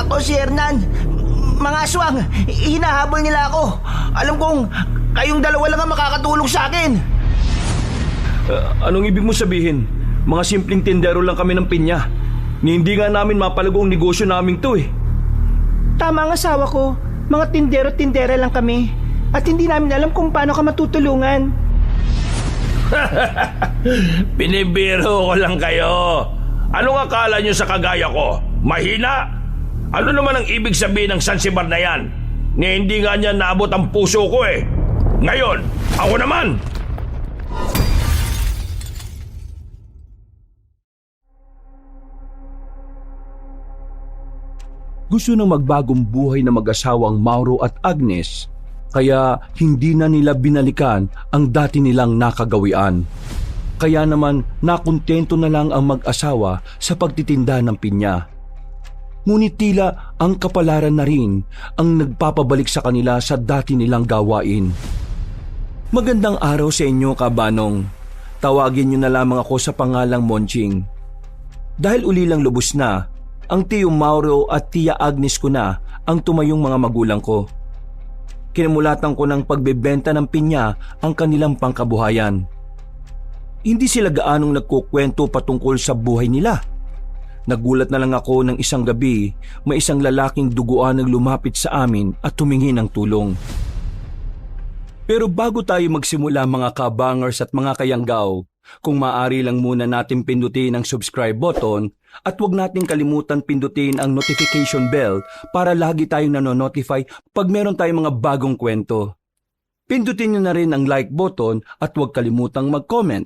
Ako si Hernan. Mga aswang, hinahabol nila ako. Alam kong kayong dalawa lang ang makakatulong sa akin. Anong ibig mo sabihin? Mga simpleng tindero lang kami ng pinya. Hindi nga namin mapalago ang negosyo namin to eh. Tama ang asawa ko. Mga tindero-tindera lang kami. At hindi namin alam kung paano ka matutulungan. Binibiro ko lang kayo. Anong akala nyo sa kagaya ko? Mahina? Ano naman ang ibig sabihin ng Zanzibar na yan? Ni hindi nga niya naabot ang puso ko eh. Ngayon, ako naman! Gusto ng magbagong buhay na mag-asawang Mauro at Agnes, kaya hindi na nila binalikan ang dati nilang nakagawian. Kaya naman nakontento na lang ang mag-asawa sa pagtitinda ng pinya. Ngunit tila ang kapalaran na rin ang nagpapabalik sa kanila sa dati nilang gawain. Magandang araw sa inyo, Kabanong. Tawagin niyo na lamang ako sa pangalang Monching. Dahil uli lang lubos na, ang Tiyo Mauro at Tia Agnes ko na ang tumayong mga magulang ko. Kinamulatan ko ng pagbebenta ng pinya ang kanilang pangkabuhayan. Hindi sila gaanong nagkukwento patungkol sa buhay nila. Nagulat na lang ako ng isang gabi, may isang lalaking duguan ang lumapit sa amin at humingi ng tulong. Pero bago tayo magsimula mga kabangers at mga kayanggaw, kung maaari lang muna natin pindutin ang subscribe button at huwag natin kalimutan pindutin ang notification bell para lagi tayong nanonotify pag meron tayong mga bagong kwento. Pindutin nyo na rin ang like button at huwag kalimutang mag-comment.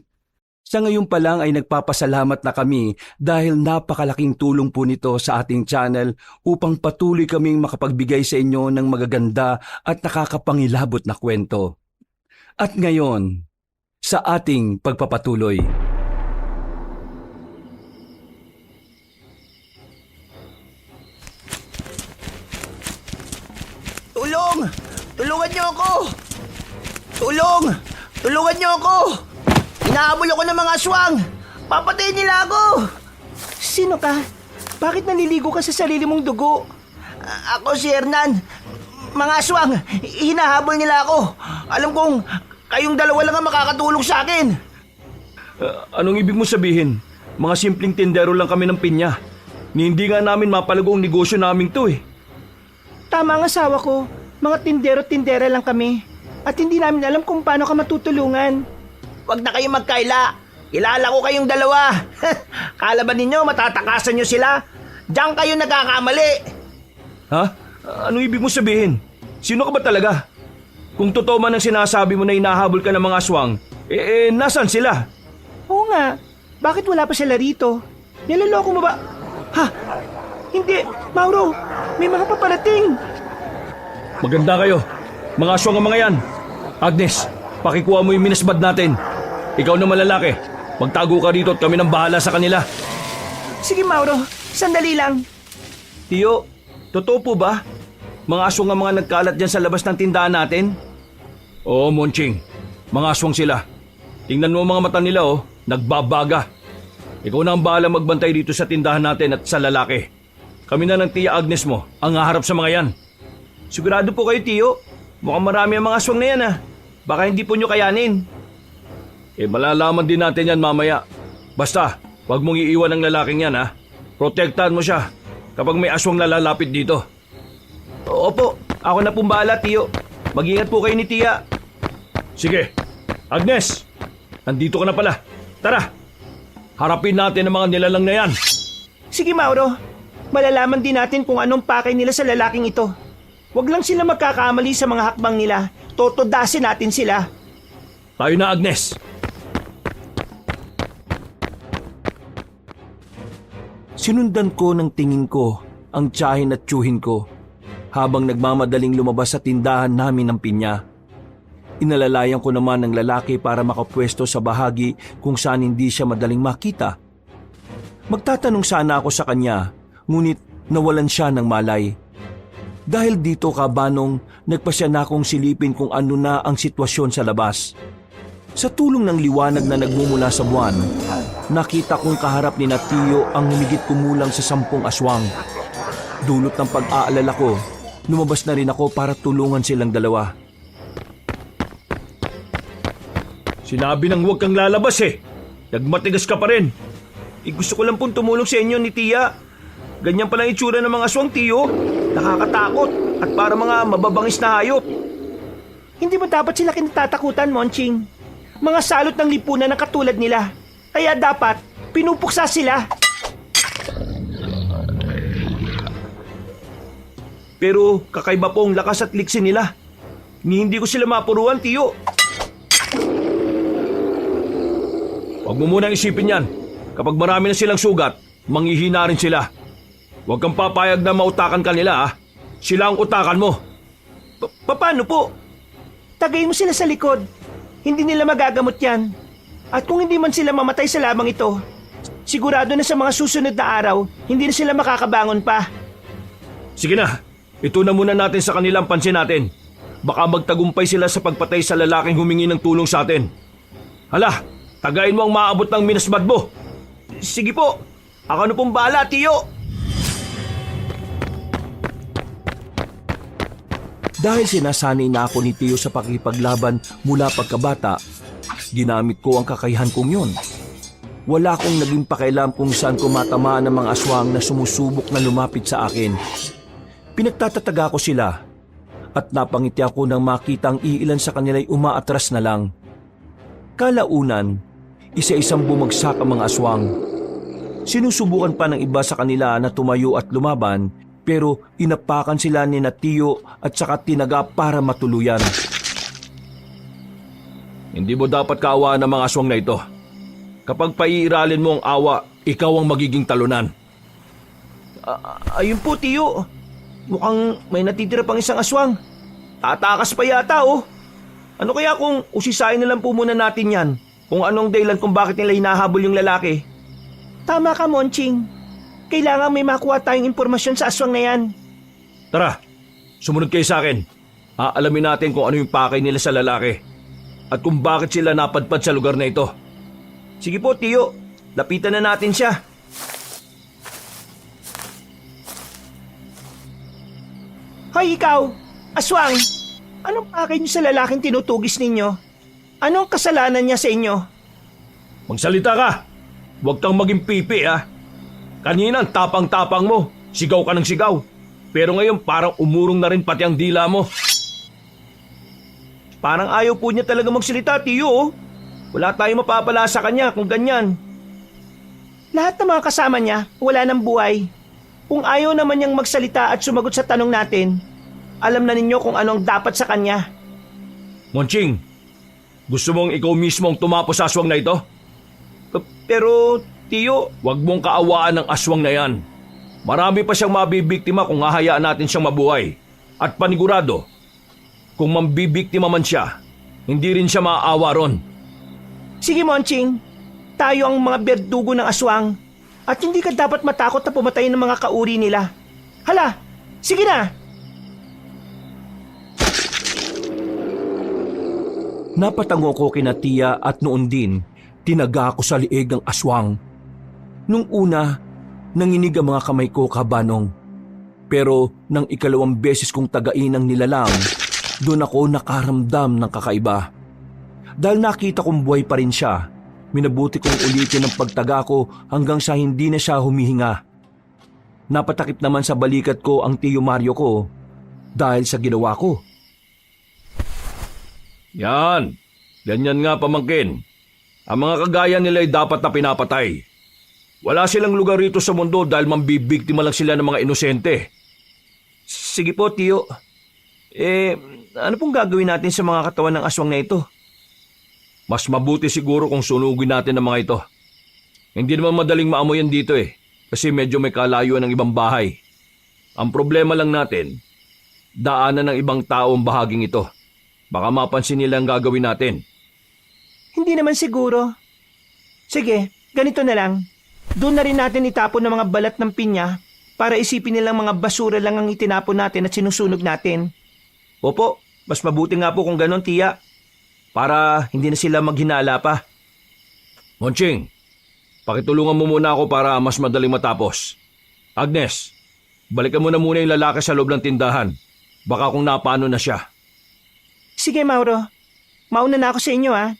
Sa ngayon pa lang ay nagpapasalamat na kami dahil napakalaking tulong po nito sa ating channel upang patuloy kaming makapagbigay sa inyo ng magaganda at nakakapangilabot na kwento. At ngayon, sa ating pagpapatuloy. Tulong! Tulungan niyo ako! Tulong! Tulungan niyo ako! Hinahabol ako ng mga aswang! Papatayin nila ako! Sino ka? Bakit naliligo ka sa sarili mong dugo? Ako si Hernan. Mga aswang, hinahabol nila ako. Alam kong kayong dalawa lang ang makakatulong sa akin. Anong ibig mo sabihin? Mga simpleng tindero lang kami ng pinya. Hindi nga namin mapalago ang negosyo namin to eh. Tama ang asawa ko. Mga tindero-tindera lang kami. At hindi namin alam kung paano ka matutulungan. Huwag na kayong magkaila. Kilala ko kayong dalawa. Kala ba ninyo matatakasan nyo sila? Diyan kayo nagkakamali. Ha? Anong ibig mo sabihin? Sino ka ba talaga? Kung totoo man ang sinasabi mo na hinahabol ka ng mga aswang, nasan sila? Oo nga. Bakit wala pa sila rito? Niloloko mo ba? Ha? Hindi. Mauro, may mga paparating. Maganda kayo. Mga aswang ang mga yan. Agnes, pakikuha mo yung minasbad natin. Ikaw na malalaki. Magtago ka rito at kami nang bahala sa kanila. Sige Mauro, sandali lang. Tiyo, totoo po ba? Mga aswang ang mga nagkalat dyan sa labas ng tindahan natin? Oo, Monching. Mga aswang sila. Tingnan mo ang mga mata nila oh, nagbabaga. Ikaw na ang bahala magbantay dito sa tindahan natin at sa lalaki. Kami na ng Tia Agnes mo ang haharap sa mga yan. Sigurado po kayo, Tiyo. Mukhang marami ang mga aswang na yan ah. Baka hindi po nyo kayanin. Malalaman din natin yan mamaya. Basta, wag mong iiwan ang lalaking yan ha. Protektahan mo siya kapag may aswang na lalapit dito. Opo, ako na pong bahala, Tiyo. Mag-ingat po kayo ni Tia. Sige, Agnes, nandito ka na pala. Tara, harapin natin ang mga nilalang na yan. Sige Mauro, malalaman din natin kung anong pakay nila sa lalaking ito. Huwag lang sila magkakamali sa mga hakbang nila. Totodasin natin sila. Tayo na, Agnes. Sinundan ko ng tingin ko ang tiyahin at tiyuhin ko habang nagmamadaling lumabas sa tindahan namin ng pinya. Inalalayan ko naman ng lalaki para makapwesto sa bahagi kung saan hindi siya madaling makita. Magtatanong sana ako sa kanya, ngunit nawalan siya ng malay. Dahil dito Kabanong, nagpasya na akong silipin kung ano na ang sitwasyon sa labas. Sa tulong ng liwanag na nagmumula sa buwan, nakita kong kaharap ni Tiyo ang humigit kumulang sa 10 aswang. Dulot ng pag-aalala ko, lumabas na rin ako para tulungan silang dalawa. Sinabi nang huwag kang lalabas eh. Nagmatigas ka pa rin. Gusto ko lang pong tumulong sa inyo ni Tia. Ganyan pala ang itsura ng mga aswang, Tiyo. Nakakatakot at para mga mababangis na hayop. Hindi ba dapat sila kinatatakutan, Monching? Mga salot ng lipunan na katulad nila. Kaya dapat pinupuksa sila. Pero kakaiba po ang lakas at liksi nila. Hindi ko sila mapuruan, Tiyo. Huwag mo munang isipin yan. Kapag marami na silang sugat, manghihina rin sila. Huwag kang papayag na mautakan ka nila, ha? Sila ang utakan mo. Paano po? Tagay mo sila sa likod. Hindi nila magagamot yan. At kung hindi man sila mamatay sa labang ito, sigurado na sa mga susunod na araw, hindi na sila makakabangon pa. Sige na, ito na muna natin sa kanilang pansin natin. Baka magtagumpay sila sa pagpatay sa lalaking humingi ng tulong sa atin. Hala, tagayin mo ang maabot ng minasbad mo. Sige po, ako na pong bahala, Tiyo. Dahil sinasanay na ako ni Tio sa pakipaglaban mula pagkabata, ginamit ko ang kakayahan kong yun. Wala akong naging pakialam kung saan ko matamaan ng mga aswang na sumusubok na lumapit sa akin. Pinagtatataga ko sila at napangiti ako nang makitang iilan sa kanila'y umaatras na lang. Kalaunan, isa-isang bumagsak ang mga aswang. Sinusubukan pa ng iba sa kanila na tumayo at lumaban, pero inapakan sila ni Tio at saka tinaga para matuluyan. Hindi mo dapat kaawaan ng mga aswang na ito. Kapag paiiralin mo ang awa, ikaw ang magiging talunan. Ayun po, Tiyo. Mukhang may natitira pang isang aswang. Tatakas pa yata, oh. Ano kaya kung usisayin na lang po muna natin yan? Kung anong dahilan kung bakit nila hinahabol yung lalaki? Tama ka, Monching. Kailangan may makuha tayong impormasyon sa aswang na yan. Tara, sumunod kayo sa akin. Aalamin natin kung ano yung pakay nila sa lalaki at kung bakit sila napadpad sa lugar na ito. Sige po, Tiyo. Lapitan na natin siya. Hoy, ikaw! Aswang! Anong pakay niyo sa lalaking tinutugis ninyo? Anong kasalanan niya sa inyo? Magsalita ka! Huwag kang maging pipi, ha? Kanina, tapang-tapang mo. Sigaw ka ng sigaw. Pero ngayon, parang umurong na rin pati ang dila mo. Parang ayaw po niya talaga magsalita, Tiyo. Oh. Wala tayong mapapala sa kanya kung ganyan. Lahat ng mga kasama niya, wala ng buhay. Kung ayaw naman niyang magsalita at sumagot sa tanong natin, alam na ninyo kung anong dapat sa kanya. Monching, gusto mong ikaw mismo ang tumapos sa aswang na ito? Pero, Tiyo, huwag mong kaawaan ng aswang na yan. Marami pa siyang mabibiktima kung hahayaan natin siyang mabuhay. At panigurado, kung mambibiktima man siya, hindi rin siya maaawa ron. Sige, Monching. Tayo ang mga berdugo ng aswang. At hindi ka dapat matakot na pumatay ng mga kauri nila. Hala, sige na! Napatango ko kina Tia at noon din, tinaga ako sa liig ng aswang. Nung una, nanginig ang mga kamay ko kabanong. Pero nang ikalawang beses kong tagain ang nilalang, doon ako nakaramdam ng kakaiba. Dahil nakita kong buhay pa rin siya, minabuti kong ulitin ang pagtaga ko hanggang sa hindi na siya humihinga. Napatakip naman sa balikat ko ang Tio Mario ko dahil sa ginawa ko. Yan, ganyan nga pamangkin. Ang mga kagaya nila ay dapat na pinapatay. Wala silang lugar rito sa mundo dahil mambibiktima lang sila ng mga inosente. Sige po, Tiyo. Ano pong gagawin natin sa mga katawan ng aswang na ito? Mas mabuti siguro kung sunugin natin ang mga ito. Hindi naman madaling maamoy yan dito kasi medyo may kalayuan ng ibang bahay. Ang problema lang natin, daanan ng ibang tao ang bahaging ito. Baka mapansin nila ang gagawin natin. Hindi naman siguro. Sige, ganito na lang. Doon na rin natin itapon ng mga balat ng pinya para isipin nilang mga basura lang ang itinapon natin at sinusunog natin. Opo, mas mabuti nga po kung ganon, Tia. Para hindi na sila maghinala pa. Monching, pakitulungan mo muna ako para mas madaling matapos. Agnes, balikan mo na muna yung lalaki sa loob ng tindahan. Baka kung napano na siya. Sige, Mauro. Mauna na ako sa inyo, ha.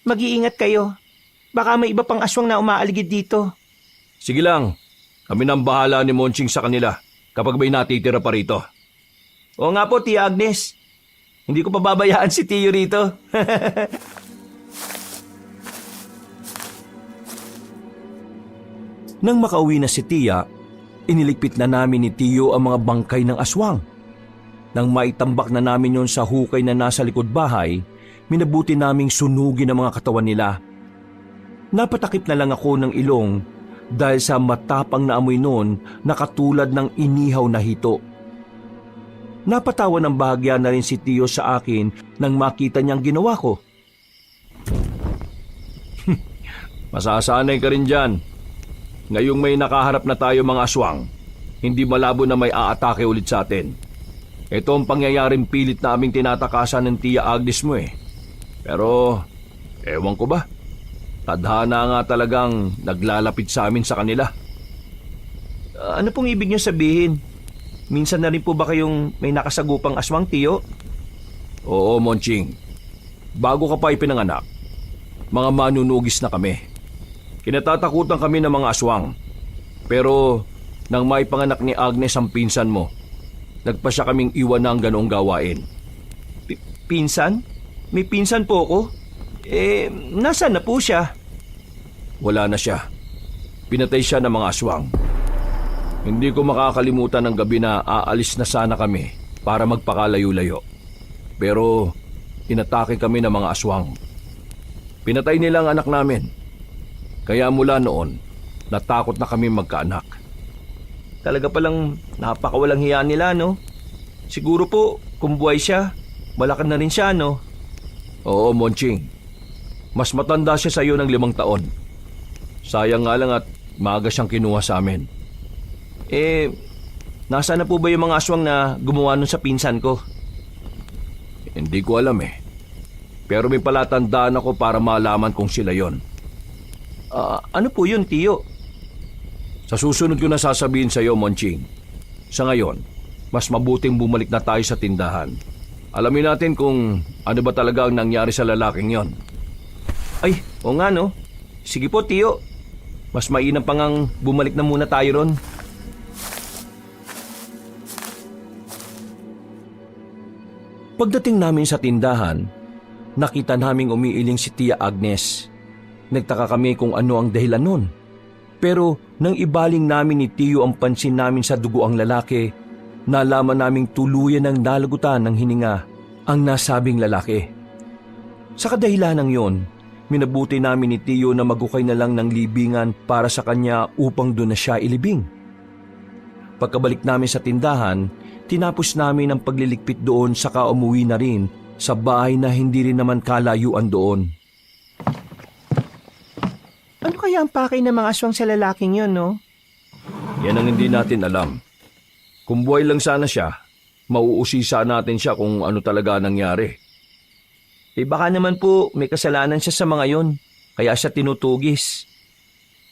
Mag-iingat kayo. Baka may iba pang aswang na umaaligid dito. Sige lang, kami nang bahala ni Monching sa kanila kapag may natitira pa rito. Oo nga po, Tia Agnes. Hindi ko pababayaan si Tiyo rito. Nang makauwi na si Tia, iniligpit na namin ni Tiyo ang mga bangkay ng aswang. Nang maitambak na namin yon sa hukay na nasa likod bahay, minabuti naming sunugin ang mga katawan nila. Napatakip na lang ako ng ilong dahil sa matapang na amoy noon na katulad ng inihaw na hito. Napatawa ng bahagya na rin si Tiyo sa akin nang makita niyang ginawa ko. Masasanay ka rin dyan. Ngayong may nakaharap na tayo mga aswang, hindi malabo na may aatake ulit sa atin. Ito ang pangyayaring pilit na aming tinatakasan ng Tia Agnes mo eh. Pero, ewan ko ba? Tadhana nga talagang naglalapit sa amin sa kanila. Ano pong ibig niyo sabihin? Minsan na rin po ba kayong may nakasagupang aswang, Tiyo? Oo, Monching. Bago ka pa ipinanganak, mga manunugis na kami. Kinatatakutan kami ng mga aswang. Pero nang maipanganak ni Agnes ang pinsan mo, nagpasya kaming iwan na ang ganoong gawain. Pinsan? May pinsan po ako? Nasaan na po siya? Wala na siya. Pinatay siya ng mga aswang. Hindi ko makakalimutan ang gabi na aalis na sana kami para magpakalayo-layo. Pero inatake kami ng mga aswang. Pinatay nila ang anak namin. Kaya mula noon, natakot na kami magkaanak. Talaga palang napakawalang hiya nila, no? Siguro po, kung buhay siya, malaki na rin siya, no? Oo, Monching. Mas matanda siya sa iyo ng 5 taon. Sayang nga lang at maaga siyang kinuha sa amin. Nasaan na po ba yung mga aswang na gumawa nun sa pinsan ko? Hindi ko alam eh. Pero may palatandaan ako para malaman kung sila yon. Ano po yun, Tiyo? Sa susunod ko na sasabihin sa iyo, Monching. Sa ngayon, mas mabuting bumalik na tayo sa tindahan. Alamin natin kung ano ba talaga ang nangyari sa lalaking yon. Ay, o nga, no? Sige po, Tiyo. Mas mainam pa ngang bumalik na muna tayo ron. Pagdating namin sa tindahan, nakita naming umiiling si Tia Agnes. Nagtaka kami kung ano ang dahilan nun. Pero nang ibaling namin ni Tiyo ang pansin namin sa dugo ang lalaki, nalaman naming tuluyan ng nalagutan ng hininga ang nasabing lalaki. Sa kadahilanang yon, minabuti namin ni Tiyo na magukay na lang ng libingan para sa kanya upang doon na siya ilibing. Pagkabalik namin sa tindahan, tinapos namin ang pagliligpit doon saka umuwi na rin sa bahay na hindi rin naman kalayuan doon. Ano kaya ang pakay ng mga aswang sa lalaking yon, no? Yan ang hindi natin alam. Kung buhay lang sana siya, mauusisa natin siya kung ano talaga nangyari. Baka naman po may kasalanan siya sa mga yon, kaya siya tinutugis.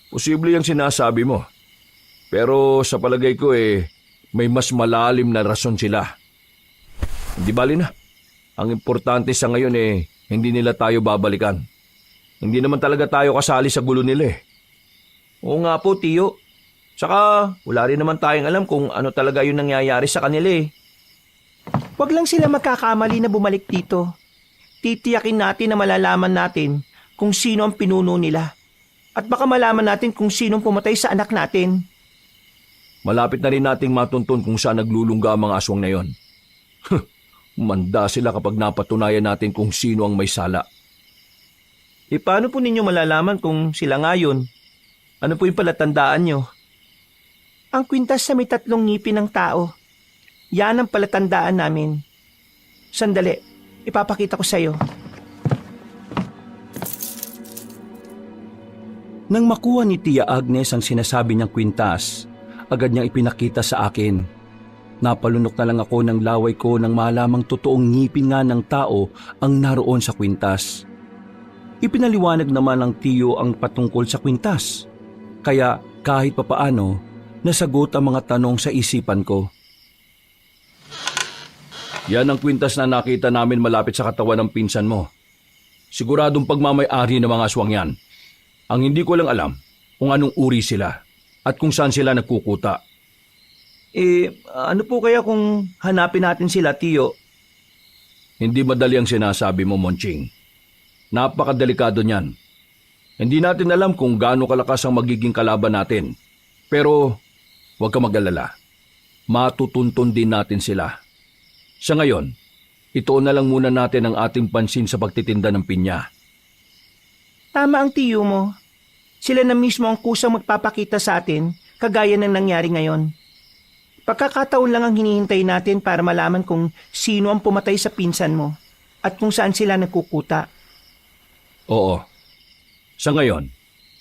Posible yung sinasabi mo. Pero sa palagay ko may mas malalim na rason sila. Hindi bali na. Ang importante sa ngayon hindi nila tayo babalikan. Hindi naman talaga tayo kasali sa gulo nila eh. Oo nga po, Tiyo. Saka wala rin naman tayong alam kung ano talaga yung nangyayari sa kanila eh. Huwag lang sila magkakamali na bumalik dito. Titiyakin natin na malalaman natin kung sino ang pinuno nila. At baka malaman natin kung sinong pumatay sa anak natin. Malapit na rin nating matuntun kung saan naglulungga ang mga aswang na yon. Manda sila kapag napatunayan natin kung sino ang may sala. Paano po ninyo malalaman kung sila nga yun? Ano po yung palatandaan nyo? Ang kwintas sa may 3 ngipin ng tao. Yan ang palatandaan namin. Sandali, ipapakita ko sa'yo. Nang makuha ni Tia Agnes ang sinasabi niyang kwintas, agad niyang ipinakita sa akin. Napalunok na lang ako ng laway ko nang malamang totoong ngipin nga ng tao ang naroon sa kwintas. Ipinaliwanag naman ng Tiyo ang patungkol sa kwintas. Kaya kahit papaano, nasagot ang mga tanong sa isipan ko. Yan ang kwintas na nakita namin malapit sa katawan ng pinsan mo. Siguradong pagmamay-ari ng mga aswang yan. Ang hindi ko lang alam kung anong uri sila at kung saan sila nagkukuta. Ano po kaya kung hanapin natin sila, Tiyo? Hindi madali ang sinasabi mo, Monching. Napakadelikado niyan. Hindi natin alam kung gaano kalakas ang magiging kalaban natin. Pero huwag ka mag-alala. Matutuntun din natin sila. Sa ngayon, ituon na lang muna natin ang ating pansin sa pagtitinda ng pinya. Tama ang tiyo mo. Sila na mismo ang kusang magpapakita sa atin kagaya ng nangyari ngayon. Pagkakataon lang ang hinihintay natin para malaman kung sino ang pumatay sa pinsan mo at kung saan sila nagkukuta. Oo. Sa ngayon,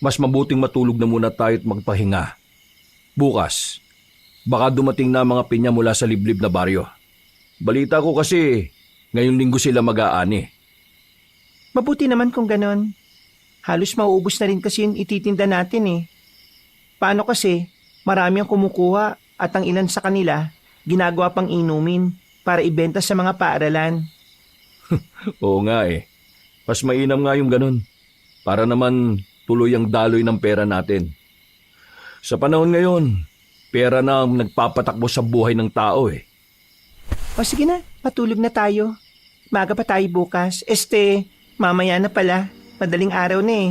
mas mabuting matulog na muna tayo at magpahinga. Bukas, baka dumating na mga pinya mula sa liblib na baryo. Balita ko kasi, ngayong linggo sila mag-aani. Mabuti naman kung ganon. Halos mauubos na rin kasi yung ititinda natin eh. Paano kasi, marami ang kumukuha at ang ilan sa kanila, ginagawa pang inumin para ibenta sa mga paaralan. Oo nga eh. Mas mainam nga yung ganun. Para naman tuloy ang daloy ng pera natin. Sa panahon ngayon, pera na ang nagpapatakbo sa buhay ng tao eh. O sige na, patulog na tayo. Maga pa tayo bukas. Mamaya na pala. Madaling araw na eh.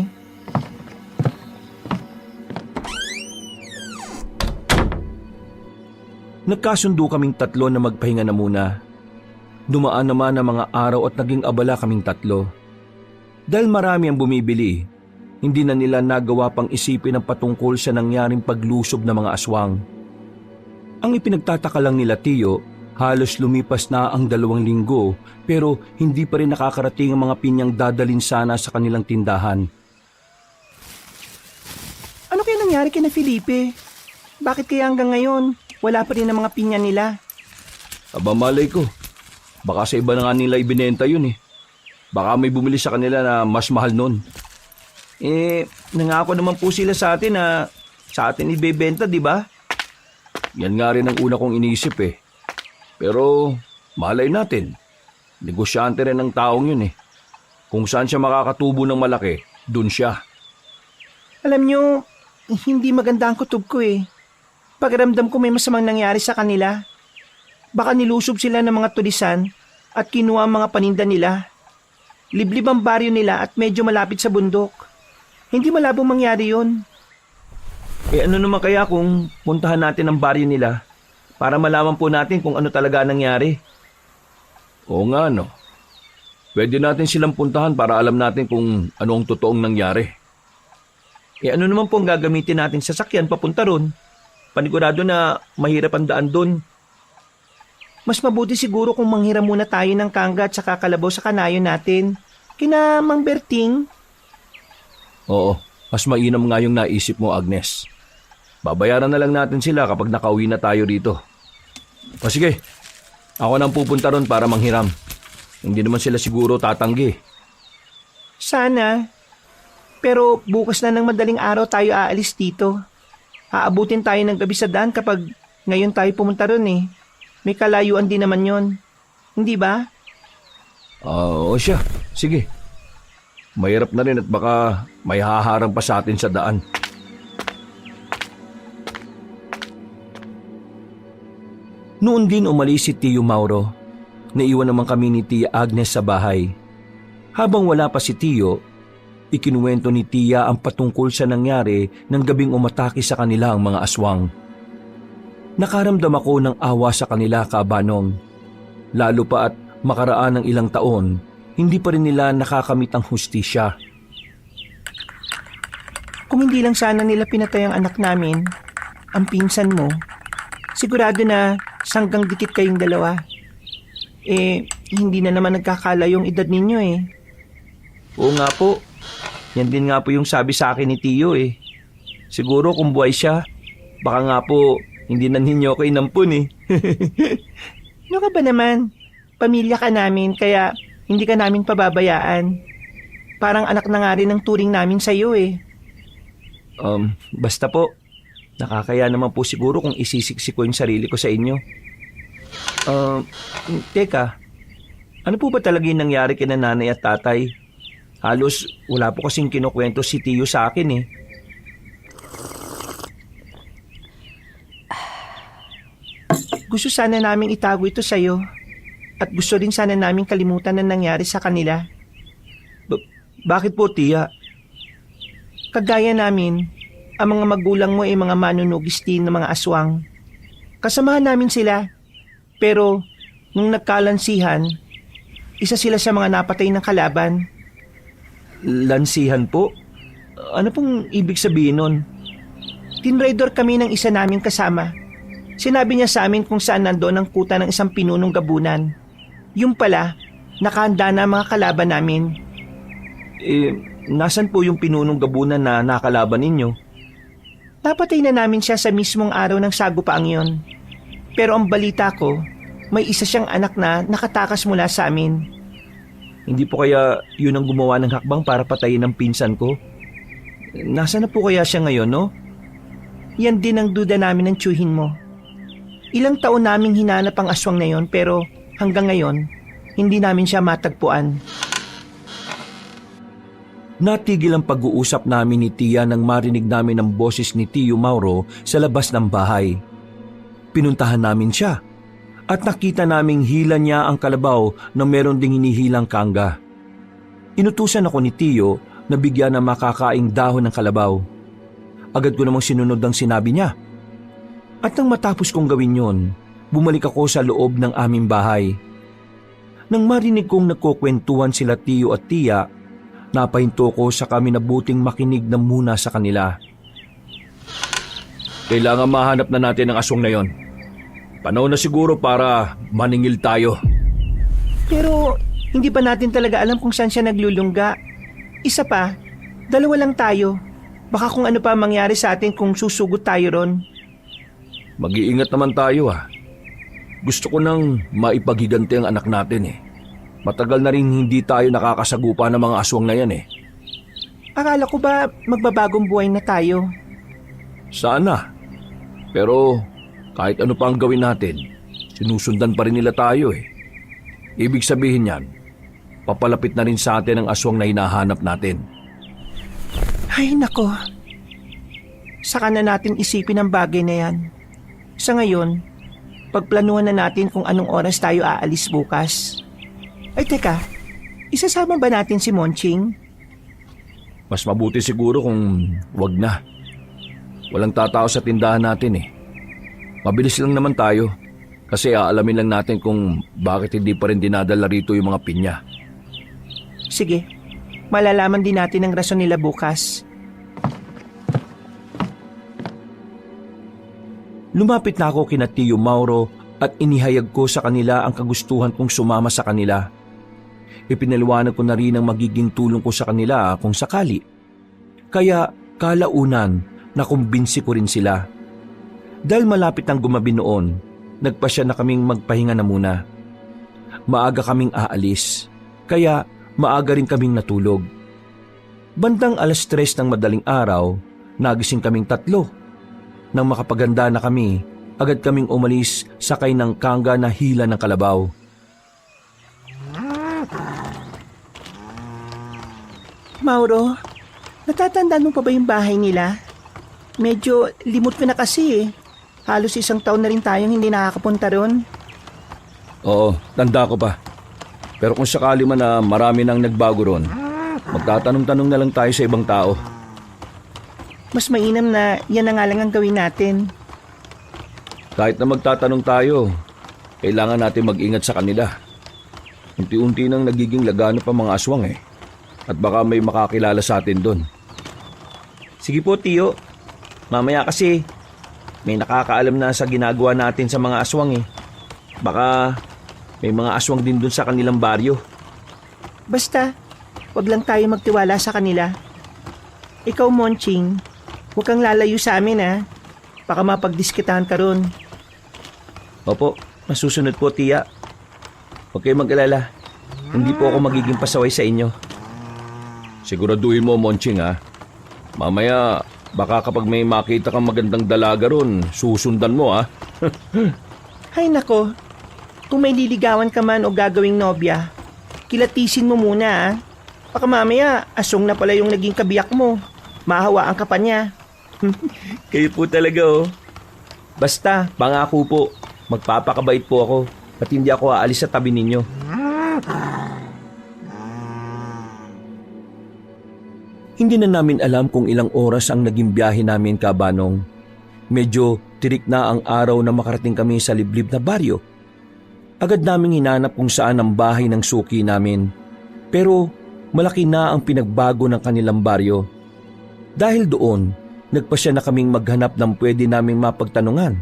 Nagkasundo kaming tatlo na magpahinga na muna. Dumaan naman ang mga araw at naging abala kaming tatlo. Dahil marami ang bumibili, hindi na nila nagawa pang isipin ang patungkol sa nangyaring paglusob ng mga aswang. Ang ipinagtataka lang nila, Tiyo, halos lumipas na ang 2 linggo pero hindi pa rin nakakarating ang mga pinyang dadalin sana sa kanilang tindahan. Ano kaya nangyari kina Felipe? Bakit kaya hanggang ngayon, wala pa rin ang mga pinya nila? Aba malay ko, baka sa iba na nga nila ibinenta yun eh. Baka may bumili sa kanila na mas mahal nun. Nangako naman po sila sa atin na sa atin ibebenta, di ba? Yan nga rin ang una kong iniisip eh. Pero malay natin, negosyante rin ang taong yun eh. Kung saan siya makakatubo ng malaki, dun siya. Alam nyo, hindi maganda ang kutob ko eh. Pakiramdam ko may masamang nangyari sa kanila. Baka nilusob sila ng mga tulisan at kinuha ang mga paninda nila. Liblib ang baryo nila at medyo malapit sa bundok. Hindi malabong mangyari yun. Ano naman kaya kung puntahan natin ang baryo nila para malaman po natin kung ano talaga nangyari? Oo nga no. Pwede natin silang puntahan para alam natin kung ano ang totoong nangyari. Ano naman po ang gagamitin natin sa sasakyan papunta ron? Panigurado na mahirap ang daan doon. Mas mabuti siguro kung manghiram muna tayo ng kangga at saka kalabaw sa kanayo natin. Kina Mang Berting. Oo, mas mainam nga yung naisip mo, Agnes. Babayaran na lang natin sila kapag nakauwi na tayo dito. O sige, ako nang pupunta ron para manghiram. Hindi naman sila siguro tatanggi. Sana. Pero bukas na ng madaling araw tayo aalis dito. Aabutin tayo ng gabi sa daan kapag ngayon tayo pumunta ron eh. May kalayuan din naman yon, hindi ba? Oo siya, sige. Mahirap na rin at baka may haharang pa sa atin sa daan. Noon din umalis si Tio Mauro. Naiwan naman kami ni Tia Agnes sa bahay. Habang wala pa si Tio, ikinuwento ni Tia ang patungkol sa nangyari ng gabing umatake sa kanila ang mga aswang. Nakaramdam ako ng awa sa kanila, Kabanong. Lalo pa at makaraan ng ilang taon, hindi pa rin nila nakakamit ang hustisya. Kung hindi lang sana nila pinatay ang anak namin, ang pinsan mo, sigurado na sanggang dikit kayong dalawa. Hindi na naman nagkakala yung edad ninyo eh. Oo nga po. Yan din nga po yung sabi sa akin ni Tio eh. Siguro kung buhay siya, baka nga po hindi na ninyo ako inampun eh. Ano ka ba naman? Pamilya ka namin kaya hindi ka namin pababayaan. Parang anak na nga rin ang turing namin sa'yo eh. Basta po, Nakakaya naman po siguro kung isisiksik ko yung sarili ko sa inyo. Teka, ano po ba talaga yung nangyari kina nanay at tatay? Halos wala po kasing kinukwento si Tiyo sa akin eh. Gusto sana naming itago ito sa'yo. At gusto rin sana naming kalimutan na nangyari sa kanila. Bakit po, Tia? Kagaya namin, ang mga magulang mo ay mga manunugis din ng mga aswang. Kasamahan namin sila. Pero, nung nagkalansihan, isa sila sa mga napatay ng kalaban. Lansihan po? Ano pong ibig sabihin nun? Tinraidor kami ng isa naming kasama. Sinabi niya sa amin kung saan nandoon ang kuta ng isang pinunong gabunan. Yung pala, nakahanda na ang mga kalaban namin. Nasan po yung pinunong gabunan na nakalaban ninyo? Napatay na namin siya sa mismong araw ng sagupaang yon. Pero ang balita ko, may isa siyang anak na nakatakas mula sa amin. Hindi po kaya yun ang gumawa ng hakbang para patayin ang pinsan ko? Nasaan na po kaya siya ngayon, no? Yan din ang duda namin ng tiyuhin mo. Ilang taon naming hinanap ang aswang na yon pero hanggang ngayon, hindi namin siya matagpuan. Natigil ang pag-uusap namin ni Tia nang marinig namin ang boses ni Tio Mauro sa labas ng bahay. Pinuntahan namin siya at nakita naming hila niya ang kalabaw na meron ding hinihilang kangga. Inutusan ako ni Tio na bigyan ng makakaing dahon ng kalabaw. Agad ko namang sinunod ang sinabi niya. At nang matapos kong gawin yon, bumalik ako sa loob ng aming bahay. Nang marinig kong nagkukwentuhan sila Tio at Tia, napahinto ko sa kami na buting makinig na muna sa kanila. Kailangan mahanap na natin ang aswang na yon. Panahon na siguro para maningil tayo. Pero hindi pa natin talaga alam kung saan siya naglulungga. Isa pa, dalawa lang tayo. Baka kung ano pa mangyari sa atin kung susugot tayo ron. Mag-iingat naman tayo Gusto ko nang maipaghiganti ang anak natin Matagal na rin hindi tayo nakakasagupa ng mga aswang na yan Akala ko ba magbabagong buhay na tayo? Sana. Pero kahit ano pa ang gawin natin, sinusundan pa rin nila tayo Ibig sabihin yan, papalapit na rin sa atin ang aswang na hinahanap natin. Ay nako. Saka na natin isipin ang bagay na yan. Sa ngayon, pagplanuhan na natin kung anong oras tayo aalis bukas. Ay teka, isasama ba natin si Monching? Mas mabuti siguro kung wag na. Walang tatao sa tindahan natin Mabilis lang naman tayo kasi aalamin lang natin kung bakit hindi pa rin dinadala rito yung mga pinya. Sige, malalaman din natin ang rason nila bukas. Lumapit na ako kina Tio Mauro at inihayag ko sa kanila ang kagustuhan kong sumama sa kanila. Ipinaliwanag ko na rin ang magiging tulong ko sa kanila kung sakali. Kaya kalaunan nakumbinsi ko rin sila. Dahil malapit ang gumabi noon, nagpasya na kaming magpahinga na muna. Maaga kaming aalis, kaya maaga rin kaming natulog. Bandang 3:00 ng madaling araw, nagising kaming 3. Nang makapaganda na kami, agad kaming umalis sakay ng kangga na hila ng kalabaw. Mauro, natatandaan mo pa ba yung bahay nila? Medyo limot ko na kasi Halos 1 taon na rin tayong hindi nakakapunta ron. Oo, tanda ko pa. Pero kung sakali man na marami nang nagbago ron, magtatanong-tanong na lang tayo sa ibang tao. Mas mainam na yan na nga lang ang gawin natin. Kahit na magtatanong tayo, kailangan natin mag-ingat sa kanila. Unti-unti nang nagiging laganap ang mga aswang At baka may makakilala sa atin doon. Sige po, Tio. Mamaya kasi may nakakaalam na sa ginagawa natin sa mga aswang Baka may mga aswang din doon sa kanilang baryo. Basta, wag lang tayo magtiwala sa kanila. Ikaw, Monching, huwag kang lalayo sa amin Baka mapagdiskitahan ka ron. Opo, masusunod po, Tia. Huwag kayong mag-alala. Hindi po ako magiging pasaway sa inyo. Siguraduhin mo, Monching Mamaya, Baka kapag may makita kang magandang dalaga ron, susundan mo ah. Hay nako, kung may liligawan ka man o gagawing nobya, kilatisin mo muna ah. Baka mamaya, asong na pala yung naging kabiyak mo. Mahawaan ka pa niya. Kayo po talaga oh. Basta, pangako po, magpapakabait po ako at hindi ako aalis sa tabi ninyo. Hindi na namin alam kung ilang oras ang naging biyahe namin, Kabanong. Medyo tirik na ang araw na makarating kami sa liblib na baryo. Agad naming hinanap kung saan ang bahay ng suki namin. Pero malaki na ang pinagbago ng kanilang baryo. Dahil doon, nagpasya na kaming maghanap ng pwede naming mapagtanungan.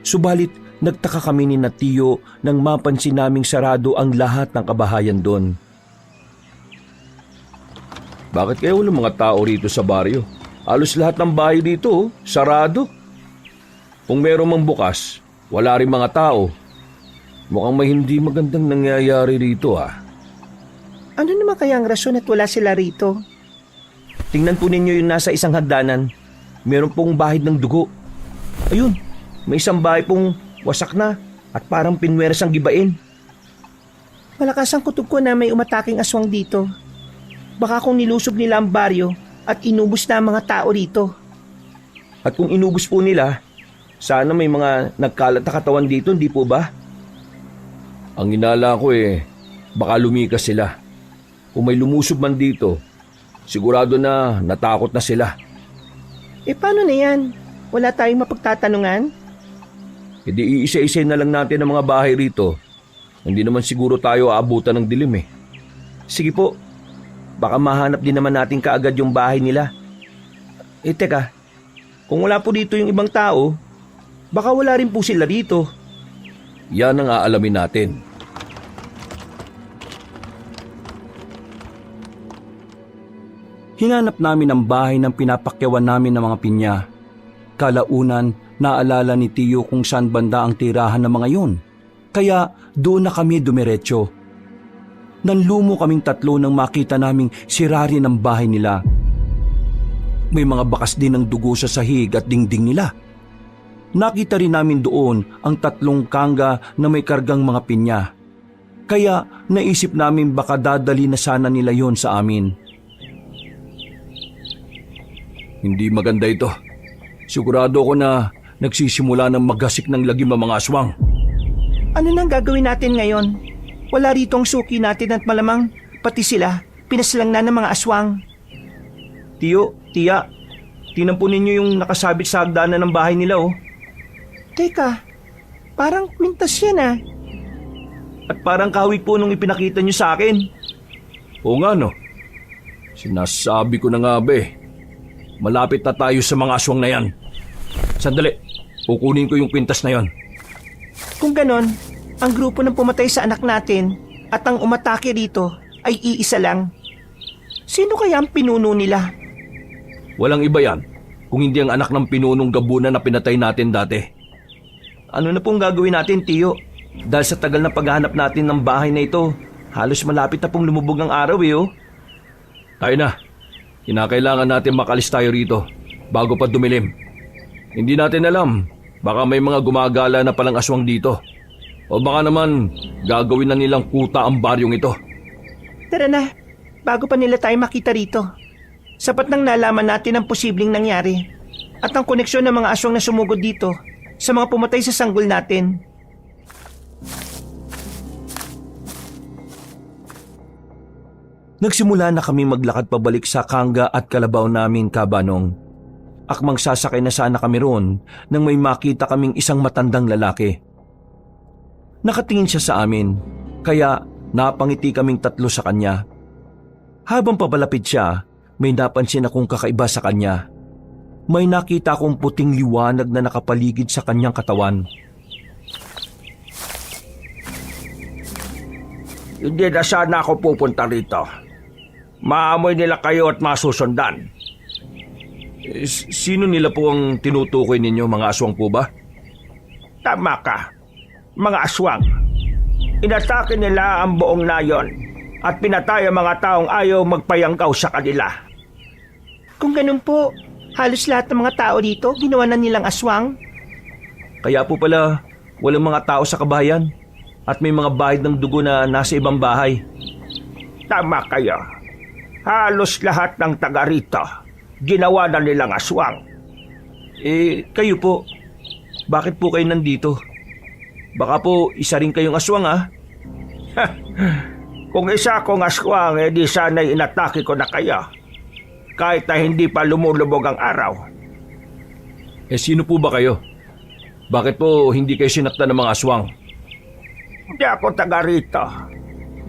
Subalit, nagtaka kami ni Tiyo nang mapansin naming sarado ang lahat ng kabahayan doon. Bakit kaya walang mga tao rito sa baryo? Halos lahat ng bahay dito, sarado. Kung meron mang bukas, wala rin mga tao. Mukhang may hindi magandang nangyayari rito ah. Ano naman kaya ang rason at wala sila rito? Tingnan po ninyo yung nasa isang hagdanan. Meron pong bahid ng dugo. Ayun, may isang bahay pong wasak na at parang pinweras ang gibain. Malakas ang kutob ko na may umataking aswang dito. Baka kung nilusob nila ang baryo at inubos na ang mga tao rito. At kung inubos po nila, sana may mga nagkalat na katawan dito, hindi po ba? Ang inala ko baka lumikas sila. Kung may lumusob man dito, sigurado na natakot na sila. Paano na yan? Wala tayong mapagtatanungan? Hindi iisa-isa na lang natin ang mga bahay rito. Hindi naman siguro tayo aabutan ng dilim Sige po, baka mahanap din naman natin kaagad yung bahay nila. Teka, kung wala po dito yung ibang tao, baka wala rin po sila dito. Yan ang aalamin natin. Hinanap namin ang bahay ng pinapakyawan namin ng mga pinya. Kalaunan, naalala ni Tiyo kung saan banda ang tirahan ng mga yun. Kaya doon na kami dumiretso. Nanlumo kaming tatlo nang makita naming sira rin ang bahay nila. May mga bakas din ng dugo sa sahig at dingding nila. Nakita rin namin doon ang 3 kangga na may kargang mga pinya. Kaya naisip namin baka dadali na sana nila yon sa amin. Hindi maganda ito. Sigurado ko na nagsisimula ng maggasik ng lagim ang mga aswang. Ano nang gagawin natin ngayon? Wala rito ang suki natin at malamang pati sila pinaslang na ng mga aswang. Tiyo, Tiya, tinan po ninyo yung nakasabit sa hagdanan ng bahay nila Teka, parang kwintas yan At parang kahawig po nung ipinakita nyo sa akin. Oo nga no. Sinasabi ko na nga malapit na tayo sa mga aswang na yan. Sandali, kukunin ko yung kwintas na yon. Kung ganon, ang grupo ng pumatay sa anak natin at ang umatake rito ay iisa lang. Sino kaya ang pinuno nila? Walang iba yan kung hindi ang anak ng pinunong gabunan na pinatay natin dati. Ano na pong gagawin natin, Tiyo? Dahil sa tagal na paghahanap natin ng bahay na ito, halos malapit na pong lumubog ang araw Tayo na. Kinakailangan natin makalis tayo rito bago pa dumilim. Hindi natin alam, baka may mga gumagala na palang aswang dito. O baka naman gagawin na nilang kuta ang baryong ito. Tara na, bago pa nila tayo makita rito. Sapat nang nalaman natin ang posibleng nangyari at ang koneksyon ng mga aswang na sumugod dito sa mga pumatay sa sanggol natin. Nagsimula na kami maglakad pabalik sa Kangga at Kalabaw namin, Kabanong. Akmang sasakay na sana kami roon nang may makita kaming isang matandang lalaki. Nakatingin siya sa amin, kaya napangiti kaming 3 sa kanya. Habang papalapit siya, may napansin akong kakaiba sa kanya. May nakita akong puting liwanag na nakapaligid sa kanyang katawan. Hindi na sana ako pupunta rito. Maamoy nila kayo at masusundan. Sino nila po ang tinutukoy ninyo, mga aswang po ba? Tama ka. Mga aswang. Inatake nila ang buong nayon at pinatay ang mga taong ayaw magpayangkaw sa kanila. Kung ganun po, Halos lahat ng mga tao dito ginawa na nilang aswang. Kaya po pala walang mga tao sa kabayan at may mga bahid ng dugo na nasa ibang bahay. Tama kayo. Halos lahat ng taga rito, ginawa na nilang aswang. Kayo po, bakit po kayo nandito? Baka po isa rin kayong aswang Kung isa akong aswang, di sana'y inatake ko na kayo. Kahit na hindi pa lumulubog ang araw. Sino po ba kayo? Bakit po hindi kayo sinaktan ng mga aswang? Hindi ako taga rito.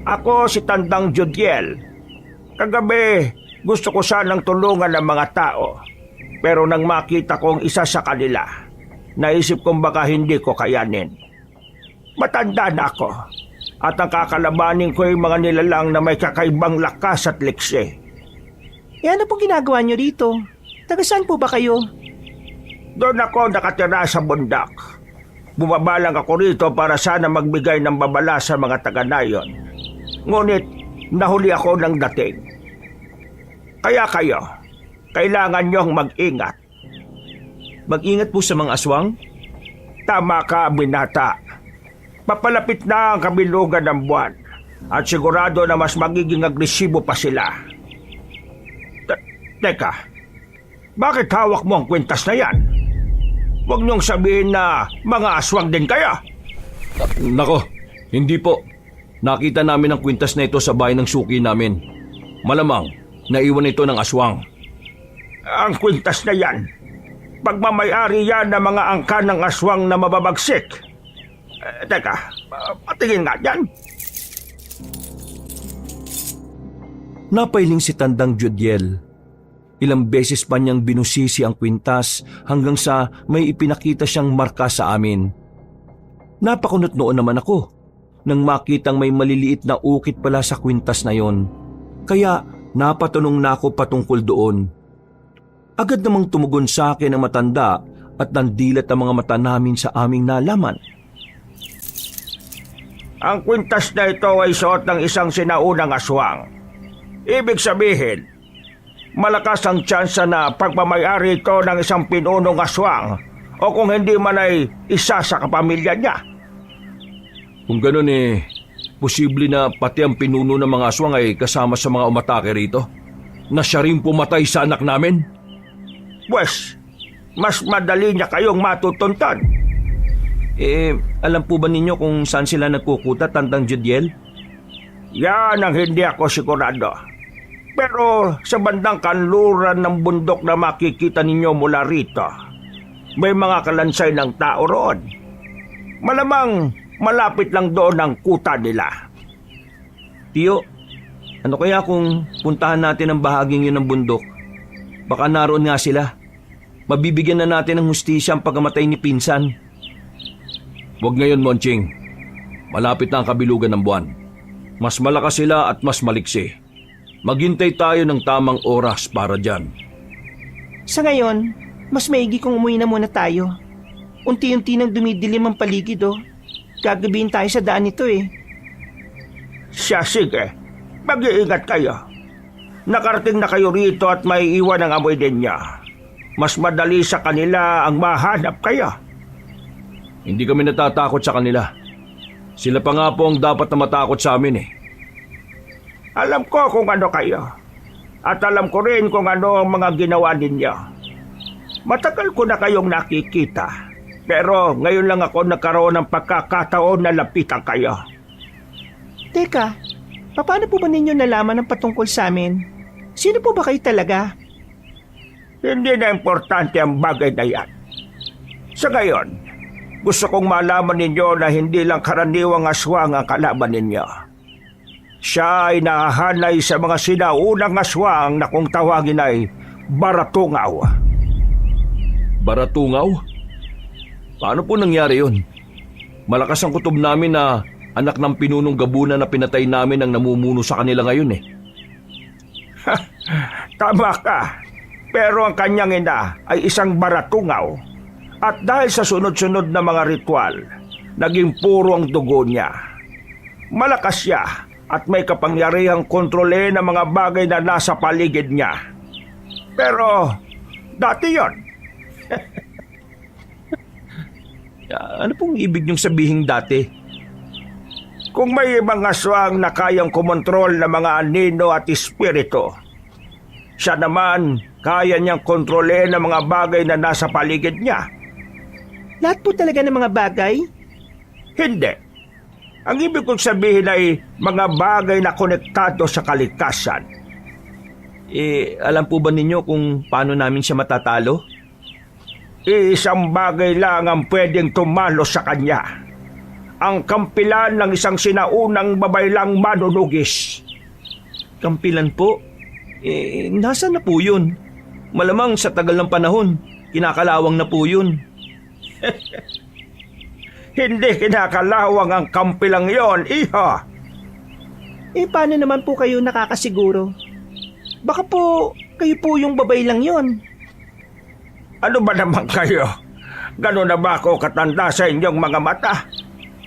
Ako si Tandang Judiel. Kagabi, gusto ko sanang tulungan ng mga tao. Pero nang makita kong isa sa kanila, naisip kong baka hindi ko kayanin. Matanda na ako. At ang kakalabanin ko ay mga nilalang na may kakaibang lakas at liksi. Ano po ginagawa nyo rito? Taga saan po ba kayo? Doon ako nakatira sa bundok. Bumaba lang ako rito para sana magbigay ng babala sa mga taga-nayon. Ngunit nahuli ako ng dating. Kaya kayo, kailangan niyong mag-ingat. Mag-ingat po sa mga aswang? Tama ka, binata. Papalapit na ang kabilugan ng buwan at sigurado na mas magiging agresibo pa sila. Teka, bakit hawak mo ang kwintas na yan? Huwag niyong sabihin na mga aswang din kaya. Nako, hindi po. Nakita namin ang kwintas na ito sa bahay ng suki namin. Malamang, naiwan ito ng aswang. Ang kwintas na yan, pagmamayari yan ng mga angkan ng aswang na mababagsik. Teka, patingin nga yan. Napailing si Tandang Judiel. Ilang beses pa niyang binusisi ang kwintas hanggang sa may ipinakita siyang marka sa amin. Napakunot noon naman ako nang makitang may maliliit na ukit pala sa kwintas na yon. Kaya napatanong na ako patungkol doon. Agad namang tumugon sa akin ang matanda at nandilat ang mga mata namin sa aming nalaman. Ang kwintas na ito ay suot ng isang sinaunang aswang. Ibig sabihin, malakas ang tsansa na pagmamayari ito ng isang pinunong aswang o kung hindi man ay isa sa kapamilya niya. Kung gano'n posible na pati ang pinuno ng mga aswang ay kasama sa mga umatake rito? Na siya rin pumatay sa anak namin? Pwes, mas madali niya kayong matutuntan. Alam po ba ninyo kung saan sila nagkukuta, Tandang Judiel? Yan ang hindi ako sigurado. Pero sa bandang kanluran ng bundok na makikita ninyo mula rito, may mga kalansay ng tao roon. Malamang malapit lang doon ang kuta nila. Tiyo, ano kaya kung puntahan natin ang bahaging yun ng bundok? Baka naroon nga sila. Mabibigyan na natin ng hustisya ang pagkamatay ni Pinsan. Huwag ngayon, Monching. Malapit na ang kabilugan ng buwan. Mas malakas sila at mas maliksi. Maghintay tayo ng tamang oras para dyan. Sa ngayon, mas maigi kung umuwi na muna tayo. Unti-unti nang dumidilim ang paligid Gagabihin tayo sa daan nito Siya, sige. Mag-iingat kayo. Nakarating na kayo rito at may iwan ang amoy din niya. Mas madali sa kanila ang mahanap kayo. Hindi kami natatakot sa kanila. Sila pa nga po ang dapat na matakot sa amin Alam ko kung ano kayo. At alam ko rin kung ano ang mga ginawa ninyo. Matagal ko na kayong nakikita. Pero ngayon lang ako nagkaroon ng pagkakataon na lapitan kayo. Teka, paano po ba ninyo nalaman ang patungkol sa amin? Sino po ba kayo talaga? Hindi na importante ang bagay na yan. Sa ngayon, gusto kong malaman ninyo na hindi lang karaniwang aswang ang kalaban ninyo. Siya ay nahahanay sa mga sinaunang aswang na kung tawagin ay Baratungaw. Baratungaw? Paano po nangyari yun? Malakas ang kutob namin na anak ng pinunong gabunan na pinatay namin ang namumuno sa kanila ngayon Tama ka. Pero ang kanyang ina ay isang Baratungaw. At dahil sa sunod-sunod na mga ritual, naging puro ang dugo niya. Malakas siya at may kapangyarihang kontrole ng mga bagay na nasa paligid niya. Pero Dati yon. Ano pong ibig niyong sabihin dati? Kung may mga aswang na kayang kumontrol ng mga anino at espiritu, siya naman kaya niyang kontrolin ang mga bagay na nasa paligid niya. Lahat po talaga ng mga bagay? Hindi. Ang ibig kong sabihin ay mga bagay na konektado sa kalikasan. Alam po ba ninyo kung paano namin siya matatalo? Isang bagay lang ang pwedeng tumalo sa kanya. Ang kampilan ng isang sinaunang babaylang manunugis. Kampilan po? Nasaan na po yun? Malamang sa tagal ng panahon, kinakalawang na po yun. Hindi kinakalawang ang kampilang yon, iha. Paano naman po kayo nakakasiguro? Baka po kayo po yung babay lang yon. Ano ba naman kayo? Gano'n na ba ako katanda sa inyong mga mata?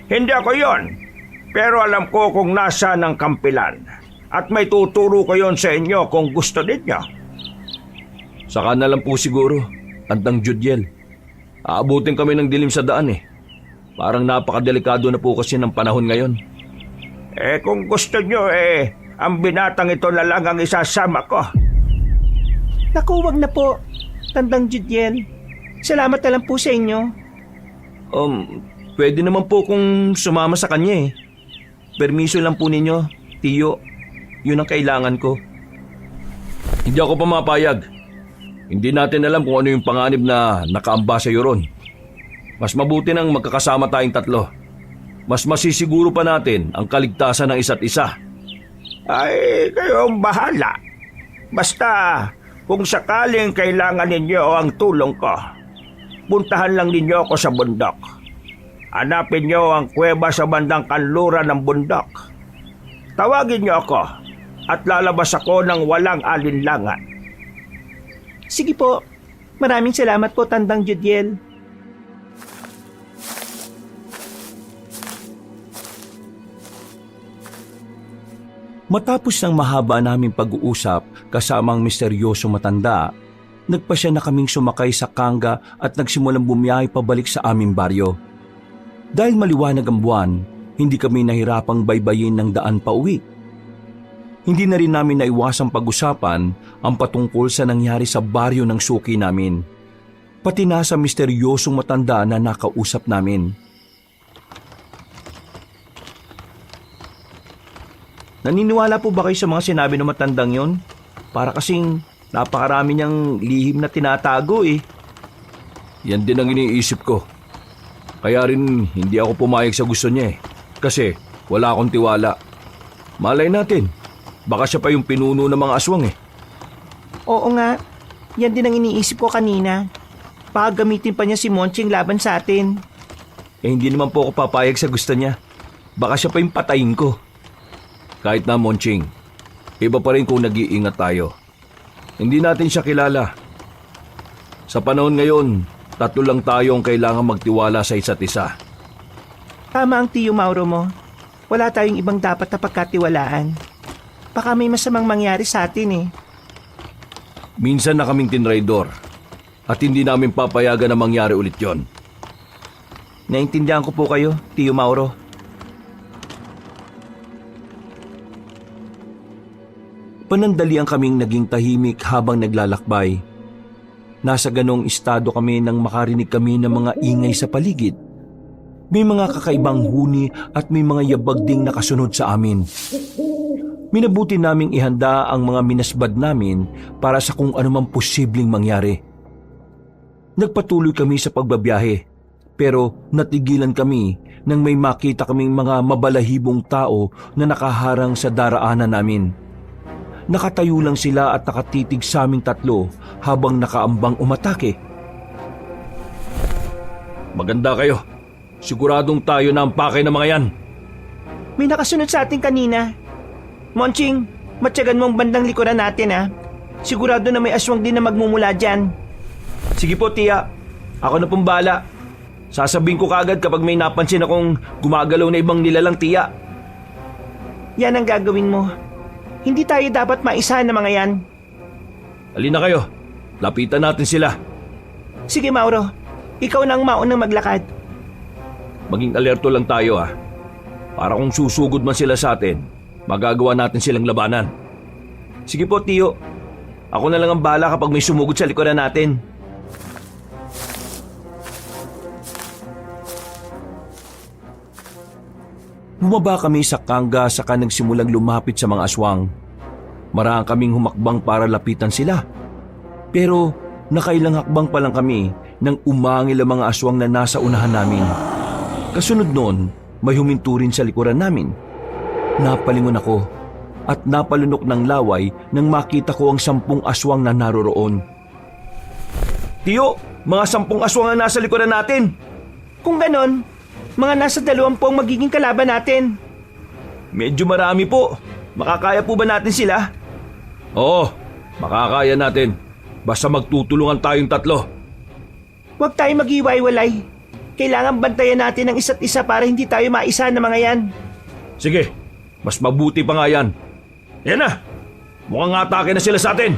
Hindi ako yon. Pero alam ko kung nasa ng kampilan. At may tuturo ko yon sa inyo kung gusto ninyo. Saka na lang po siguro, Tandang Judiel. Aabutin kami ng dilim sa daan eh. Parang napakadelikado na po kasi ng panahon ngayon. Kung gusto nyo ang binatang ito na lang ang isasama ko. Naku, wag na po. Tandang Judiel. Salamat na lang po sa inyo. Pwede naman po kung sumama sa kanya eh. Permiso lang po ninyo, Tiyo. Yun ang kailangan ko. Hindi ako pumapayag. Hindi natin alam kung ano yung panganib na nakaamba sa iyo ron. Mas mabuti nang magkakasama tayong tatlo. Mas masisiguro pa natin ang kaligtasan ng isa't isa. Ay, kayo ang bahala. Basta, kung sakaling kailangan ninyo ang tulong ko, puntahan lang ninyo ako sa bundok. Hanapin nyo ang kuweba sa bandang kanluran ng bundok. Tawagin nyo ako at lalabas ako ng walang alinlangan. Sige po. Maraming salamat po, Tandang Judiel. Matapos ng mahaba naming pag-uusap kasamang misteryosong matanda, nagpasya na kaming sumakay sa kangga at nagsimulang bumiyahe pabalik sa aming baryo. Dahil maliwanag ang buwan, hindi kami nahirapang baybayin ng daan pa uwi. Hindi na rin namin naiwasang pag-usapan ang patungkol sa nangyari sa baryo ng suki namin, pati na sa misteryosong matanda na nakausap namin. Naniniwala po ba kayo sa mga sinabi ng matandang yon? Para kasing napakarami niyang lihim na tinatago eh. Yan din ang iniisip ko. Kaya rin hindi ako pumayag sa gusto niya eh. Kasi wala akong tiwala. Malay natin, baka siya pa yung pinuno ng mga aswang eh. Oo nga. Yan din ang iniisip ko kanina. Baka gamitin pa niya si Monching laban sa atin. Hindi naman po ako papayag sa gusto niya. Baka siya pa yung patayin ko. Kahit na, Monching, iba pa rin kung nag-iingat tayo. Hindi natin siya kilala. Sa panahon ngayon, tatlo lang tayong kailangan magtiwala sa isa't isa. Tama ang Tiyo Mauro mo. Wala tayong ibang dapat na pagkatiwalaan. Baka may masamang mangyari sa atin eh. Minsan na kaming tinraidor at hindi namin papayagan na mangyari ulit yon. Naintindihan ko po kayo, Tiyo Mauro. Panandalian kaming naging tahimik habang naglalakbay. Nasa ganong estado kami nang makarinig kami ng mga ingay sa paligid. May mga kakaibang huni at may mga yabag ding nakasunod sa amin. Minabuti naming ihanda ang mga minasbad namin para sa kung anumang posibleng mangyari. Nagpatuloy kami sa pagbabiyahe, pero natigilan kami nang may makita kaming mga mabalahibong tao na nakaharang sa daraanan namin. Nakatayo lang sila at nakatitig sa aming tatlo habang nakaambang umatake. Maganda kayo. Siguradong tayo na ang pakay ng mga yan. May nakasunod sa atin kanina. Monching, matyagan mong bandang likuran natin ha. Sigurado na may aswang din na magmumula dyan. Sige po, Tia. Ako na pong bala. Sasabihin ko kagad kapag may napansin akong gumagalaw na ibang nilalang, Tia. Yan ang gagawin mo. Hindi tayo dapat maisa na mga yan. Halina kayo. Lapitan natin sila. Sige, Mauro. Ikaw na ang maunang maglakad. Maging alerto lang tayo Para kung susugod man sila sa atin, magagawa natin silang labanan. Sige po, Tiyo. Ako na lang ang bahala kapag may sumugod sa likuran natin. Bumaba kami sa kangga saka nagsimulang lumapit sa mga aswang. Marahang kaming humakbang para lapitan sila. Pero nakailang hakbang pa lang kami nang umangil ang mga aswang na nasa unahan namin. Kasunod noon, may huminto rin sa likuran namin. Napalingon ako at napalunok ng laway nang makita ko ang 10 aswang na naroroon. Tiyo, mga 10 aswang ang nasa likuran natin. Kung ganon, mga nasa 20 ang magiging kalaban natin. Medyo marami po. Makakaya po ba natin sila? Oo, makakaya natin. Basta magtutulungan tayong 3. Huwag tayo mag-iwaiwalay. Kailangan bantayan natin ang isa't isa para hindi tayo maisa na mga yan. Sige, mas mabuti pa nga yan. Yan na! Mukhang atake na sila sa atin.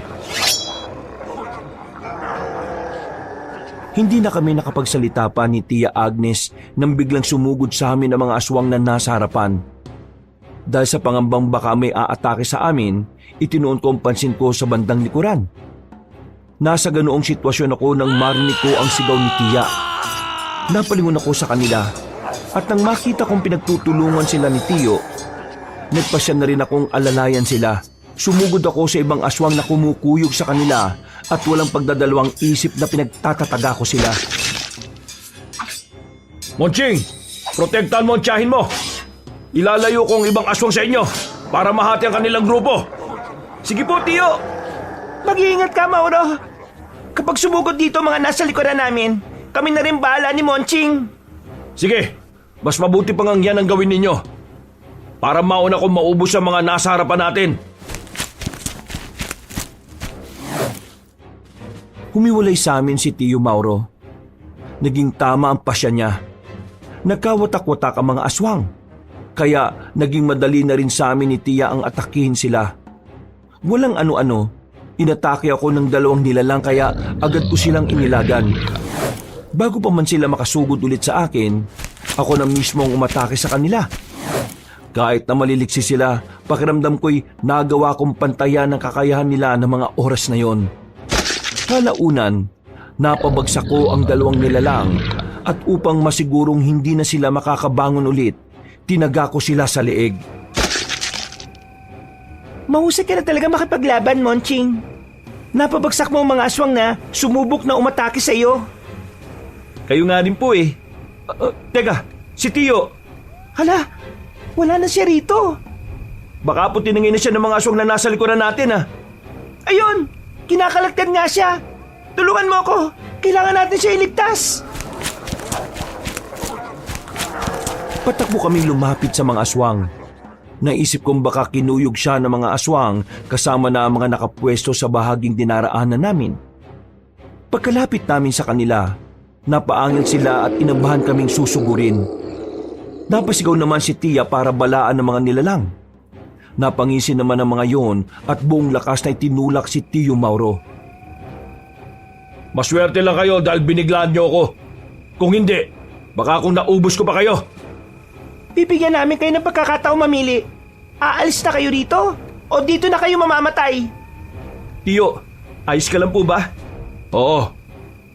Hindi na kami nakapagsalita pa ni Tia Agnes nang biglang sumugod sa amin ang mga aswang na nasa harapan. Dahil sa pangambang baka may aatake sa amin, itinuon ko ang pansin ko sa bandang likuran. Nasa ganoong sitwasyon ako nang marinig ko ang sigaw ni Tia. Napalingon ako sa kanila at nang makita kong pinagtutulungan sila ni Tiyo, nagpasya na rin akong alalayan sila. Sumugod ako sa ibang aswang na kumukuyog sa kanila at walang pagdadalawang isip na pinagtatataga ko sila. Monching, protektahan mo ang tiyahin mo. Ilalayo ko ang ibang aswang sa inyo para mahati ang kanilang grupo. Sige po, Tiyo. Mag-iingat ka, Mauro. Kapag sumugod dito mga nasa likuran namin, kami na rin bahala ni Monching. Sige, mas mabuti pang ang yan ang gawin ninyo. Para mauna kong maubos ang mga nasa harapan natin. Humiwalay sa amin si Tiyo Mauro. Naging tama ang pasya niya. Nagkawatak-watak ang mga aswang. Kaya naging madali na rin sa amin ni Tia ang atakihin sila. Walang ano-ano, inatake ako ng 2 nilalang kaya agad ko silang inilagan. Bago pa man sila makasugod ulit sa akin, ako na mismo ang umatake sa kanila. Kahit na maliliksi sila, pakiramdam ko'y nagawa kong pantayan ng kakayahan nila ng mga oras na yon. Kalaunan, napabagsak ko ang 2 nilalang at upang masigurong hindi na sila makakabangon ulit, tinaga ko sila sa leeg. Mahusay ka na talaga makipaglaban, Monching. Napabagsak mo ang mga aswang na sumubok na umatake sa iyo. Kayo nga din po eh. Teka, si Tiyo. Hala, wala na siya rito. Baka po tinangin na siya ng mga aswang na nasa likuran natin Ayun, kinakalagtan nga siya. Tulungan mo ako. Kailangan natin siya iligtas. Patakbo kaming lumapit sa mga aswang. Naisip kong baka kinuyog siya ng mga aswang kasama na ang mga nakapwesto sa bahaging dinaraanan namin. Pagkalapit namin sa kanila, napaangil sila at inabahan kaming susugurin. Napasigaw naman si Tia para balaan ng mga nilalang. Napangisin naman ang mga yon at buong lakas na itinulak si Tiyo Mauro. Maswerte lang kayo dahil biniglaan niyo ako. Kung hindi, baka kung naubos ko pa kayo. Bibigyan namin kayo ng pagkakataong mamili. Aalis na kayo rito o dito na kayo mamamatay? Tiyo, ayos ka lang po ba? Oo,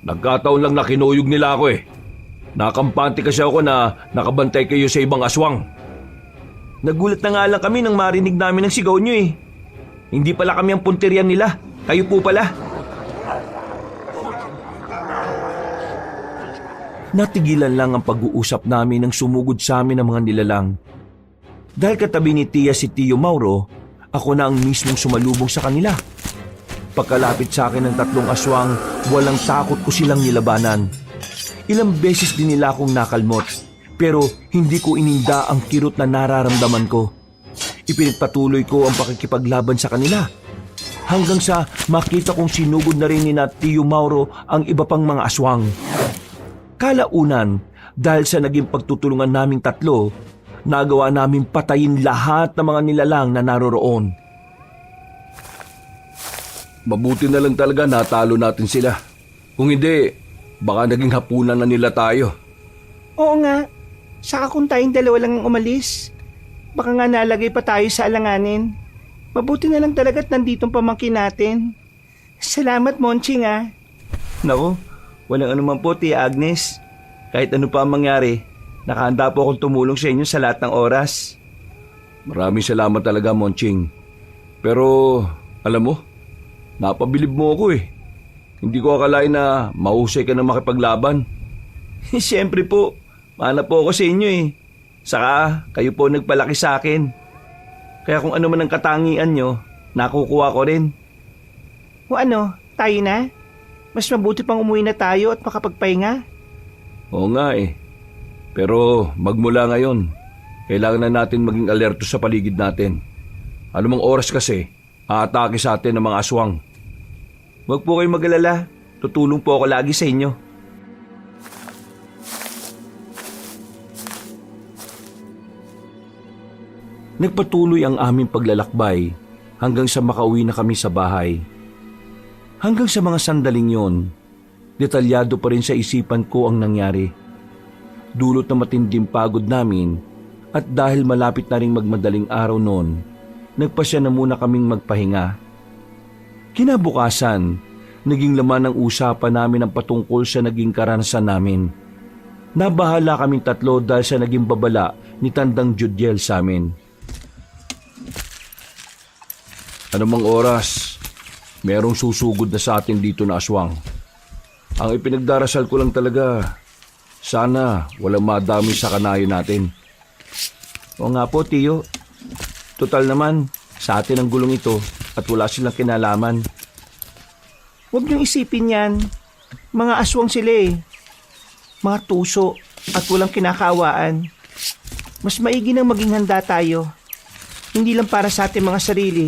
nagkataon lang na kinuyog nila ako Nakampante kasi ako na nakabantay kayo sa ibang aswang. Nagulat na nga lang kami nang marinig namin ang sigaw nyo Hindi pala kami ang punteriyan nila. Kayo po pala. Natigilan lang ang pag-uusap namin nang sumugod sa amin ang mga nilalang. Dahil katabi ni Tia si Tiyo Mauro, ako na ang mismong sumalubong sa kanila. Pagkalapit sa akin ng 3 aswang, walang takot ko silang nilabanan. Ilang beses din nila akong nakalmot, pero hindi ko ininda ang kirot na nararamdaman ko. Ipinagpatuloy ko ang pakikipaglaban sa kanila. Hanggang sa makita kong sinugod na rin ni Tiyo Mauro ang iba pang mga aswang. Kalaunan, dahil sa naging pagtutulungan naming 3, nagawa namin patayin lahat ng mga nilalang na naroroon. Mabuti na lang talaga natalo natin sila. Kung hindi, baka naging hapunan na nila tayo. Oo nga. Saka kung tayong dalawa lang ang umalis, baka nga nalagay pa tayo sa alanganin. Mabuti na lang talaga't nanditong pamangkin natin. Salamat, Monching ah. Naku, walang anuman po, Tia Agnes. Kahit ano pa ang mangyari, nakahanda po akong tumulong sa inyo sa lahat ng oras. Maraming salamat talaga, Monching. Pero, alam mo, napabilib mo ako eh. Hindi ko akalain na mahusay ka na makipaglaban. Siyempre po, mahal po ako sa inyo eh. Saka, kayo po nagpalaki sa akin. Kaya kung ano man ang katangian nyo, nakukuha ko rin. O ano, tayo na? Mas mabuti pang umuwi na tayo at makapagpahinga. Oo nga eh. Pero magmula ngayon, kailangan na natin maging alerto sa paligid natin. Anumang oras kasi, aatake sa atin ng mga aswang. Huwag po kayong mag-alala. Tutulong po ako lagi sa inyo. Nagpatuloy ang aming paglalakbay hanggang sa makauwi na kami sa bahay. Hanggang sa mga sandaling yon, detalyado pa rin sa isipan ko ang nangyari. Dulot na matinding pagod namin at dahil malapit na ring magmadaling araw noon, nagpasya na muna kaming magpahinga. Kinabukasan, naging laman ng usapan namin ang patungkol sa naging karanasan namin. Nabahala kaming tatlo dahil sa naging babala ni Tandang Judiel sa amin. Anumang oras, merong susugod na sa atin dito na aswang. Ang ipinagdarasal ko lang talaga, sana walang madami sa kanayo natin. O nga po, Tiyo. Total naman, sa atin ang gulong ito at wala silang kinalaman. Huwag niyong isipin yan. Mga aswang sila eh. Mga tuso at walang kinakawaan. Mas maigi nang maging handa tayo. Hindi lang para sa ating mga sarili,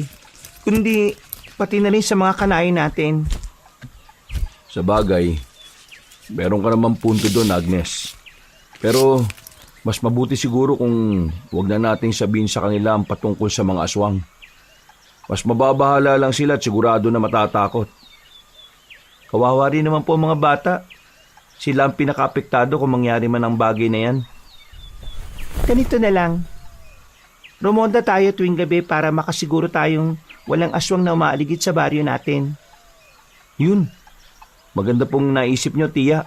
kundi pati na rin sa mga kanayo natin. Sa bagay, meron ka naman punto doon, Agnes. Pero mas mabuti siguro kung wag na nating sabihin sa kanila ang patungkol sa mga aswang. Mas mababahala lang sila at sigurado na matatakot. Kawawa rin naman po ang mga bata. Sila ang pinaka-apektado kung mangyari man ang bagay na yan. Ganito na lang. Rumonda tayo tuwing gabi para makasiguro tayong walang aswang na umaaligid sa baryo natin. Yun, maganda pong naisip nyo, Tia.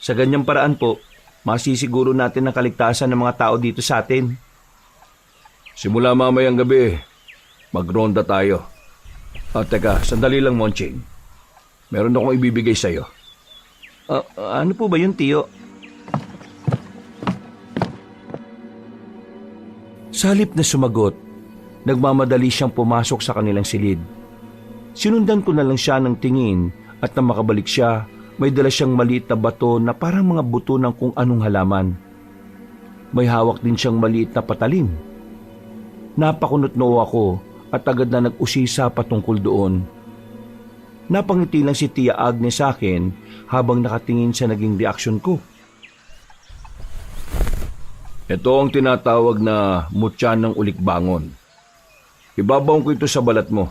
Sa ganyang paraan po, masisiguro natin ang kaligtasan ng mga tao dito sa atin. Simula mamayang gabi, magronda tayo. Teka, sandali lang, Monching. Meron akong ibibigay sa'yo. Ano po ba yun, Tiyo? Sa halip na sumagot, nagmamadali siyang pumasok sa kanilang silid. Sinundan ko na lang siya ng tingin at nang makabalik siya, may dala siyang maliit na bato na parang mga buto ng kung anong halaman. May hawak din siyang maliit na patalim. Napakunot-noo ako at agad na nag-usisa patungkol doon. Napangiti lang si Tia Agnes sa akin habang nakatingin sa naging reaksyon ko. Ito ang tinatawag na mutya ng ulikbangon. Ibabaw ko ito sa balat mo.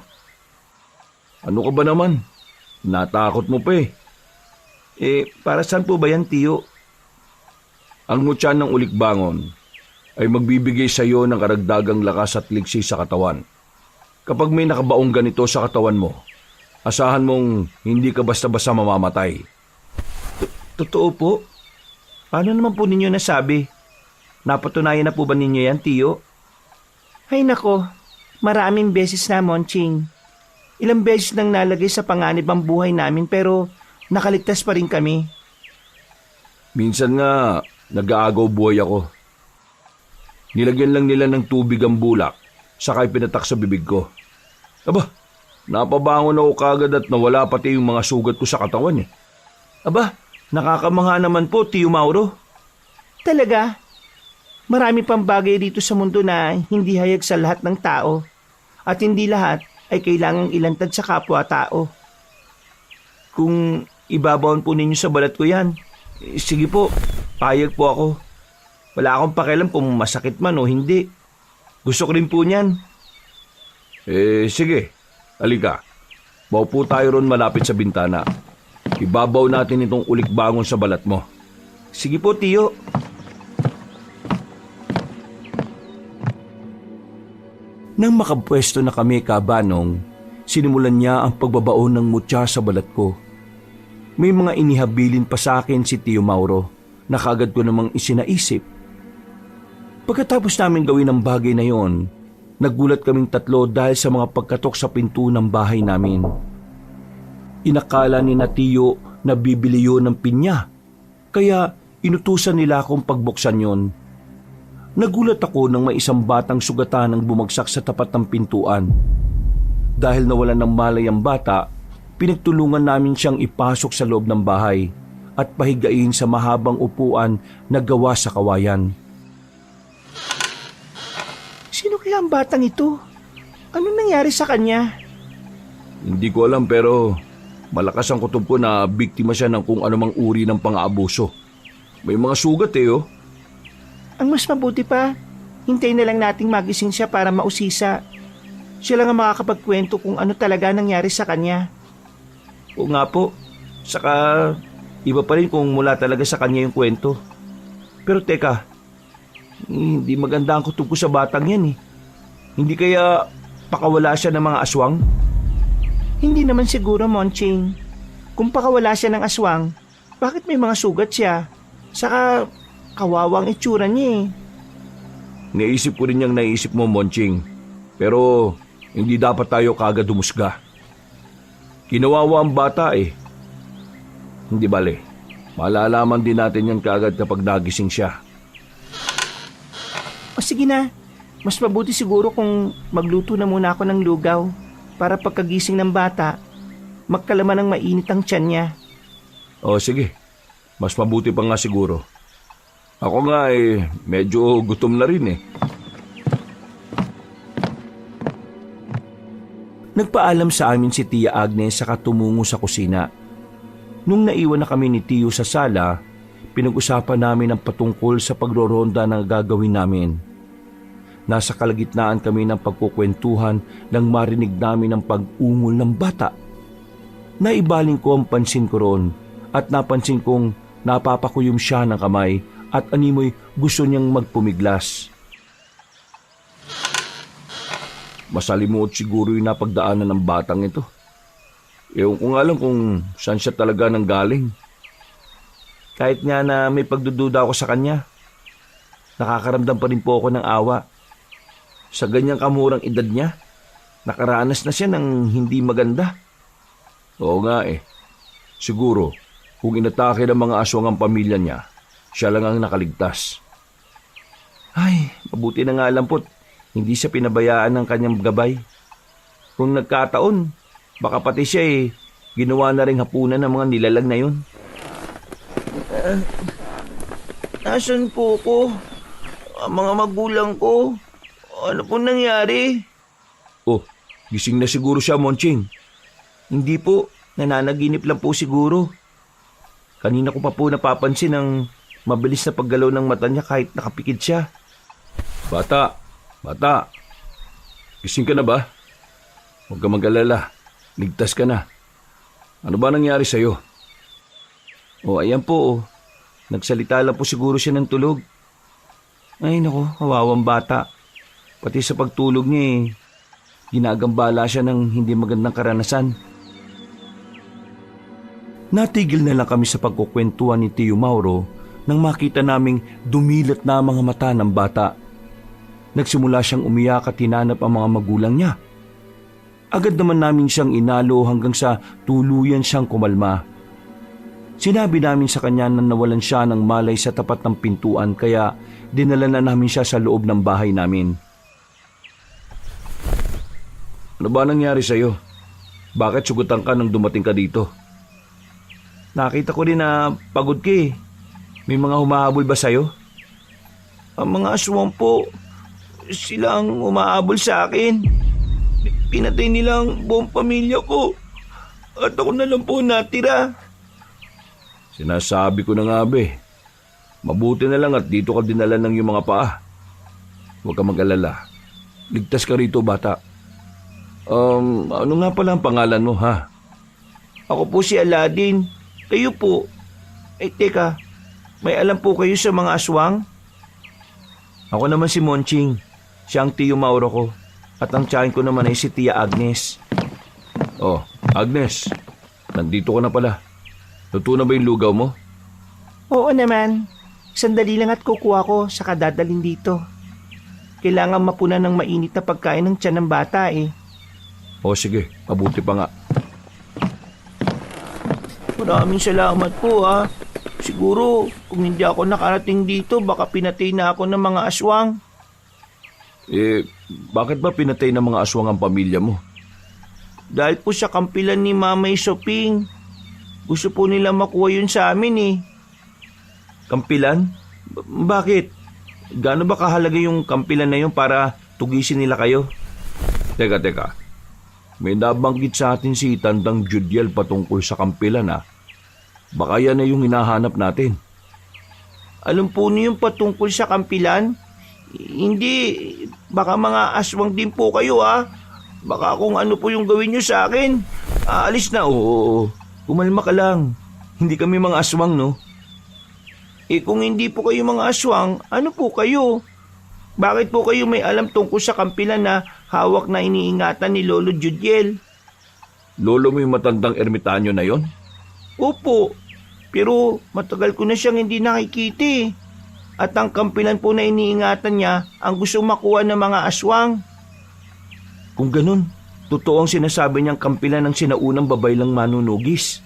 Ano ka ba naman? Natakot mo pa eh. Para saan po ba yan, Tiyo? Ang mutya ng ulikbangon ay magbibigay sa iyo ng karagdagang lakas at ligsi sa katawan. Kapag may nakabaong ganito sa katawan mo, asahan mong hindi ka basta-basta mamamatay. Totoo po? Paano naman po ninyo nasabi? Napatunayan na po ba ninyo yan, Tiyo? Ay nako, maraming beses na, Monching. Ilang beses nang nalagay sa panganib ang buhay namin pero nakaligtas pa rin kami. Minsan nga, nag-aagaw buhay ako. Nilagyan lang nila ng tubig ang bulak, saka ipinatak sa bibig ko. Aba, napabangon ako kagad at nawala pati yung mga sugat ko sa katawan eh. Aba, nakakamangha naman po, Tiyo Mauro. Talaga? Marami pang bagay dito sa mundo na hindi hayag sa lahat ng tao at hindi lahat ay kailangang ilantad sa kapwa-tao. Kung ibabawan po ninyo sa balat ko yan, sige po, payag po ako. Wala akong pakialam kung masakit man o hindi. Gusto ko rin po niyan. Sige, halika. Maupo tayo ron malapit sa bintana. Ibabaw natin itong ulik-bangon sa balat mo. Sige po, tiyo. Nang makapwesto na kami kabanong, sinimulan niya ang pagbabaon ng mutya sa balat ko. May mga inihabilin pa sa akin si Tio Mauro na kagad ko namang isinaisip. Pagkatapos namin gawin ang bagay na yon, nagulat kaming tatlo dahil sa mga pagkatok sa pinto ng bahay namin. Inakala ni na Tio na bibili yun ng pinya, kaya inutusan nila akong pagbuksan yon. Nagulat ako nang may isang batang sugatan ang bumagsak sa tapat ng pintuan. Dahil nawalan ng malay ang bata, pinagtulungan namin siyang ipasok sa loob ng bahay at pahigain sa mahabang upuan na gawa sa kawayan. Sino kaya ang batang ito? Anong nangyari sa kanya? Hindi ko alam pero malakas ang kutob ko na biktima siya ng kung anumang uri ng pang-aabuso. May mga sugat oh. Ang mas mabuti pa, hintayin na lang nating magising siya para mausisa. Siya lang ang makakapagkwento kung ano talaga nangyari sa kanya. O nga po, saka iba pa rin kung mula talaga sa kanya yung kwento. Pero teka, hindi maganda ang kutob ko sa batang yan eh. Hindi kaya pakawala siya ng mga aswang? Hindi naman siguro, Monching. Kung pakawala siya ng aswang, bakit may mga sugat siya? Saka kawawang itsura niya eh. Naisip ko rin yung naisip mo, Monching. Pero hindi dapat tayo kagad humusga. Kinawawa ang bata eh. Hindi bale, malalaman din natin yan kagad kapag nagising siya. O sige na, mas mabuti siguro kung magluto na muna ako ng lugaw para pagkagising ng bata, magkalaman ng mainit ang tiyan niya. O sige, mas mabuti pa nga siguro. Ako nga medyo gutom na rin eh. Nagpaalam sa amin si Tia Agnes saka tumungo sa kusina. Nung naiwan na kami ni Tio sa sala, pinag-usapan namin ang patungkol sa pagroronda na gagawin namin. Nasa kalagitnaan kami ng pagkukwentuhan nang marinig namin ang pag-ungol ng bata. Naibaling ko ang pansin ko ron at napansin kong napapakuyom siya ng kamay at animoy gusto niyang magpumiglas. Masalimuot siguro yung napagdaanan ng batang ito. Ewan ko nga lang kung saan siya talaga nanggaling. Kahit nga na may pagdududa ako sa kanya, nakakaramdam pa rin po ako ng awa. Sa ganyang kamurang edad niya, nakaranas na siya ng hindi maganda. Oo nga siguro kung inatake ng mga aswang ang pamilya niya, siya lang ang nakaligtas. Ay, mabuti na nga lang po't hindi siya pinabayaan ng kanyang gabay. Kung nagkataon, baka pati siya ginawa na rin hapunan ng mga nilalang na yun. Nasaan po ko? Ang mga magulang ko? Ano po nangyari? Oh, gising na siguro siya, Monching. Hindi po, nananaginip lang po siguro. Kanina ko pa po napapansin ang mabilis na paggalaw ng mata niya kahit nakapikit siya. Bata, gising ka na ba? Huwag ka mag-alala, ligtas ka na. Ano ba nangyari sa'yo? Ayan po. Nagsalita lang po siguro siya ng tulog. Ay naku, kawawang bata. Pati sa pagtulog niya ginagambala siya ng hindi magandang karanasan. Natigil na lang kami sa pagkukwentuhan ni Tio Mauro nang makita naming dumilat na mga mata ng bata. Nagsimula siyang umiyak at hinanap ang mga magulang niya. Agad naman namin siyang inalo hanggang sa tuluyan siyang kumalma. Sinabi namin sa kanya na nawalan siya ng malay sa tapat ng pintuan kaya dinala na namin siya sa loob ng bahay namin. Ano ba nangyari sa'yo? Bakit sugutan ka nang dumating ka dito? Nakita ko rin na pagod ka eh. May mga humahabol ba sa'yo? Ang mga aswang po, sila ang umahabol sa akin. Pinatay nila ang buong pamilya ko. At ako na lang po natira. Sinasabi ko na nga mabuti na lang at dito ka dinala ng iyong mga paa. Huwag ka mag-alala. Ligtas ka rito, bata. Ano nga pala ang pangalan mo, ha? Ako po si Aladdin. Kayo po. Teka, may alam po kayo sa mga aswang? Ako naman si Monching. Siya ang tiyo Mauro ko. At ang tiyahin ko naman ay si Tia Agnes. Oh, Agnes. Nandito ka na pala. Luto na ba yung lugaw mo? Oo naman. Sandali lang at kukuha ko sa kadadalin dito. Kailangan mapunan ng mainit na pagkain ng tiyan ng bata eh. O sige, mabuti pa nga. Maraming salamat po ha. Siguro kung hindi ako nakarating dito baka pinatay na ako ng mga aswang. Bakit ba pinatay ng mga aswang ang pamilya mo? Dahil po sa kampilan ni Mamay Soping. Gusto po nila makuha yun sa amin eh. Kampilan? Bakit? Gaano ba kahalaga yung kampilan na yun para tugisin nila kayo? Teka. May nabanggit sa atin si Tandang Judiel patungkol sa kampilan ha. Baka yan na yung hinahanap natin. Alam po niyo yung patungkol sa kampilan? Hindi, baka mga aswang din po kayo ha. Baka kung ano po yung gawin niyo sa akin. Aalis na. Oo. Kumalma ka lang. Hindi kami mga aswang, no? Kung hindi po kayo mga aswang, ano po kayo? Bakit po kayo may alam tungkol sa kampilan na hawak na iniingatan ni Lolo Judiel? Lolo mo yung matandang ermitanyo na yon? Opo, pero matagal ko na siyang hindi nakikita eh. At ang kampilan po na iniingatan niya ang gusto makuha ng mga aswang. Kung ganun, totoo ang sinasabi niyang kampilan ng sinaunang babaylang manunugis.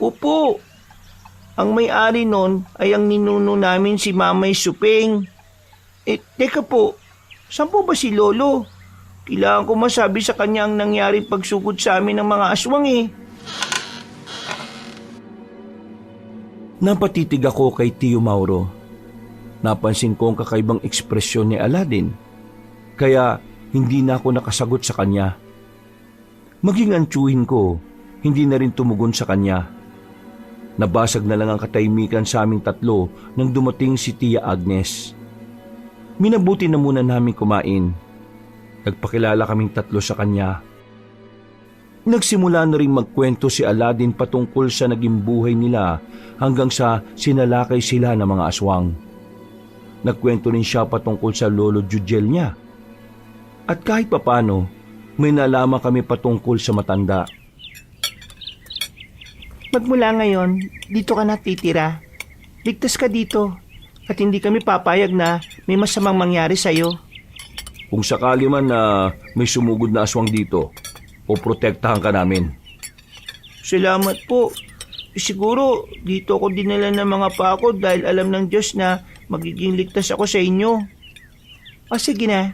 Opo, ang may-ari nun ay ang ninuno namin si Mamay Suping. Teka po, saan po ba si Lolo? Kailangan ko masabi sa kanya ang nangyaring pagsugod sa amin ng mga aswang eh. Napatitig ako kay Tio Mauro. Napansin ko ang kakaibang ekspresyon ni Aladdin. Kaya hindi na ako nakasagot sa kanya. Maging ang tiyuhin ko, hindi na rin tumugon sa kanya. Nabasag na lang ang katahimikan sa aming tatlo nang dumating si Tia Agnes. Minabuti na muna namin kumain. Nagpakilala kaming tatlo sa kanya. Nagsimula na rin magkwento si Aladdin patungkol sa naging buhay nila hanggang sa sinalakay sila ng mga aswang. Nagkwento rin siya patungkol sa Lolo Judiel niya. At kahit papano, may nalaman kami patungkol sa matanda. Magmula ngayon, dito ka na titira. Ligtas ka dito. At hindi kami papayag na may masamang mangyari sa'yo. Kung sakali man na may sumugod na aswang dito, o protektahan ka namin. Salamat po. Siguro dito ako dinala ng mga pako dahil alam ng Diyos na magiging ligtas ako sa inyo. O sige na,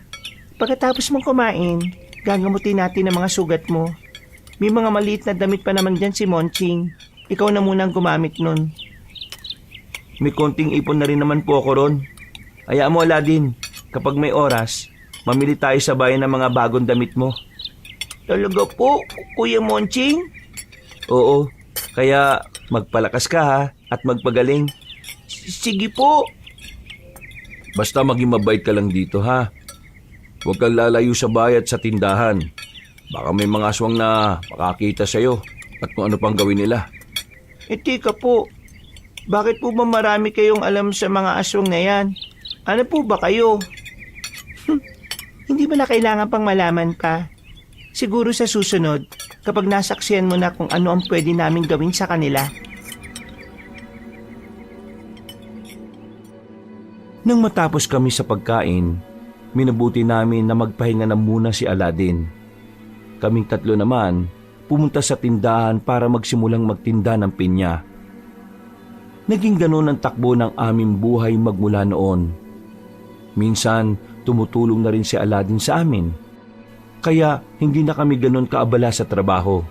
pagkatapos mong kumain, gagamutin natin ang mga sugat mo. May mga maliit na damit pa naman dyan si Monching. Ikaw na muna ang gumamit nun. May konting ipon na rin naman po ako ron. Hayaan mo Aladdin, kapag may oras, mamili tayo sa bayan ng mga bagong damit mo. Talaga po, Kuya Monching? Oo, kaya magpalakas ka ha at magpagaling. Sige po. Basta maging mabait ka lang dito ha. Huwag kang lalayo sa bahay at sa tindahan. Baka may mga aswang na makakita sa'yo at kung ano pang gawin nila. Teka po, bakit po ba marami kayong alam sa mga aswang na yan? Ano po ba kayo? Hindi ba na kailangan pang malaman pa? Siguro sa susunod, kapag nasaksihan mo na kung ano ang pwede naming gawin sa kanila. Nang matapos kami sa pagkain, minabuti namin na magpahinga na muna si Aladdin. Kaming tatlo naman, pumunta sa tindahan para magsimulang magtinda ng pinya. Naging ganun ang takbo ng aming buhay magmula noon. Minsan, tumutulong na rin si Aladdin sa amin. Kaya hindi na kami ganun kaabala sa trabaho.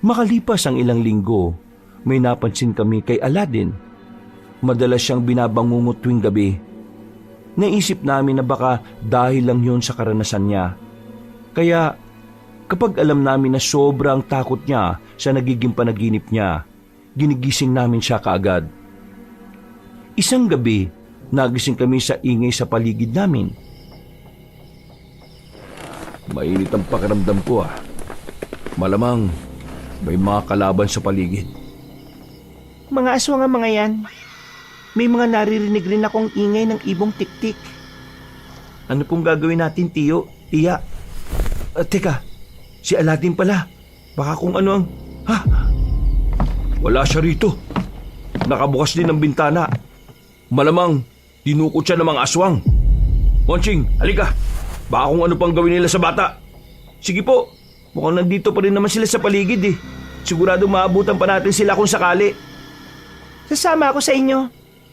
Makalipas ang ilang linggo, may napansin kami kay Aladdin. Madalas siyang binabangungot tuwing gabi. Naisip namin na baka dahil lang yun sa karanasan niya. Kaya kapag alam namin na sobrang takot niya sa nagiging panaginip niya, ginigising namin siya kaagad. Isang gabi, nagising kami sa ingay sa paligid namin. Mainit ang pakiramdam ko ah. Malamang may mga kalaban sa paligid. Mga aswang ang mga yan. May mga naririnig rin akong ingay ng ibong tiktik. Ano pong gagawin natin, Tiyo? Tiya? Teka, si Aladdin pala. Baka kung ano ang... Ha? Wala siya rito. Nakabukas din ang bintana. Malamang dinukot siya ng mga aswang. Monching, halika. Baka kung ano pang gawin nila sa bata. Sige po, mukhang nandito pa rin naman sila sa paligid eh. Sigurado maabutan pa natin sila kung sakali. Sasama ako sa inyo.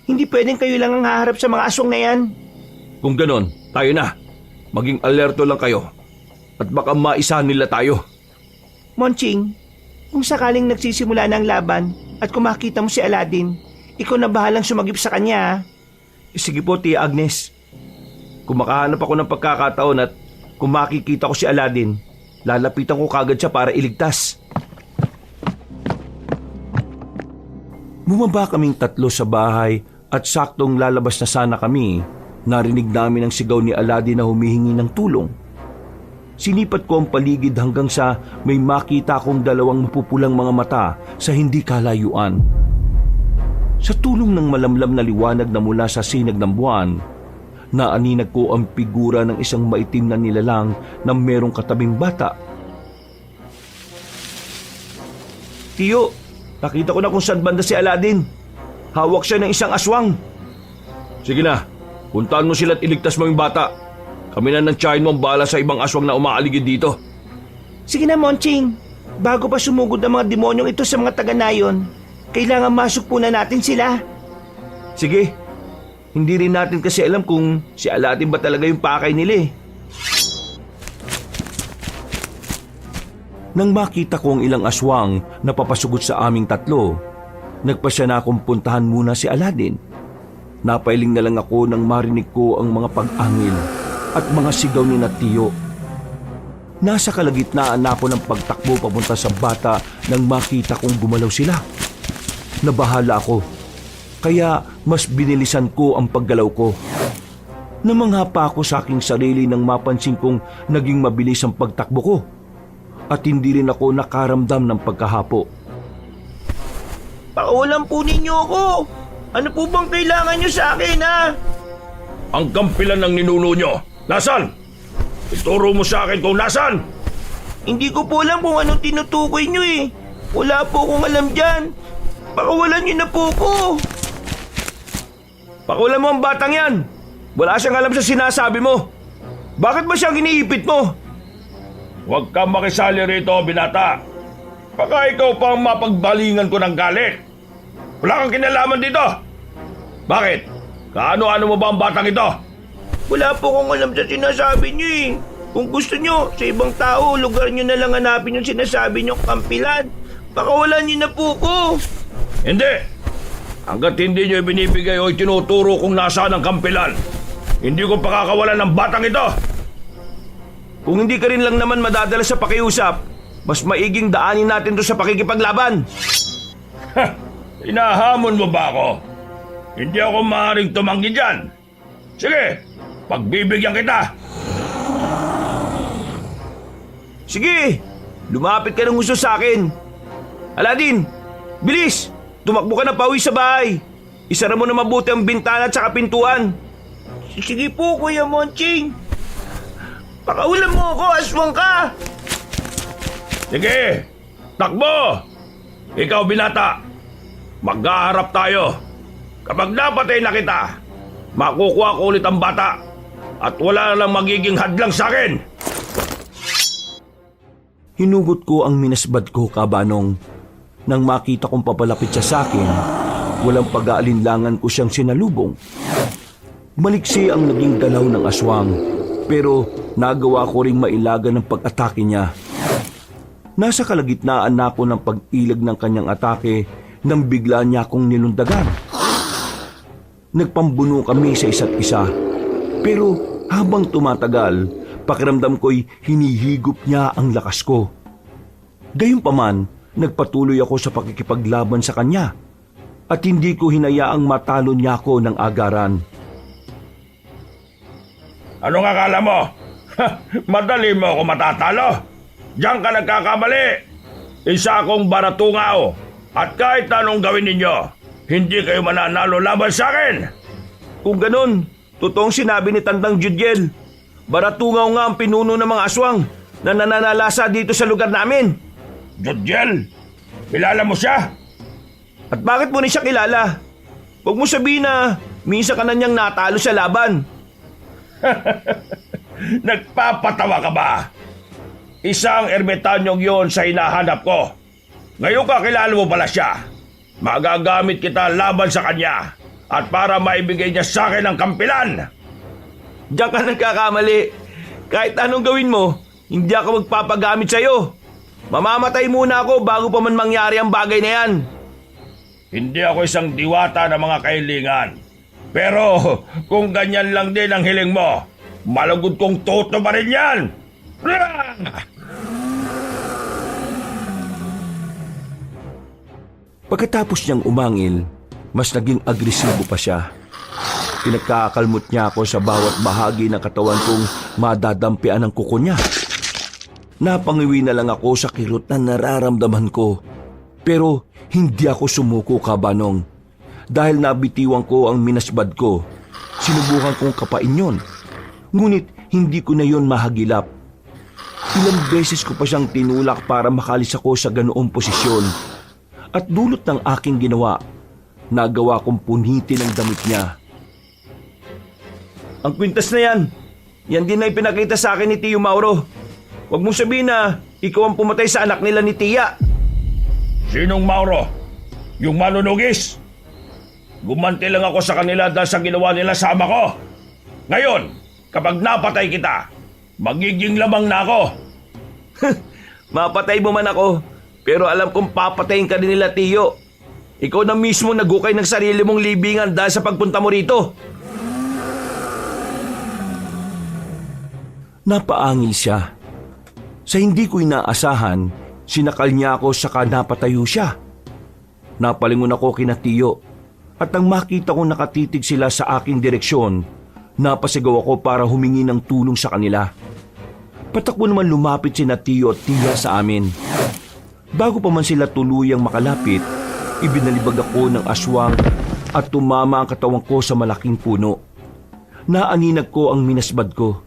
Hindi pwedeng kayo lang ang haharap sa mga aswang na yan. Kung ganon, tayo na. Maging alerto lang kayo. At baka maisahan nila tayo. Monching, kung sakaling nagsisimula ng laban at kung makita mo si Aladdin, ikaw na bahalang sumagip sa kanya ha? Sige po, Tia Agnes. Kung makahanap ako ng pagkakataon at kung makikita ko si Aladdin, lalapitan ko kagad siya para iligtas. Bumaba kaming tatlo sa bahay at saktong lalabas na sana kami, narinig namin ang sigaw ni Aladdin na humihingi ng tulong. Sinipat ko ang paligid hanggang sa may makita akong dalawang mapupulang mga mata sa hindi kalayuan. Sa tulong ng malamlam na liwanag na mula sa sinag ng buwan, naaninag ko ang figura ng isang maitim na nilalang na merong katabing bata. Tiyo, nakita ko na kung saan banda si Aladdin. Hawak siya ng isang aswang. Sige na, puntaan mo sila at iligtas mo yung bata. Kami na ng tiyahin mo ang bahala sa ibang aswang na umaaligid dito. Sige na, Monching. Bago pa sumugod ang mga demonyong ito sa mga taga-nayon, kailangan masok na natin sila. Sige, hindi rin natin kasi alam kung si Aladdin ba talaga yung pakay nila eh. Nang makita ko ang ilang aswang na papasugot sa aming tatlo, nagpasya na akong puntahan muna si Aladdin. Napailing na lang ako nang marinig ko ang mga pag-angil at mga sigaw ni Tiyo. Nasa kalagitnaan na ako ng pagtakbo papunta sa bata nang makita kong gumalaw sila. Nabahala ako, kaya mas binilisan ko ang paggalaw ko. Namangha pa ako sa aking sarili nang mapansin kong naging mabilis ang pagtakbo ko. At hindi rin ako nakaramdam ng pagkahapo. Pakulam po ninyo ako. Ano po bang kailangan nyo sa akin ha? Ang kampilan ng ninuno nyo, nasan? Ituro mo sa akin kung nasan. Hindi ko po alam kung anong tinutukoy nyo eh. Wala po akong alam dyan. Pakawalan nyo na po ko. Pakulan mo ang batang yan. Wala siyang alam sa sinasabi mo. Bakit ba siyang iniipit mo? Huwag kang makisali rito, binata. Baka ikaw pa ang mapagbalingan ko ng galit. Wala kang kinalaman dito. Bakit? Kaano-ano mo ba ang batang ito? Wala po akong alam sa sinasabi nyo eh. Kung gusto nyo, sa ibang tao, lugar nyo na lang hanapin yung sinasabi nyo kampilan. Pakawalan nyo na po ko. Hindi. Hanggat hindi nyo ibinibigay o itinuturo kung nasaan ang kampilan, hindi ko pakakawalan ng batang ito. Kung hindi ka rin lang naman madadala sa pakiusap, mas maiging daanin natin to sa pakikipaglaban. Hinahamon mo ba ako? Hindi ako maaaring tumanggi dyan. Sige, pagbibigyan kita. Sige, lumapit ka ng gusto sa akin. Aladdin, bilis! Tumakbo ka na pauwi sa bahay. Isara mo na mabuti ang bintana at saka pintuan. Sige po, Kuya Monching. Pakaulam mo ako, aswang ka! Sige, takbo! Ikaw, binata, maghaharap tayo. Kapag napatay na kita, makukuha ko ulit ang bata at wala na lang magiging hadlang sa akin. Hinugot ko ang minasbad ko, kabanong. Nang makita kong papalapit siya sa akin, walang pag-aalinlangan ko siyang sinalubong. Maliksi ang naging galaw ng aswang, pero nagawa ko ring mailaga ng pag-atake niya. Nasa kalagitnaan na ako ng pag-ilag ng kanyang atake nang bigla niya akong nilundagan. Nagpambuno kami sa isa't isa, pero habang tumatagal, pakiramdam ko'y hinihigop niya ang lakas ko. Gayunpaman, nagpatuloy ako sa pakikipaglaban sa kanya at hindi ko hinayaang matalo niya ako ng agaran. Anong akala mo? Madali mo ako matatalo. Diyan ka nagkakamali. Isa akong baratungao. At kahit anong gawin ninyo, hindi kayo mananalo laban sa akin. Kung ganun, totoong sinabi ni Tandang Judyel. Baratungaw nga ang pinuno ng mga aswang na nananalasa dito sa lugar namin. Judyel, kilala mo siya? At bakit mo ni siya kilala? Huwag mo sabihin na minsan ka na niyang natalo sa laban. Nagpapatawa ka ba? Isang ermitanyong yon sa hinahanap ko. Ngayon kakilala mo pala siya. Magagamit kita laban sa kanya at para maibigay niya sa akin ang kampilan. Diyan ka nagkakamali. Kahit anong gawin mo, hindi ako magpapagamit sa'yo. Mamamatay muna ako bago pa man mangyari ang bagay na yan. Hindi ako isang diwata ng mga kahilingan. Pero kung ganyan lang din ang hiling mo, malugod kong toto pa rin yan. Pagkatapos niyang umangil, mas naging agresibo pa siya. Pinagkakalmot niya ako sa bawat bahagi ng katawan kong madadampian ng kuko niya. Napangiwi na lang ako sa kirot na nararamdaman ko. Pero hindi ako sumuko, Kabanong. Dahil nabitiwan ko ang minasbad ko, sinubukan kong kapain yon. Ngunit hindi ko na yon mahagilap. Ilang beses ko pa siyang tinulak para makalis ako sa ganoong posisyon. At dulot ng aking ginawa, nagawa kong punitin ang damit niya. Ang kwintas na yan. Yan din na ipinakita sa akin ni Tiyo Mauro. Huwag mong sabihin na ikaw ang pumatay sa anak nila ni Tia. Sinong Mauro? Yung manunugis? Gumanti lang ako sa kanila dahil sa ginawa nila sa ama ko. Ngayon, kapag napatay kita, magiging lamang na ako. Mapatay mo man ako, pero alam kong papatayin ka din nila, Tiyo. Ikaw na mismo nagukay ng sarili mong libingan dahil sa pagpunta mo rito. Napaangil siya. Sa hindi ko inaasahan, sinakal niya ako saka napatayo siya. Napalingon ako kina Tiyo at nang makita kong nakatitig sila sa aking direksyon, napasigaw ako para humingi ng tulong sa kanila. Patakbo naman lumapit sina Tiyo at Tia sa amin. Bago pa man sila tuluyang makalapit, ibinalibag ako ng aswang at tumama ang katawan ko sa malaking puno. Naaninag ko ang minasbad ko,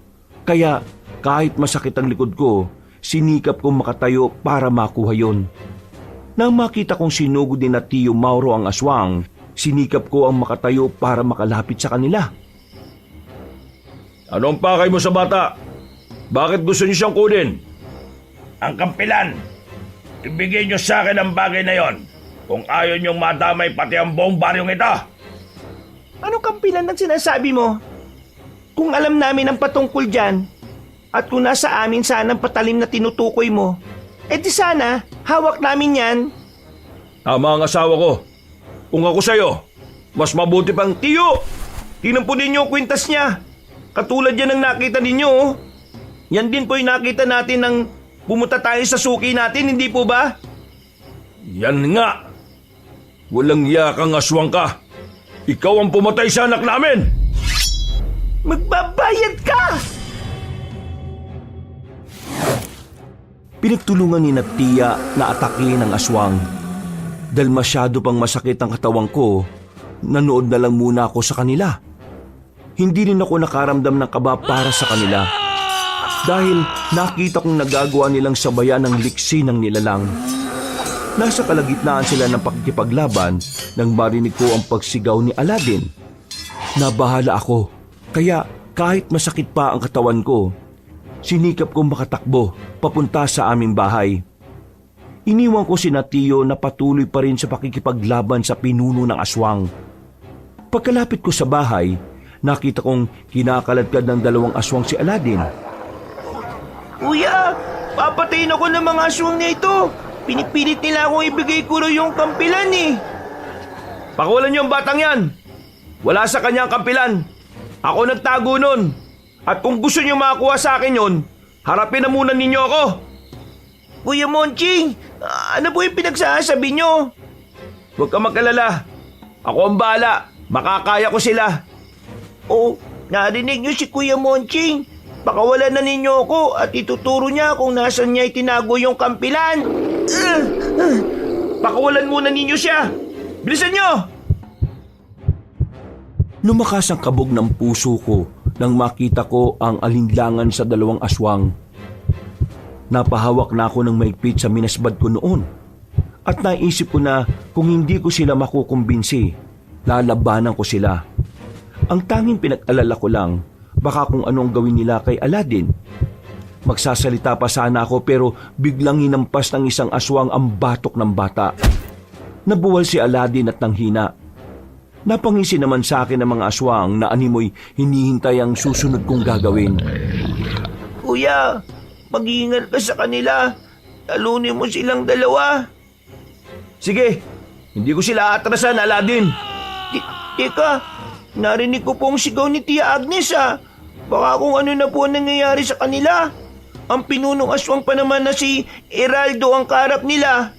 kaya kahit masakit ang likod ko, sinikap kong makatayo para makuha yon. Nang makita kong sinugod ni na Tiyo Mauro ang aswang, sinikap ko ang makatayo para makalapit sa kanila. Anong pakay mo sa bata? Bakit gusto niyo siyang kunin? Ang kampilan. Ibigay niyo sa akin ang bagay na yon. Kung ayaw niyong madamay pati ang buong baryong ito. Anong kampilan ang sinasabi mo? Kung alam namin ang patungkol dyan, at kung nasa amin sana ang patalim na tinutukoy mo, di sana, hawak namin yan. Tama ang asawa ko. Kung ako sa'yo, mas mabuti pang Tiyo. Tingnan po ninyo ang kwintas niya. Katulad yan ang nakita ninyo. Oh. Yan din po yung nakita natin nang pumunta tayo sa suki natin, hindi po ba? Yan nga. Walang yakang aswang ka. Ikaw ang pumatay sa anak namin. Magbabayad ka! Pinagtulungan ni Tia na atakin ang aswang. Dahil masyado pang masakit ang katawan ko, nanood na lang muna ako sa kanila. Hindi rin ako nakaramdam ng kaba para sa kanila. Dahil nakita kong nagagawa nilang sabayan ng liksi ng nilalang. Nasa kalagitnaan sila ng pakikipaglaban nang marinig ko ang pagsigaw ni Aladdin. Nabahala ako, kaya kahit masakit pa ang katawan ko, sinikap kong makatakbo papunta sa aming bahay. Iniwan ko si Tiyo na patuloy pa rin sa pakikipaglaban sa pinuno ng aswang. Pagkalapit ko sa bahay, nakita kong kinakaladkad ng dalawang aswang si Aladdin. Kuya, papatayin ako ng mga aswang na ito. Pinipilit nila akong ibigay ko raw yung kampilan eh. Pakawalan niyo ang batang yan. Wala sa kanya ang kampilan. Ako nagtago nun. At kung gusto niyo makakuha sa akin yon, harapin na muna ninyo ako. Kuya Monching, ano po yung pinagsasabi nyo? Huwag ka magkalala. Ako ang bahala. Makakaya ko sila. Oh, narinig nyo si Kuya Monching. Pakawalan na ninyo ako at ituturo niya kung nasan niya itinago yung kampilan. Pakawalan muna ninyo siya! Bilisan nyo! Lumakas ang kabog ng puso ko nang makita ko ang alinlangan sa dalawang aswang. Napahawak na ako ng maigpit sa minasbad ko noon at naisip ko na kung hindi ko sila makukumbinsi, lalabanan ko sila. Ang tanging pinag-alala ko lang, baka kung anong gawin nila kay Aladdin. Magsasalita pa sana ako pero biglang hinampas ng isang aswang ang batok ng bata. Nabuwal si Aladdin at nanghina. Napangisi naman sa akin ng mga aswang na animoy hinihintay ang susunod kong gagawin. Kuya, mag-iingat ka sa kanila. Talunin mo silang dalawa. Sige, hindi ko sila atrasan, Aladdin. Teka, narinig ko pong sigaw ni Tia Agnes Baka kung ano na po ang nangyayari sa kanila. Ang pinunong aswang pa naman na si Eraldo ang karap nila.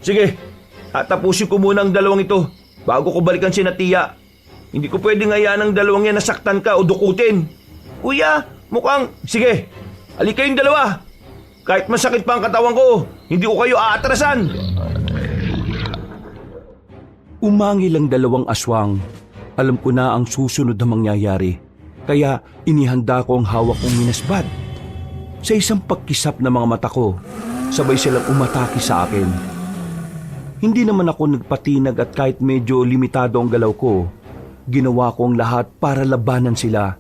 Sige, tatapusin ko muna ang dalawang ito bago ko balikan si Tia. Hindi ko pwedeng hayaan ang dalawang yan nasaktan ka o dukutin. Kuya, mukhang... Sige, halika kayong dalawa. Kahit masakit pa ang katawan ko, hindi ko kayo aatrasan. Umangil ang dalawang aswang. Alam ko na ang susunod na mangyayari. Kaya inihanda ko ang hawak kong minasbad. Sa isang pagkisap ng mga mata ko, sabay silang umatake sa akin. Hindi naman ako nagpatinag at kahit medyo limitado ang galaw ko, ginawa ko ang lahat para labanan sila.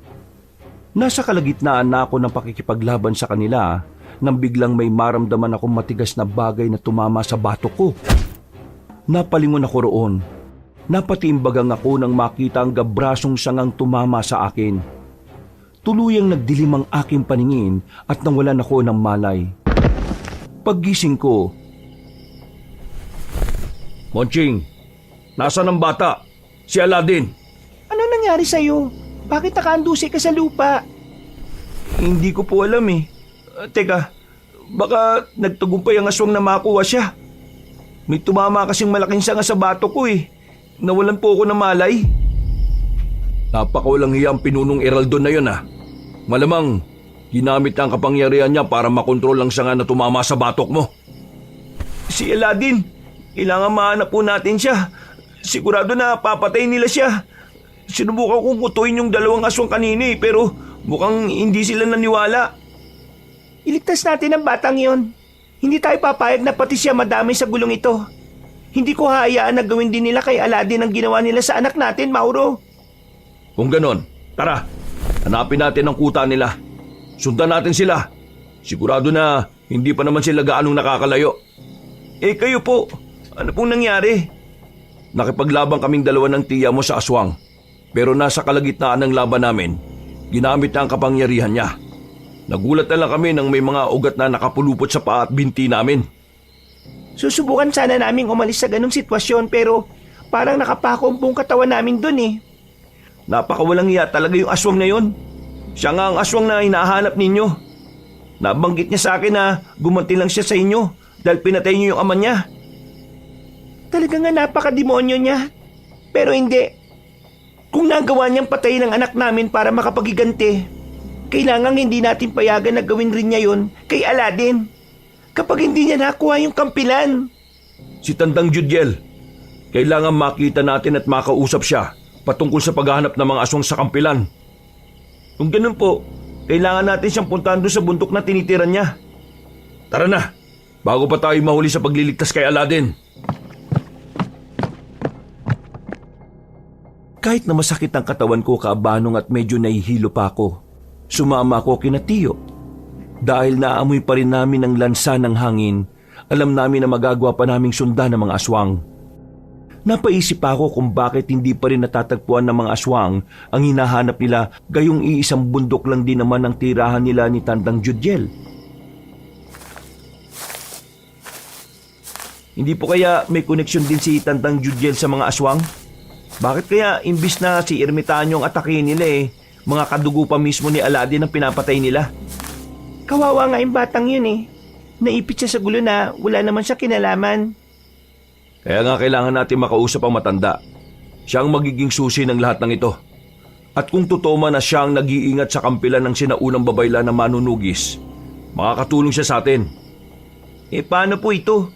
Nasa kalagitnaan na ako ng pakikipaglaban sa kanila nang biglang may maramdaman akong matigas na bagay na tumama sa batok ko. Napalingon ako roon. Napatiimbagang ako nang makita ang gabrasong sangang tumama sa akin. Tuluyang nagdilim ang aking paningin at nawalan ako ng malay. Paggising ko, Monching, nasaan ang bata? Si Aladdin. Ano nangyari sa'yo? Bakit nakaandusi ka sa lupa? Hindi ko po alam eh. Teka, baka nagtagumpay ang aswang na makuha siya. May tumama kasing malaking sanga sa bato ko eh. Nawalan po ako ng malay. Napakawalang hiya ang pinunong Eraldo na yun Malamang, ginamit ang kapangyarihan niya para makontrol ang sanga na tumama sa batok mo. Si Aladdin, kailangan mahanap po natin siya. Sigurado na papatay nila siya. Sinubukan kong kutuin yung dalawang aswang kanina pero mukhang hindi sila naniwala. Iligtas natin ang batang yon. Hindi tayo papayag na pati siya madamay sa gulong ito. Hindi ko hayaan na gawin din nila kay Aladdin ang ginawa nila sa anak natin, Mauro. Kung ganon, tara, hanapin natin ang kuta nila. Sundan natin sila. Sigurado na hindi pa naman sila gaanong nakakalayo. Kayo po, ano pong nangyari? Nakipaglabang kaming dalawa ng tiya mo sa aswang. Pero nasa kalagitnaan ng laban namin, ginamit na ang kapangyarihan niya. Nagulat na lang kami nang may mga ugat na nakapulupot sa paa at binti namin. Susubukan sana naming umalis sa ganong sitwasyon pero parang nakapako ang buong katawan namin dun Napakawalang iya talaga yung aswang na yon. Siya nga ang aswang na hinahanap ninyo. Nabanggit niya sa akin na gumanti lang siya sa inyo dahil pinatay niyo yung ama niya. Talaga nga napakademonyo niya. Pero hindi. Kung nagawa niyang patayin ang anak namin para makapagiganti, kailangan hindi natin payagan na gawin rin niya yun kay Aladdin. Kapag hindi niya nakuha yung kampilan. Si Tandang Judiel, kailangan makita natin at makausap siya patungkol sa paghahanap ng mga aswang sa kampilan. Kung ganun po, kailangan natin siyang puntahan doon sa bundok na tinitiran niya. Tara na, bago pa tayo mahuli sa pagliligtas kay Aladdin. kahit na masakit ang katawan ko kaabanong at medyo nahihilo pa ako, sumama ako kina Tiyo. Dahil naamoy pa rin namin ang lansa ng hangin, alam namin na magagawa pa naming sundan ng mga aswang. Napaisip ako kung bakit hindi pa rin natatagpuan ng mga aswang ang hinahanap nila, gayong iisang bundok lang din naman ang tirahan nila ni Tandang Judiel. Hindi po kaya may koneksyon din si Tandang Judiel sa mga aswang? Bakit kaya imbis na si Ermitanyo ang atakihin nila mga kadugo pa mismo ni Aladdin ang pinapatay nila? Kawawa nga yung batang yun Naipit siya sa gulo na wala naman siya kinalaman. Kaya nga kailangan natin makausap ang matanda. Siya ang magiging susi ng lahat ng ito. At kung totoo man na siya ang nag-iingat sa kampilan ng sinaunang babaylan na manunugis, makakatulong siya sa atin. Paano po ito?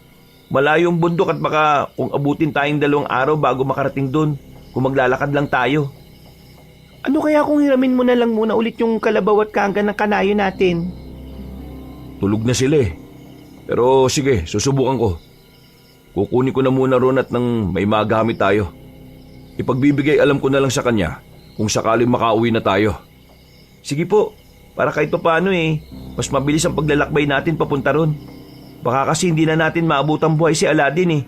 Malayong bundok at baka kung abutin tayong 2 araw bago makarating doon kung maglalakad lang tayo. Ano kaya kung hiramin mo na lang muna ulit yung kalabaw at kangga ng kanayo natin? Tulog na sila eh. Pero sige, susubukan ko. Kukunin ko na muna ron at nang may magamit tayo. Ipagbibigay alam ko na lang sa kanya kung sakaling makauwi na tayo. Sige po, para kahit paano mas mabilis ang paglalakbay natin papunta ron. Baka kasi hindi na natin maabutang buhay si Aladdin eh.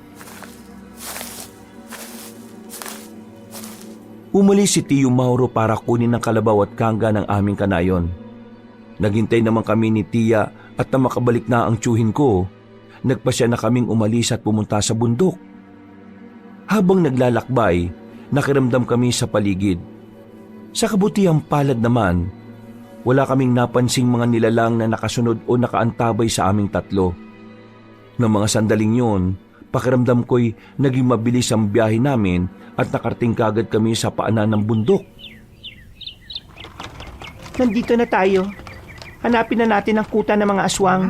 Umalis si Tio Mauro para kunin ang kalabaw at kangga ng aming kanayon. Naghintay naman kami ni Tia at na makabalik na ang tiyuhin ko, nagpasya na kaming umalis at pumunta sa bundok. Habang naglalakbay, nakiramdam kami sa paligid. Sa kabutihang palad naman, wala kaming napansing mga nilalang na nakasunod o nakaantabay sa aming tatlo. Ng mga sandaling yon, pakiramdam ko'y naging mabilis ang biyahe namin at nakarating kagad kami sa paanan ng bundok. Nandito na tayo. Hanapin na natin ang kuta ng mga aswang.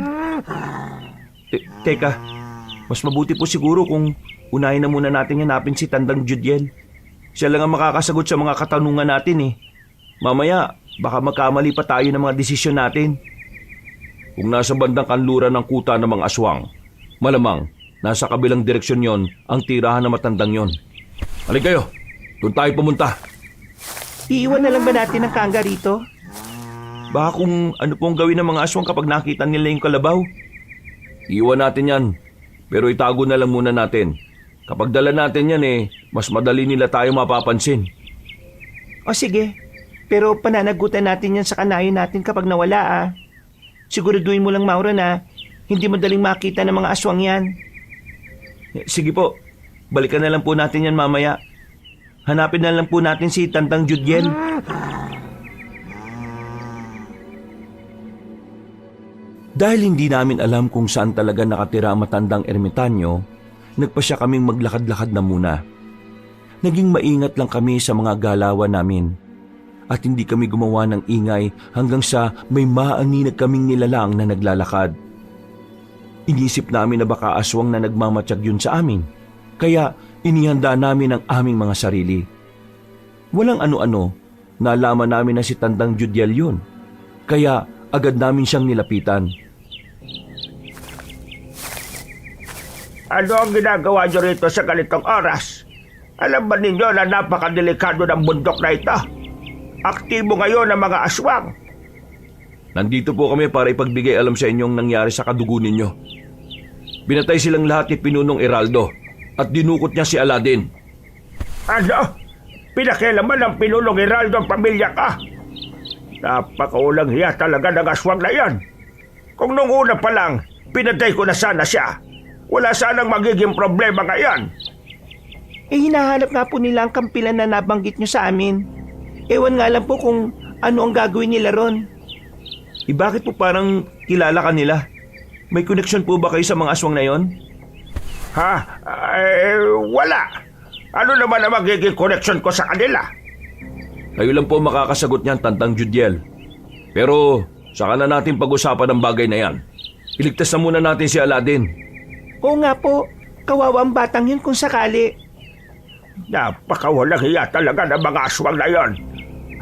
Teka, mas mabuti po siguro kung unahin na muna natin hanapin si Tandang Judiel. Siya lang ang makakasagot sa mga katanungan natin eh. Mamaya, baka magkamali pa tayo ng mga desisyon natin. Kung nasa bandang kanluran ng kuta ng mga aswang, malamang nasa kabilang direksyon yon ang tirahan ng matandang yon. Halika kayo, doon tayo pumunta. Iiwan na lang ba natin ang kangga rito? Baka kung ano pong gawin ng mga aswang kapag nakita nila yung kalabaw. Iwan natin yan, pero itago na lang muna natin. Kapag dala natin yan mas madali nila tayo mapapansin. O sige, pero pananagutan natin yan sa kanayo natin kapag nawala. Siguraduhin mo lang, Mauro, na hindi madaling makita ng mga aswang yan. Sige po, balikan na lang po natin yan mamaya. Hanapin na lang po natin si Tandang Judiel. Dahil hindi namin alam kung saan talaga nakatira ang matandang ermitanyo, nagpasya kaming maglakad-lakad na muna. Naging maingat lang kami sa mga galawan namin. At hindi kami gumawa ng ingay hanggang sa may maaninag kaming nilalang na naglalakad. Inisip namin na baka aswang na nagmamatsyag yun sa amin. Kaya inihanda namin ang aming mga sarili. Walang ano-ano, nalaman namin na si Tandang Judiel yun. Kaya agad namin siyang nilapitan. Ano ang ginagawa niyo rito sa ganitong oras? Alam ba ninyo na napakadelikado ng bundok na ito? Aktibo ngayon ang mga aswang. Nandito po kami para ipagbigay alam sa inyong nangyari sa kadugo ninyo. Binatay silang lahat ni Pinunong Eraldo at dinukot niya si Aladdin. Ano? Pinakialaman ng Pinunong Eraldo ang pamilya ka? Napakaulang hiya talaga ng aswang na yan. Kung nung una pa lang, pinatay ko na sana siya. Wala sanang magiging problema ngayon. Hinahanap nga po nila ang kampilan na nabanggit nyo sa amin. Ewan nga lang po kung ano ang gagawin nila ron. Bakit po parang kilala ka nila? May koneksyon po ba kayo sa mga aswang na yon? Ha? Wala. Ano naman ang magiging connection ko sa kanila? Kayo lang po makakasagot niyan, Tandang Judiel. Pero saka na natin pag-usapan ang bagay na yan. Iligtas na muna natin si Aladdin. Oo nga po, kawawa ang batang yun kung sakali. Napakawalang hiya talaga ng mga aswang na yon.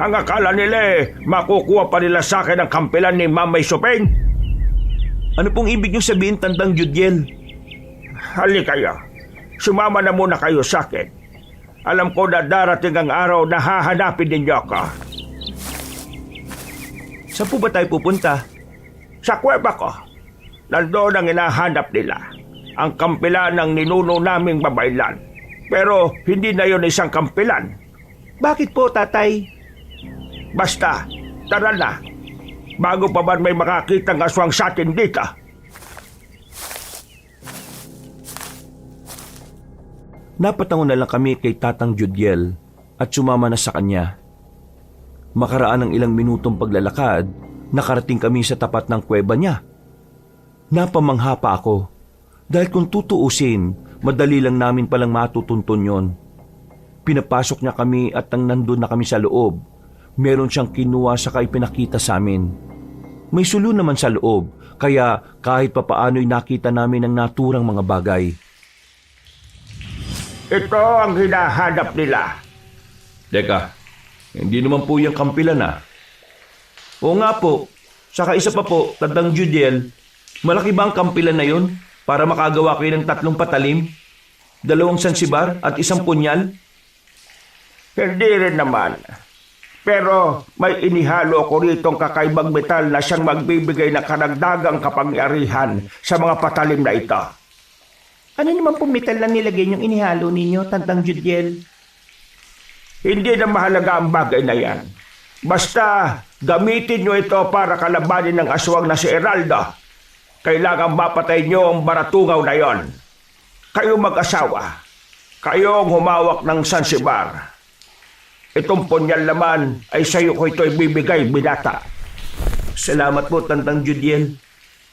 Ang akala nila makukuha pa nila sa akin ang kampilan ni Mamay Supeng. Ano pong ibig niyo sabihin, Tandang Judiel? Halika kayo. Sumama na muna kayo sa akin. Alam ko na darating ang araw na hahanapin ninyo ako. Saan po ba tayo pupunta? Sa kuweba ko. Nandoon ang hinahanap nila. Ang kampilan ng ninuno naming babaylan. Pero hindi na yon isang kampilan. Bakit po, tatay? Basta, tara na. Bago pa man may makakitang aswang sa atin dito. Napatango na lang kami kay Tatang Judiel at sumama na sa kanya. Makaraan ng ilang minutong paglalakad, nakarating kami sa tapat ng kuweba niya. Napamangha pa ako dahil kung tutuusin, madali lang namin palang matutuntun yon. Pinapasok niya kami at nang nandun na kami sa loob, meron siyang kinuha saka ipinakita sa amin. May sulo naman sa loob, kaya kahit papaano'y nakita namin ang naturang mga bagay. Ito ang hinahanap nila. Teka, hindi naman po yung kampilan Oo nga po, saka isa pa po, Tandang Judiel, malaki ba ang kampilan na yun para makagawa kayo ng 3 patalim, 2 sansibar at 1 punyal? Hindi rin naman. Pero may inihalo ko ritong kakaibang metal na siyang magbibigay ng karagdagang kapangyarihan sa mga patalim na ito. Ano naman po metal na nilagay niyong inihalo ninyo, Tandang Judiel? Hindi na mahalaga ang bagay na yan. Basta gamitin nyo ito para kalabanin ng aswang na si Eraldo. Kailangan mapatay nyo ang baratungaw na yon. Kayo mag-asawa. Kayo ang humawak ng sansibar. Itong punyal naman ay sa'yo ko ito ibibigay, binata. Salamat po, Tandang Judiel.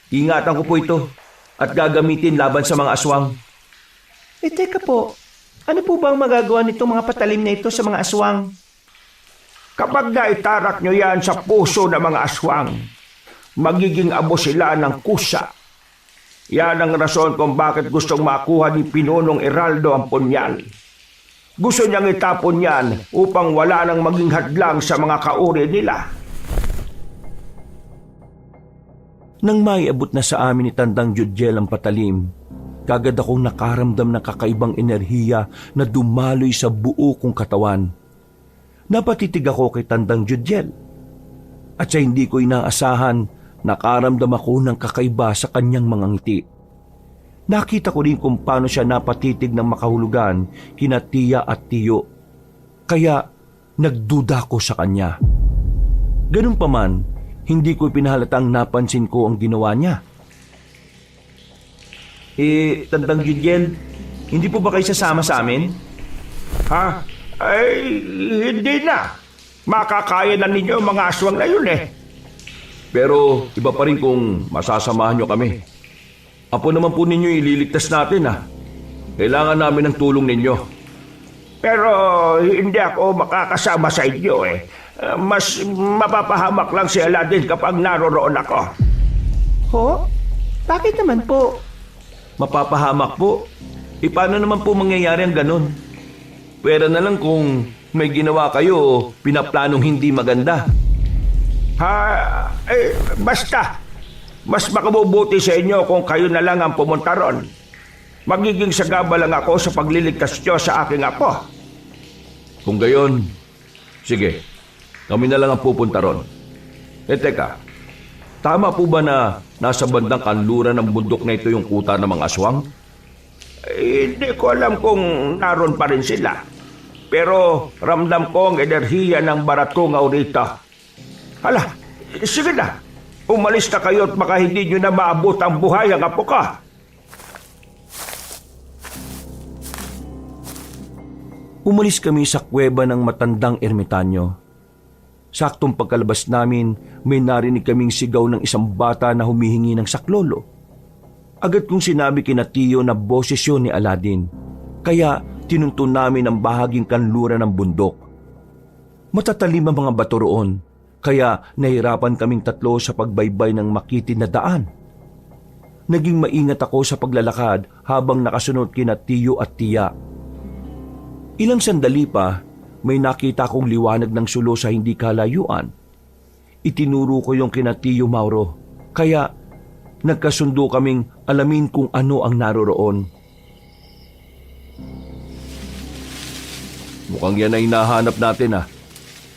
Ingatan ko po ito at gagamitin laban sa mga aswang. Teka po, ano po ba ang magagawa nitong mga patalim na ito sa mga aswang? Kapag naitarak nyo yan sa puso ng mga aswang, magiging abo sila ng kusa. Yan ang rason kung bakit gustong makuha ni Pinunong Eraldo ang punyal. Gusto niyang itapon yan upang wala nang maging hadlang sa mga kauri nila. Nang maiabot na sa amin ni Tandang Judiel ang patalim, kagad akong nakaramdam ng kakaibang enerhiya na dumaloy sa buo kong katawan. Napatitig ako kay Tandang Judiel. At sa hindi ko inaasahan, nakaramdam ako ng kakaiba sa kanyang mga ngiti. Nakita ko rin kung paano siya napatitig ng makahulugan kina Tia at Tiyo. Kaya nagduda ko sa kanya. Ganun pa man, hindi ko pinahalatang napansin ko ang ginawa niya. Tandang Judiel, hindi po ba kayo sasama sa amin? Ha? Ay, hindi na. Makakaya na ninyo ang mga aswang na yun eh. Pero iba pa rin kung masasamahan nyo kami. Apo naman po ninyo ililigtas natin Kailangan namin ng tulong ninyo. Pero hindi ako makakasama sa inyo eh. Mas mapapahamak lang si Aladdin kapag naroroon ako. Ho? Bakit naman po? Mapapahamak po. Paano naman po mangyayari ang ganun? Pwera na lang kung may ginawa kayo o pinaplanong hindi maganda. Basta. Mas makabubuti sa inyo kung kayo na lang ang pumunta ron. Magiging sagaba lang ako sa pagliligtas nyo sa aking apo. Kung gayon, sige, kami na lang ang pupunta ron. Teka, tama po ba na nasa bandang kanluran ng bundok na ito yung kuta ng mga aswang? Hindi ko alam kung naroon pa rin sila. Pero ramdam ko ang enerhiya ng baratungaw rito. Hala, sige na. Umalis na kayo at baka hindi nyo na maabot ang buhay ang apo ka. Umalis kami sa kuweba ng matandang ermitanyo. Saktong pagkalabas namin, may narinig kaming sigaw ng isang bata na humihingi ng saklolo. Agad kong sinabi kina Tiyo na boses yun ni Aladdin, kaya tinuntun namin ang bahaging kanluran ng bundok. Matatalim ang mga bato roon, kaya nahirapan kaming 3 sa pagbaybay ng makitid na daan. Naging maingat ako sa paglalakad habang nakasunod kina Tiyo at Tia. Ilang sandali pa, may nakita kong liwanag ng sulo sa hindi kalayuan. Itinuro ko yung kina Tiyo Mauro, kaya nagkasundo kaming alamin kung ano ang naroroon. Mukhang yan ay hinahanap natin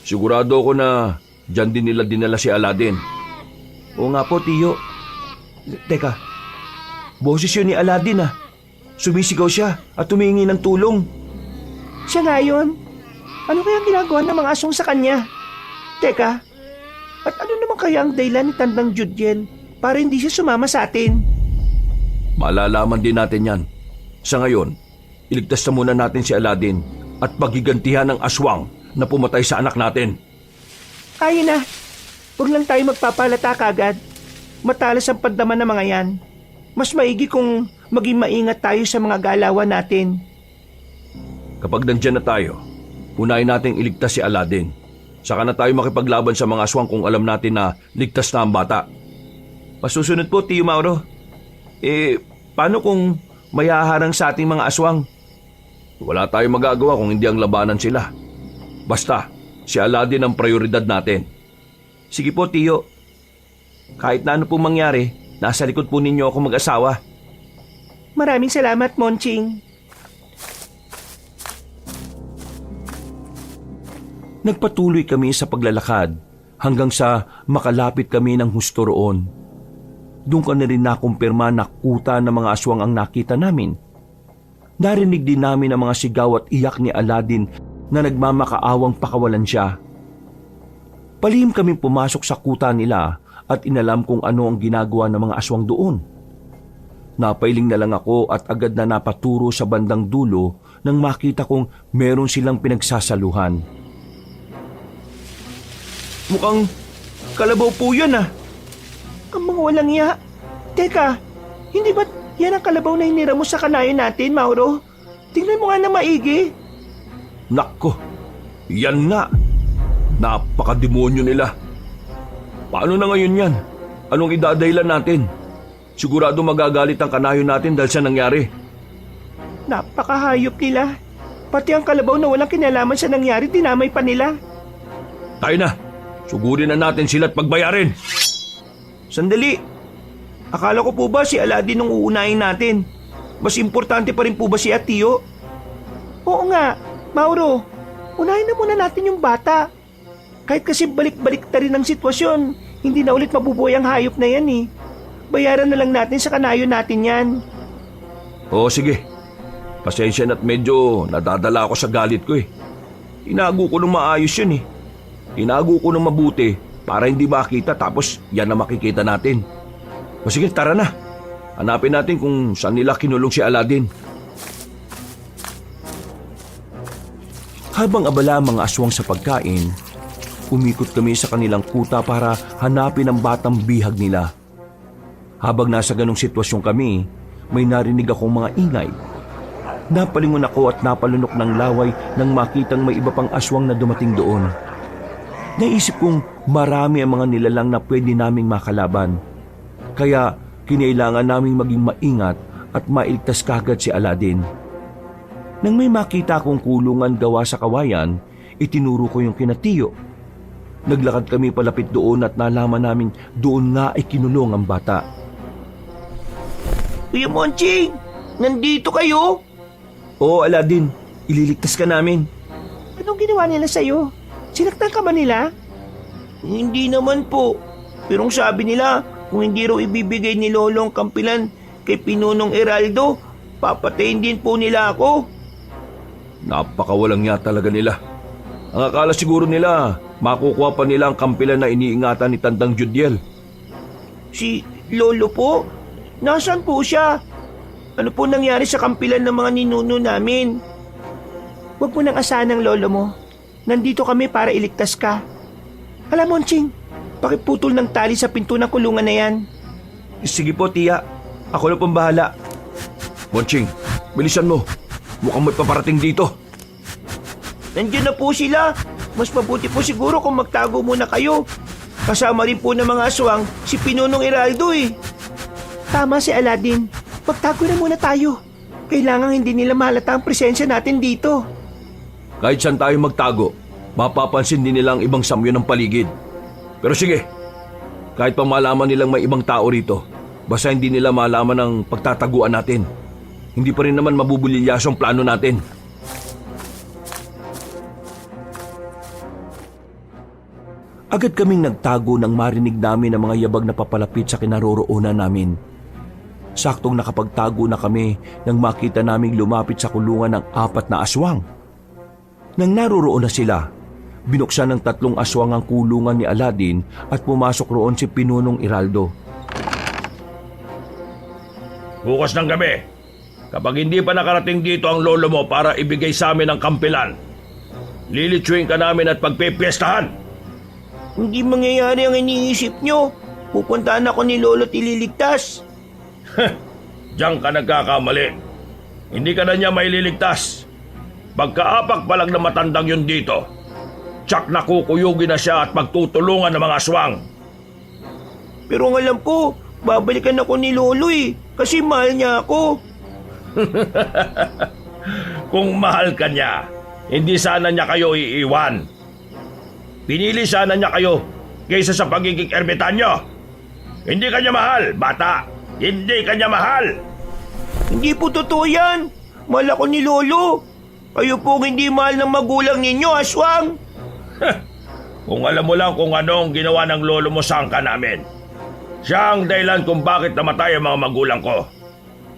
Sigurado ako na diyan din nila dinala si Aladdin. Oo nga po, Tiyo. Teka, boses yun ni Aladdin Sumisigaw siya at humingi ng tulong. Siya nga yun. Ano kaya ginagawa ng mga aswang sa kanya? Teka, at ano naman kaya ang dahilan ni Tandang Judiel para hindi siya sumama sa atin? Malalaman din natin yan. Sa ngayon, iligtas na muna natin si Aladdin at pagigantihan ng aswang na pumatay sa anak natin. Kaya na. Huwag lang tayo magpapalata kagad. Matalas ang pandaman ng mga yan. Mas maigi kung maging maingat tayo sa mga galawan natin. Kapag nandyan na tayo, unahin nating iligtas si Aladdin. Saka na tayo makipaglaban sa mga aswang kung alam natin na ligtas na ang bata. Masusunod po, Tiyo Mauro. Paano kung may haharang sa ating mga aswang? Wala tayong magagawa kung hindi ang labanan sila. Basta, si Aladdin ang prioridad natin. Sige po, Tiyo. Kahit na ano pong mangyari, nasa likod po ninyo ako mag-asawa. Maraming salamat, Monching. Nagpatuloy kami sa paglalakad hanggang sa makalapit kami ng husto roon. Doon ka na rin nakumpirma na kuta ng mga aswang ang nakita namin. Narinig din namin ang mga sigaw at iyak ni Aladdin na nagmamakaawang pakawalan siya. Palihim kaming pumasok sa kuta nila at inalam kung ano ang ginagawa ng mga aswang doon. Napailing na lang ako at agad na napaturo sa bandang dulo nang makita kong meron silang pinagsasaluhan. Mukhang kalabaw po yun ah. Ang mga walang iya. Teka, hindi ba yan ang kalabaw na hinira mo sa kanayo natin, Mauro? Tingnan mo nga na maigi. Nako, yan nga. Napakademonyo nila. Paano na ngayon yan? Anong idadahilan natin? Sigurado magagalit ang kanayo natin dahil sa nangyari. Napakahayop nila. Pati ang kalabaw na walang kinalaman sa nangyari, dinamay pa nila. Tayo na. Sugurin na natin sila at pagbayarin. Sandali. Akala ko po ba si Aladdin ang uunahin natin? Mas importante pa rin po ba si Tiyo? Oo nga, Mauro. Unahin na muna natin yung bata. Kahit kasi balik-balik na rin ang sitwasyon, hindi na ulit mabubuhay ang hayop na yan eh. Bayaran na lang natin sa kanayo natin yan. Oo, sige. Pasensya na't medyo nadadala ako sa galit ko eh. Tinago ko ng maayos yun eh. Tinago ko ng mabuti para hindi makita tapos yan na makikita natin. O sige, tara na. Hanapin natin kung saan nila kinulong si Aladdin. Habang abala ang mga aswang sa pagkain, umikot kami sa kanilang kuta para hanapin ang batang bihag nila. Habang nasa ganong sitwasyon kami, may narinig akong mga ingay. Napalingon ako at napalunok ng laway nang makitang may iba pang aswang na dumating doon. Naisip kong marami ang mga nilalang na pwede naming makalaban. Kaya kinailangan naming maging maingat at mailigtas kagad si Aladdin. Nang may makita akong kulungan gawa sa kawayan, itinuro ko yung kina Tiyo. Naglakad kami palapit doon at nalaman namin doon nga ay kinulong ang bata. Kuya Monching, nandito kayo? Oo, Aladdin. Ililigtas ka namin. Anong ginawa nila sa'yo? Sinaktan ka ba nila? Hindi naman po. Pero ang sabi nila, kung hindi raw ibibigay ni Lolo ang kampilan kay Pinunong Eraldo, papatayin din po nila ako. Napakawalang niya talaga nila. Ang akala siguro nila, makukuha pa nila ang kampilan na iniingatan ni Tandang Judiel. Si Lolo po? Nasaan po siya? Ano po nangyari sa kampilan ng mga ninuno namin? Huwag mo nang asahan ng lolo mo. Nandito kami para iligtas ka. Alam, Monching, pakiputol ng tali sa pinto ng kulungan na yan. Sige po, Tiya. Ako na pong bahala. Monching, bilisan mo. Mukhang may paparating dito. Nandiyan na po sila. Mas mabuti po siguro kung magtago muna kayo. Kasama rin po ng mga aswang si Pinunong Eraldo eh. Tama si Aladdin. Magtago na muna tayo. Kailangan hindi nila mahalata ang presensya natin dito. Kahit saan tayo magtago, mapapansin din nila ang ibang samyo ng paligid. Pero sige, kahit pa malaman nilang may ibang tao rito, basta hindi nila malaman ang pagtataguan natin. Hindi pa rin naman mabubulilyaso ang plano natin. Agad kaming nagtago nang marinig namin ang mga yabag na papalapit sa kinaroroonan namin. Saktong nakapagtago na kami nang makita naming lumapit sa kulungan ng 4 na aswang. Nang naroroon na sila, binuksan ng 3 aswang ang kulungan ni Aladdin at pumasok roon si Pinunong Eraldo. Bukas ng gabi, kapag hindi pa nakarating dito ang lolo mo para ibigay sa amin ang kampilan, lilitsuin ka namin at pagpipiestahan. Hindi mangyayari ang iniisip nyo. Pupuntahan ako ni Lolo at ililigtas. Diyan ka nagkakamali. Hindi ka na niya maililigtas. Pagkaapak palag na matandang yun dito. tsak nakukuyugin na siya at magtutulungan ng mga aswang. Pero ang alam ko, babalikan ako ni Lolo kasi mahal niya ako. Kung mahal ka niya, hindi sana niya kayo iiwan. Pinili sana niya kayo kaysa sa pagiging ermitanyo. Hindi ka niya mahal, bata. Hindi ka niya mahal. Hindi po totoo yan. Mahal ako ni Lolo. Kayo po hindi mahal ng magulang ninyo, aswang. Kung alam mo lang kung ano ang ginawa ng lolo mo sa angka namin. Siya ang dahilan kung bakit namatay ang mga magulang ko.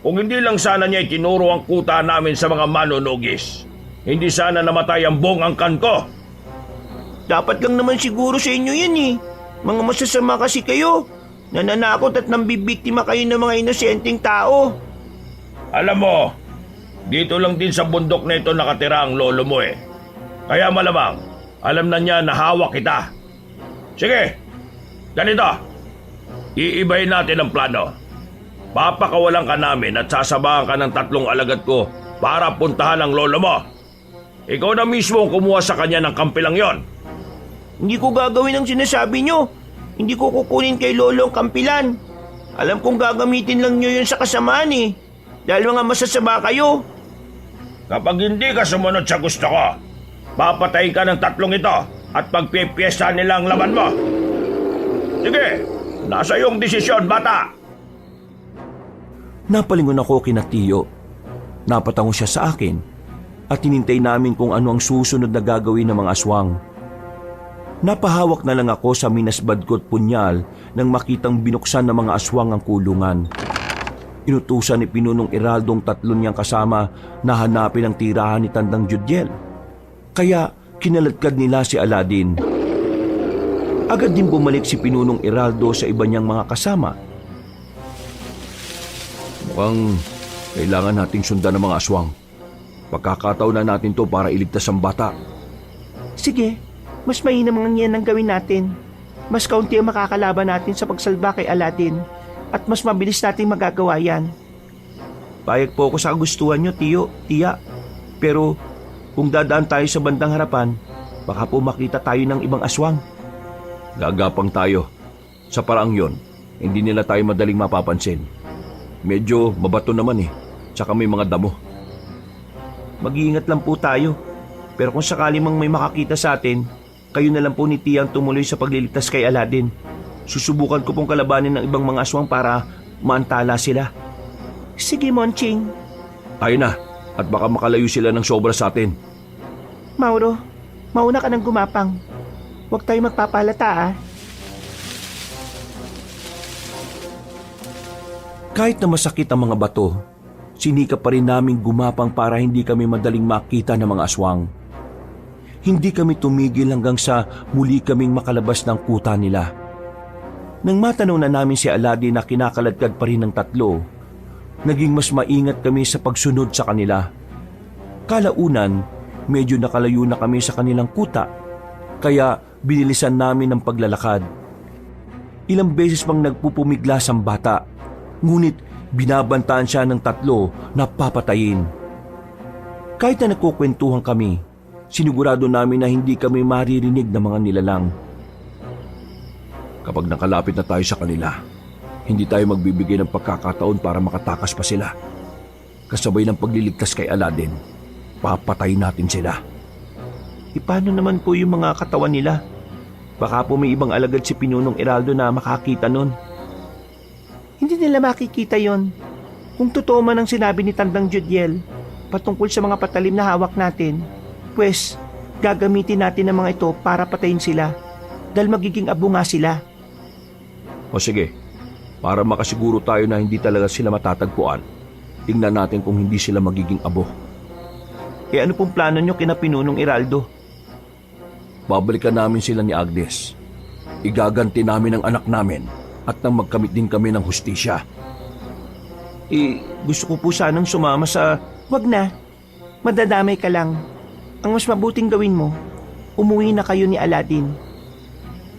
Kung hindi lang sana niya itinuro ang kuta namin sa mga manunugis, hindi sana namatay ang buong angkan ko. Dapat lang naman siguro sa inyo yan Mga masasama kasi kayo. Nananakot at nambibiktima kayo ng mga inosenteng tao. Alam mo, dito lang din sa bundok na ito nakatira ang lolo mo Kaya malamang, alam na niya na hawak kita. Sige, ganito. Iibahin natin ang plano. Papakawalan ka namin at sasabahan ka ng 3 alagad ko para puntahan ang lolo mo. Ikaw na mismo ang kumuha sa kanya ng kampilang yon. Hindi ko gagawin ang sinasabi nyo. Hindi ko kukunin kay Lolo ang kampilan. Alam kong gagamitin lang nyo yun sa kasamaan Dahil mga masasama kayo. Kapag hindi ka sumunod sa gusto ko, papatayin ka ng 3 ito at pagpipiesta nila ang laban mo. Sige, nasa iyong desisyon, bata. Napalingon ako kina Tiyo. Napatango siya sa akin at hinintay namin kung ano ang susunod na gagawin ng mga aswang. Napahawak na lang ako sa minasbad ko't punyal nang makitang binuksan ng mga aswang ang kulungan. Inutusan ni Pinunong Eraldo ang 3 niyang kasama na hanapin ang tirahan ni Tandang Judiel. Kaya kinaladkad nila si Aladdin. Agad din bumalik si Pinunong Eraldo sa iba niyang mga kasama. Mukhang kailangan nating sundan ng mga aswang. Pagkakataon na natin to para iligtas ang bata. Sige, mas mainam nga yan ang gawin natin. Mas kaunti ang makakalaban natin sa pagsalba kay Aladdin at mas mabilis nating magagawa yan. Payag po ako sa kagustuhan nyo, Tiyo, Tiya. Pero kung dadaan tayo sa bandang harapan, baka po makita tayo ng ibang aswang. Gagapang tayo. Sa paraang yon, hindi nila tayo madaling mapapansin. Medyo mabato naman tsaka may mga damo. Mag-iingat lang po tayo. Pero kung sakali mang may makakita sa atin, kayo na lang po ni Tiya ang tumuloy sa pagliligtas kay Aladdin. Susubukan ko pong kalabanin ng ibang mga aswang para maantala sila. Sige, Monching. Tayo na at baka makalayo sila ng sobra sa atin. Mauro, mauna ka ng gumapang. Huwag tayo magpapalata Kahit na masakit ang mga bato, sinikap pa rin naming gumapang para hindi kami madaling makita ng mga aswang. Hindi kami tumigil hanggang sa muli kaming makalabas ng kuta nila. Nang matanaw na namin si Aladdin na kinakaladkad pa rin ng 3, naging mas maingat kami sa pagsunod sa kanila. Kalaunan, medyo nakalayo na kami sa kanilang kuta, kaya binilisan namin ang paglalakad. Ilang beses pang nagpupumiglas ang bata, ngunit binabantaan siya ng 3 na papatayin. Kahit na nagkukwentuhan kami, sinigurado namin na hindi kami maririnig ng mga nilalang. Kapag nakalapit na tayo sa kanila, hindi tayo magbibigay ng pagkakataon para makatakas pa sila. Kasabay ng pagliligtas kay Aladdin, papatayin natin sila. Paano naman po yung mga katawan nila? Baka po may ibang alagad si Pinunong Eraldo na makakita nun. Hindi nila makikita yon. Kung totoo man ang sinabi ni Tandang Judiel patungkol sa mga patalim na hawak natin, pues gagamitin natin ang mga ito para patayin sila dahil magiging abo nga sila. O sige, para makasiguro tayo na hindi talaga sila matatagpuan, tingnan natin kung hindi sila magiging abo. Ano pong plano nyo kina Pinunong Eraldo? Babalikan namin sila ni Agnes. Igaganti namin ang anak namin at nang magkamit din kami ng hustisya. Gusto ko po sanang sumama sa... Wag na. Madadamay ka lang. Ang mas mabuting gawin mo, umuwi na kayo ni Aladdin.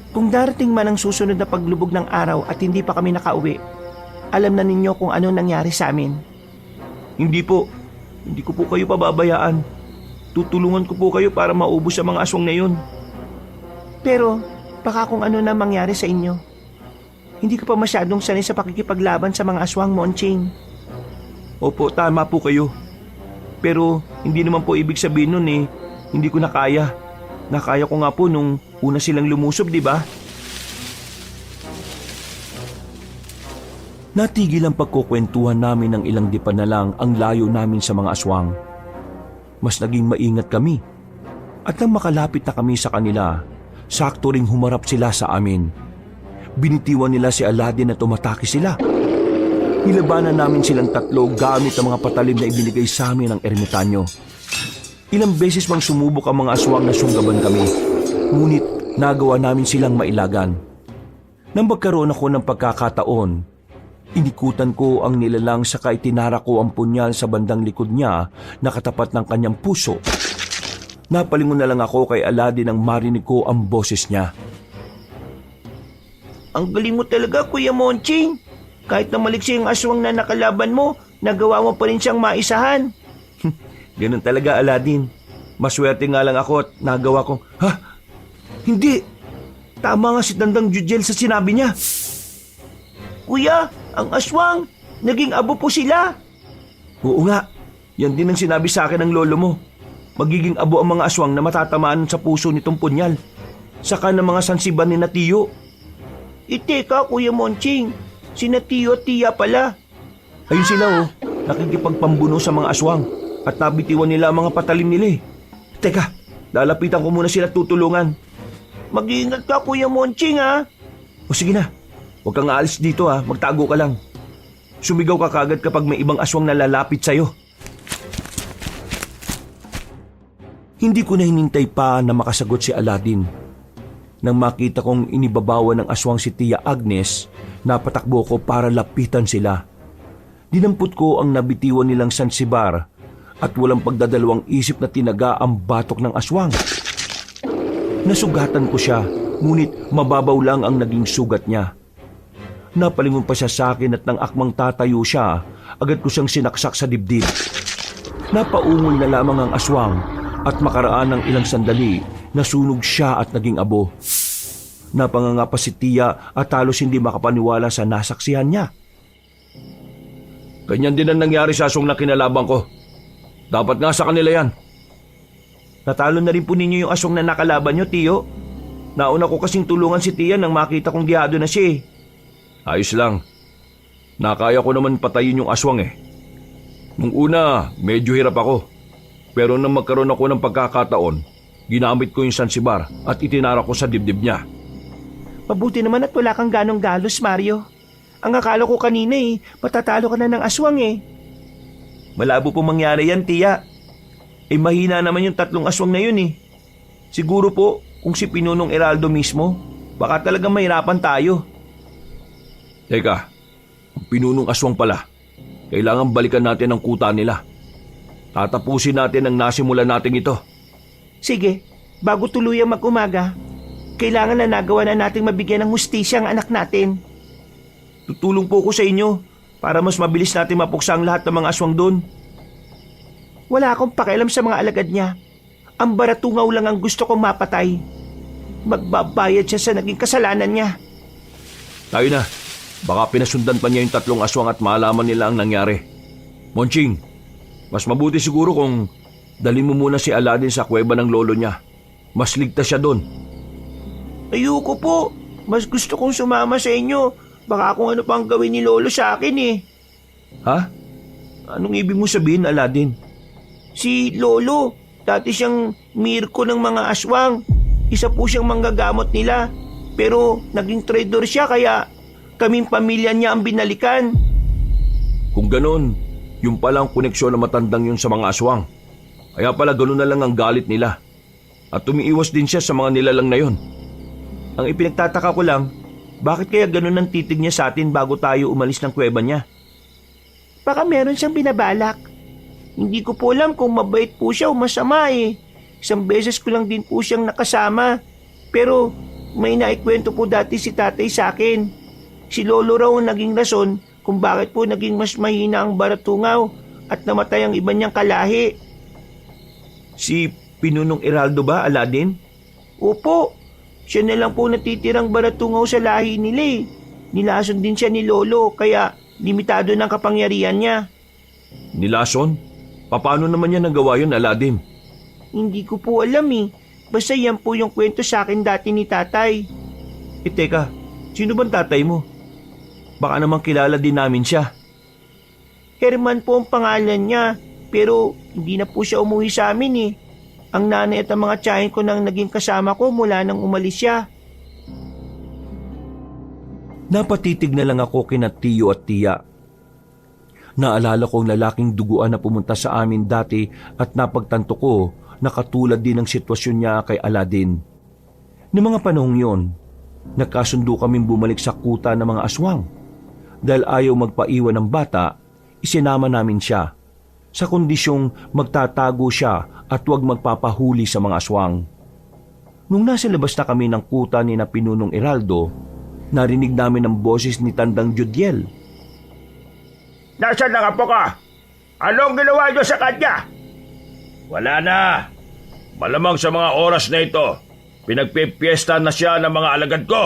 Kung darating man ang susunod na paglubog ng araw at hindi pa kami nakauwi, alam na ninyo kung ano nangyari sa amin. Hindi po. Hindi ko po kayo pababayaan. Tutulungan ko po kayo para maubos ang mga aswang na yun. Pero baka kung ano na mangyari sa inyo. Hindi ka pa masyadong sanay sa pakikipaglaban sa mga aswang, Monching. Opo, tama po kayo. Pero hindi naman po ibig sabihin nun hindi ko nakaya. Nakaya ko nga po nung una silang lumusob, di ba? Natigil ang pagkukwentuhan namin ng ilang dipa na lang ang layo namin sa mga aswang. Mas naging maingat kami. At nang makalapit na kami sa kanila, sakto ring humarap sila sa amin. Binitiwan nila si Aladdin at umatake sila. Nilabanan namin silang tatlo gamit ang mga patalim na ibinigay sa amin ng ermitanyo. Ilang beses mang sumubok ang mga aswang na sunggaban kami, ngunit nagawa namin silang mailagan. Nang magkaroon ako ng pagkakataon, inikutan ko ang nilalang saka itinara ko ang punyal sa bandang likod niya na katapat ng kanyang puso. Napalingon na lang ako kay Aladdin nang marinig ko ang boses niya. Ang galing mo talaga, Kuya Monching. Kahit na maliksi yung aswang na nakalaban mo, nagawa mo pa rin siyang maisahan. Ganun talaga, Aladdin. Maswerte nga lang ako at nagawa ko. Ha? Hindi! Tama nga si Dandang Jujel sa sinabi niya. Kuya, ang aswang, naging abo po sila. Oo nga, yan din ang sinabi sa akin ng lolo mo. Magiging abo ang mga aswang na matatamaan sa puso nitong punyal. Saka ng mga sansiban ni Natiyo. Teka, Kuya Monching, sina Tiyo at Tiya pala. Ayun sila nakikipagpambuno sa mga aswang at nabitiwan nila ang mga patalim nila. Teka, lalapitan ko muna sila tutulungan. Mag-iingat ka, Kuya Monching, ha? O sige na, huwag kang aalis dito magtago ka lang. Sumigaw ka kagad kapag may ibang aswang na lalapit sa'yo. Hindi ko na hinintay pa na makasagot si Aladdin. Nang makita kong inibabawan ng aswang si Tia Agnes, napatakbo ko para lapitan sila. Dinampot ko ang nabitiwan nilang sansibar at walang pagdadalawang isip na tinaga ang batok ng aswang. Nasugatan ko siya, ngunit mababaw lang ang naging sugat niya. Napalingon pa siya sa akin at nang akmang tatayo siya, agad ko siyang sinaksak sa dibdib. Napaungol na lamang ang aswang at makaraan ng ilang sandali, nasunog siya at naging abo. Napanganga pa si Tia at halos hindi makapaniwala sa nasaksihan niya. Ganyan din ang nangyari sa aswang na kinalaban ko. Dapat nga sa kanila yan. Natalo na rin po ninyo yung aswang na nakalaban nyo, Tiyo. Nauna ko kasing tulungan si Tia nang makita kong giyado na siya. Ayos lang. Nakaya ko naman patayin yung aswang. Nung una, medyo hirap ako. Pero nang magkaroon ako ng pagkakataon, ginamit ko yung sansibar at itinara ko sa dibdib niya. Mabuti naman at wala kang ganong galos, Mario. Ang akala ko kanina matatalo ka na ng aswang Malabo po mangyari yan, Tia. Mahina naman yung tatlong aswang na yun Siguro po, kung si Pinunong Eraldo mismo, baka talagang mahirapan tayo. Teka, ang pinunong aswang pala. Kailangan balikan natin ang kuta nila. Tatapusin natin ang nasimulan natin ito. Sige, bago tuluyang mag-umaga, kailangan na nagawa na nating mabigyan ng hustisya ang anak natin. Tutulong po ko sa inyo para mas mabilis natin mapuksa ang lahat ng mga aswang doon. Wala akong pakialam sa mga alagad niya. Ang baratungaw lang ang gusto kong mapatay. Magbabayad siya sa naging kasalanan niya. Tayo na. Baka pinasundan pa niya yung tatlong aswang at malaman nila ang nangyari. Monching, mas mabuti siguro kung dalhin mo muna si Aladdin sa kuweba ng lolo niya. Mas ligtas siya doon. Ayoko po. Mas gusto kong sumama sa inyo. Baka kung ano pang gawin ni Lolo sa akin Ha? Anong ibig mo sabihin, Aladdin? Si Lolo, dati siyang mirko ng mga aswang. Isa po siyang manggagamot nila. Pero naging traidor siya kaya kaming pamilya niya ang binalikan. Kung ganon, yung palang koneksyon na matandang yun sa mga aswang. Kaya pala ganon na lang ang galit nila. At tumiiwas din siya sa mga nilalang na yun. Ang ipinagtataka ko lang, bakit kaya ganun ang titig niya sa atin bago tayo umalis ng kuweba niya? Baka meron siyang binabalak. Hindi ko po alam kung mabait po siya o masama Isang beses ko lang din po siyang nakasama. Pero may naikwento po dati si tatay sa akin. Si Lolo raw ang naging rason kung bakit po naging mas mahina ang baratungaw at namatay ang iba niyang kalahi. Si Pinunong Eraldo ba, Aladdin? Opo, Siya na lang po natitirang baratungaw sa lahi nila eh. Nilason din siya ni Lolo kaya limitado ng kapangyarihan niya. Nilason? Paano naman niya nagawa yun, Aladdin? Hindi ko po alam eh. Basta yan po yung kwento sa akin dati ni tatay. Teka, sino bang tatay mo? Baka naman kilala din namin siya. Herman po ang pangalan niya, pero hindi na po siya umuwi sa amin eh. Ang nanay at ang mga tiyahin ko nang naging kasama ko mula nang umalis siya. Napatitig na lang ako kina Tiyo at Tiya. Naalala ko ang lalaking duguan na pumunta sa amin dati at napagtanto ko na katulad din ang sitwasyon niya kay Aladdin. Noong mga panahong yon, nagkasundo kaming bumalik sa kuta ng mga aswang. Dahil ayaw magpaiwan ng bata, isinama namin siya sa kondisyong magtatago siya at huwag magpapahuli sa mga aswang. Nung nasa labas na kami ng kuta ni na Pinunong Eraldo, narinig namin ang boses ni Tandang Judiel. Nasaan na nga po ka? Anong ginawa niyo sa kanya? Wala na. Malamang sa mga oras na ito, pinagpipiesta na siya ng mga alagad ko.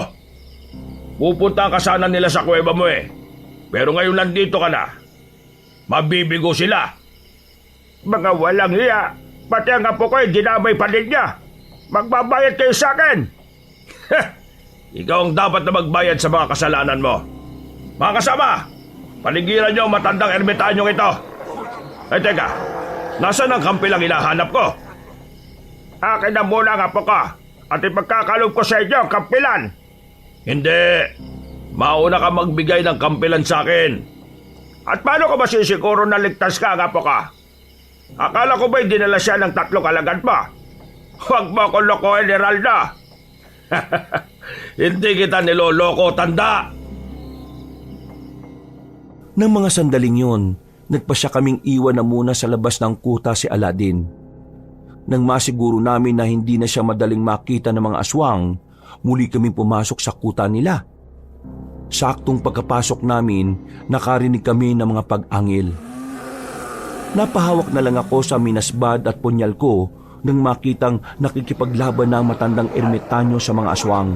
Pupunta ka sana nila sa kuweba mo eh. Pero ngayon nandito ka na. Mabibigo sila. Mga walang hiya. Pati ang apo ko ay dinamay pa din niya. Magbabayad kayo sa akin. Ikaw ang dapat na magbayad sa mga kasalanan mo. Mga kasama, paligiran niyo ang matandang ermitanyong ito. Ay teka, nasaan ang kampilang hinahanap ko? Akin na muna ang apo ko at ipagkakalob ko sa inyo ang kampilan. Hindi. Mauna ka magbigay ng kampilan sa akin. At paano ko masisiguro na ligtas ka ang apo ka? Akala ko ba'y dinala siya ng 3 alagad pa? Huwag mo ko lokohin, Eraldo. Hindi kita niloloko, tanda. Nang mga sandaling yon, nagpasya kaming iwan na muna sa labas ng kuta si Aladdin. Nang masiguro namin na hindi na siya madaling makita ng mga aswang, muli kaming pumasok sa kuta nila. Saktong pagkapasok namin, nakarinig kami ng mga pag-angil. Napahawak na lang ako sa minasbad at punyal ko nang makitang nakikipaglaban na ang matandang ermitanyo sa mga aswang.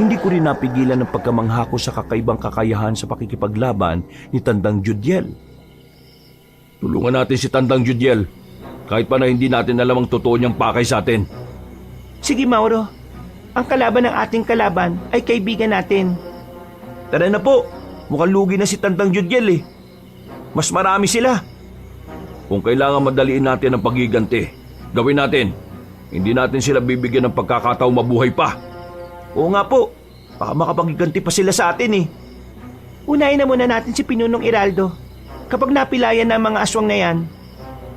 Hindi ko rin napigilan ang pagkamangha ko sa kakaibang kakayahan sa pakikipaglaban ni Tandang Judiel. Tulungan natin si Tandang Judiel. Kahit pa na hindi natin alam ang totoo niyang pakay sa atin. Sige Mauro, ang kalaban ng ating kalaban ay kaibigan natin. Tara na po, mukhang lugi na si Tandang Judiel eh. Mas marami sila. Kung kailangan madaliin natin ang pagiganti, gawin natin. Hindi natin sila bibigyan ng pagkakataong mabuhay pa. Oo nga po, baka makapagiganti pa sila sa atin eh. Unahin na muna natin si Pinunong Eraldo. Kapag napilayan na ang mga aswang na yan,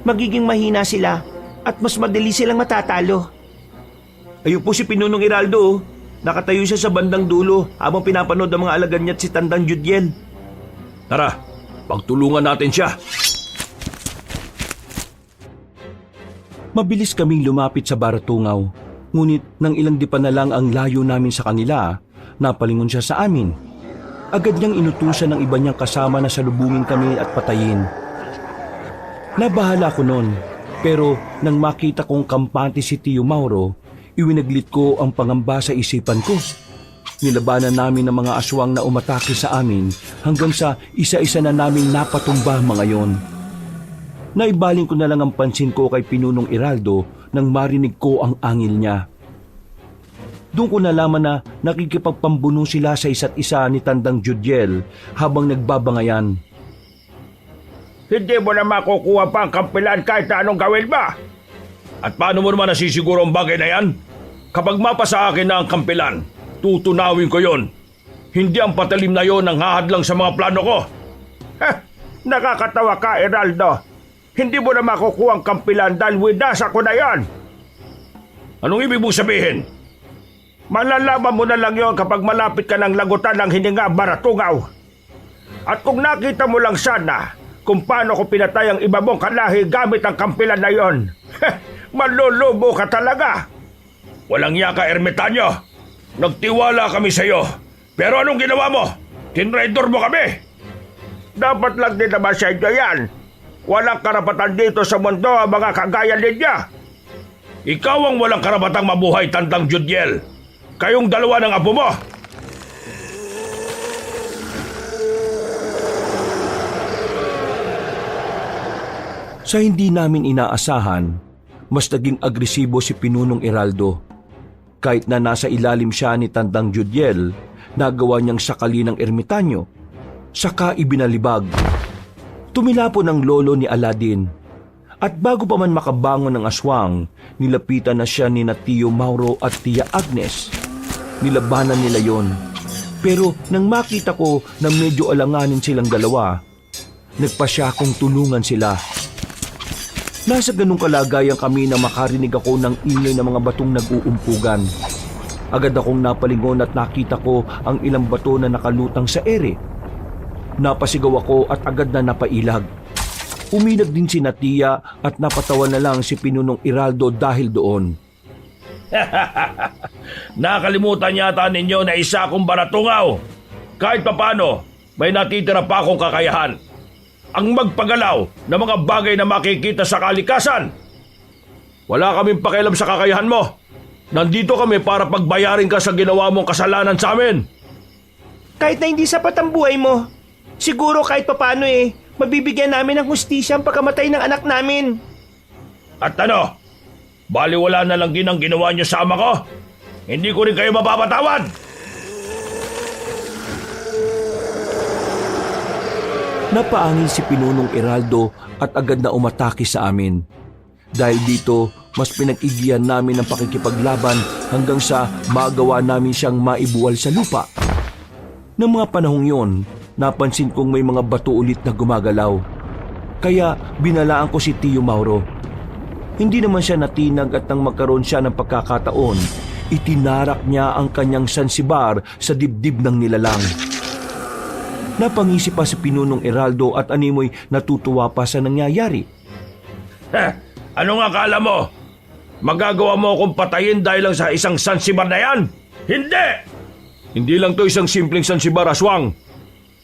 magiging mahina sila at mas madali silang matatalo. Ayun po si Pinunong Eraldo oh. Nakatayo siya sa bandang dulo habang pinapanood ang mga alagad niya at si Tandang Judiel. Tara, pagtulungan natin siya. Mabilis kaming lumapit sa baratungaw, ngunit nang ilang dipa na lang ang layo namin sa kanila, napalingon siya sa amin. Agad niyang inutusan ng iba niyang kasama na salubungin kami at patayin. Nabahala ko noon, pero nang makita kong kampante si Tio Mauro, iwinaglit ko ang pangamba sa isipan ko. Nilabanan namin ang mga aswang na umatake sa amin hanggang sa isa-isa na naming napatumba mga yon. Naibaling ko na lang ang pansin ko kay Pinunong Eraldo nang marinig ko ang angil niya. Doon ko nalaman na nakikipagpambuno sila sa isa't isa ni Tandang Judiel habang nagbabangayan. Hindi mo na makukuha pa ang kampilan kahit na anong gawin ba? At paano mo naman nasisiguro ang bagay na yan? Kapag mapasa akin na ang kampilan, tutunawin ko yon. Hindi ang patalim na yon ang hahadlang sa mga plano ko. Nakakatawa ka, Eraldo. Hindi mo na makukuha ang kampilan dahil winasa ko na yan. Anong ibig mong sabihin? Malalaman mo na lang yon kapag malapit ka ng lagutan ng hininga baratungaw. At kung nakita mo lang sana kung paano ko pinatay ang iba mong kalahi gamit ang kampilan na yon, malulubo ka talaga. Walang yaka, ermitanyo. Nagtiwala kami sa iyo. Pero anong ginawa mo? Tinraidor mo kami. Dapat lang din naman sa inyo yan. Walang karapatan dito sa mundo ang mga kagaya ninyo. Ikaw ang walang karapatang mabuhay, Tandang Judiel. Kayong dalawa ng apo mo! Sa hindi namin inaasahan, mas naging agresibo si Pinunong Eraldo. Kahit na nasa ilalim siya ni Tandang Judiel, nagawa niyang sakali ng ermitanyo, saka ibinalibag. Tumilapon ang lolo ni Aladin. At bago pa man makabangon ng aswang, nilapitan na siya ni na Tio Mauro at Tia Agnes. Nilabanan nila yon. Pero nang makita ko na medyo alanganin silang dalawa, nagpasya akong tulungan sila. Nasa ganung kalagayan kami na makarinig ako ng ingay ng mga batong nag-uumpugan. Agad akong napalingon at nakita ko ang ilang bato na nakalutang sa ere. Napasigaw ako at agad na napailag. Uminag din si Natia at napatawa na lang si Pinunong Eraldo dahil doon. Nakalimutan yata ninyo na isa akong baratungaw. Kahit papano, may natitira pa akong kakayahan. Ang magpagalaw ng mga bagay na makikita sa kalikasan. Wala kaming pakialam sa kakayahan mo. Nandito kami para pagbayarin ka sa ginawa mong kasalanan sa amin. Kahit na hindi sapat ang buhay mo, siguro kahit papano mabibigyan namin ng hustisya ang pagkamatay ng anak namin. At ano? Baliwala na lang din ang ginawa niyo sa ama ko? Hindi ko rin kayo mapapatawad. Napaangil si Pinunong Eraldo at agad na umatake sa amin. Dahil dito, mas pinag-igihan namin ang pakikipaglaban hanggang sa magawa namin siyang maibuwal sa lupa. Noong mga panahong yon, napansin kong may mga bato ulit na gumagalaw. Kaya binalaan ko si Tio Mauro. Hindi naman siya natinag at nang magkaroon siya ng pagkakataon, itinarak niya ang kanyang sansibar sa dibdib ng nilalang. Napangisip pa si Pinunong Eraldo at animoy natutuwa pa sa nangyayari. Anong akala mo? Magagawa mo akong patayin dahil lang sa isang sansibar na yan? Hindi! Hindi lang to isang simpleng sansibar, aswang.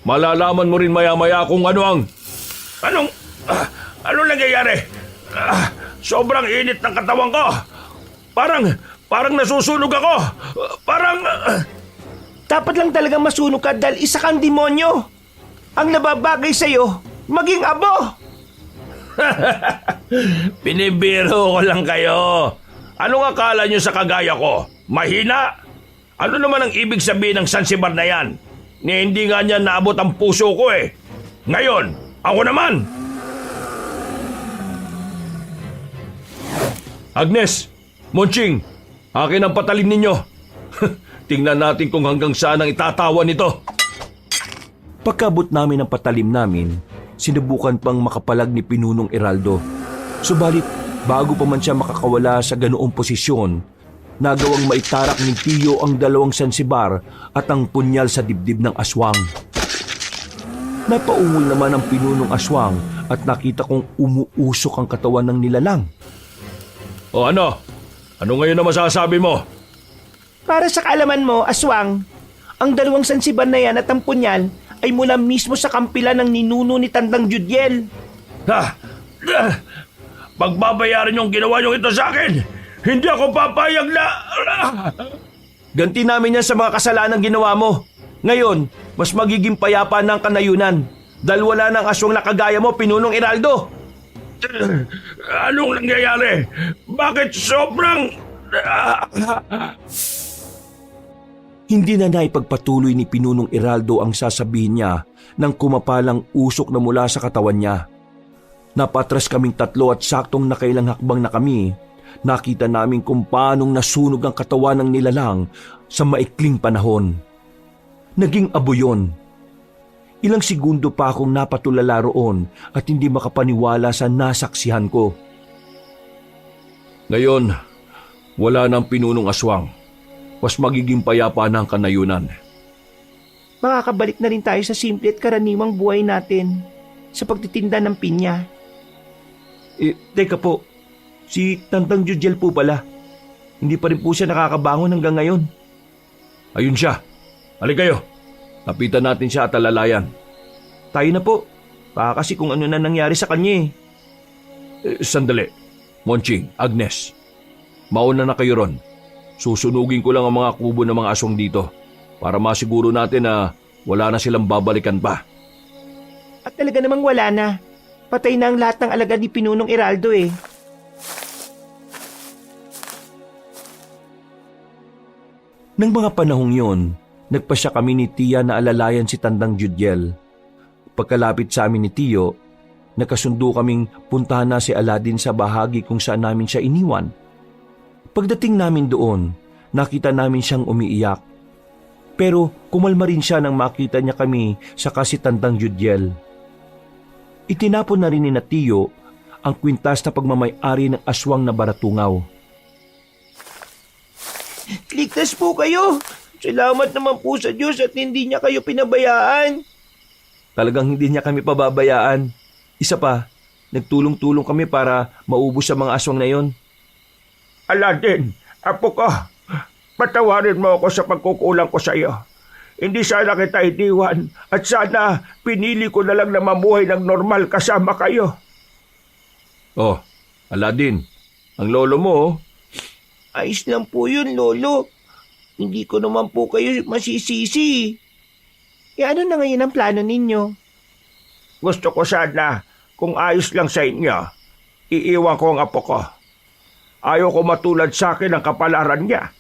Malalaman mo rin maya-maya kung ano ang... Anong nangyayari? Sobrang init ng katawan ko. Parang nasusunog ako. Dapat lang talagang masunog ka dahil isa kang demonyo. Ang nababagay sa'yo, maging abo. Pinibiro ko lang kayo. Anong akala nyo sa kagaya ko? Mahina? Ano naman ang ibig sabihin ng sansibar na yan? Ni hindi nga niya naabot ang puso ko eh. Ngayon, ako naman. Agnes, Monching, akin ang patalim ninyo. Tingnan natin kung hanggang saan ang itatawa nito. Pagkabot namin ng patalim namin, sinubukan pang makapalag ni Pinunong Eraldo. Subalit, bago pa man siya makakawala sa ganoong posisyon, nagawang maitarak ni Tio ang dalawang sansibar at ang punyal sa dibdib ng aswang. Napaungol naman ang Pinunong Aswang at nakita kong umuusok ang katawan ng nilalang. O ano? Ano ngayon na masasabi mo? Para sa kaalaman mo, aswang, ang dalawang sansibar na yan at ang punyal ay mula mismo sa kampilan ng ninuno ni Tandang Judiel. Pagbabayaran yung ginawa nyo ito sa akin, hindi ako papayag na... Ganti namin yan sa mga kasalanan ginawa mo. Ngayon, mas magiging payapa ng kanayunan. Dahil wala ng aswang na kagaya mo, Pinunong Eraldo. Anong nangyayari? Bakit sobrang... Hindi na naipagpatuloy ni Pinunong Eraldo ang sasabihin niya nang kumapalang usok na mula sa katawan niya. Napatras kaming tatlo at saktong nakailang hakbang na kami. Nakita namin kung paanong nasunog ang katawan ng nilalang sa maikling panahon. Naging abo yun. Ilang segundo pa akong napatulala roon at hindi makapaniwala sa nasaksihan ko. Ngayon, wala nang Pinunong Aswang. Mas magiging payapa na ang kanayunan. Makakabalik na rin tayo sa simple at karaniwang buhay natin sa pagtitinda ng pinya. Teka po, si Tandang Judiel po pala. Hindi pa rin po siya nakakabangon hanggang ngayon. Ayun siya. Halika kayo. Lapitan natin siya at alalayan. Tayo na po. Baka kasi kung ano na nangyari sa kanya Sandali. Monching, Agnes. Mauna na kayo ron. Susunugin ko lang ang mga kubo ng mga aswang dito para masiguro natin na wala na silang babalikan pa. At talaga namang wala na. Patay na ang lahat ng alagad ni Pinunong Heraldo eh. Nang mga panahong yon, nagpasya kami ni Tia na alalayan si Tandang Judiel. Pagkalapit sa amin ni Tiyo, nakasundo kaming puntahan na si Aladdin sa bahagi kung saan namin siya iniwan. Pagdating namin doon, nakita namin siyang umiiyak. Pero kumalma rin siya nang makita niya kami sa si Tandang Judiel. Itinapon na rin ni Tiyo ang kwintas na pagmamay-ari ng aswang na baratungaw. Ligtas po kayo. Salamat naman po sa Diyos at hindi niya kayo pinabayaan. Talagang hindi niya kami pababayaan. Isa pa, nagtulong-tulong kami para maubos sa mga aswang na yon. Aladdin, apo ko, patawarin mo ako sa pagkukulang ko sa iyo. Hindi sana kita iniwan at sana pinili ko na lang na mamuhay ng normal kasama kayo. Oh, Aladdin, ang lolo mo oh. Ayos lang po yun, Lolo. Hindi ko naman po kayo masisisi. E ano na ngayon ang plano ninyo? Gusto ko sana, kung ayos lang sa inyo, iiwan ko ang apo ko. Ayaw ko matulad sa akin ang kapalaran niya.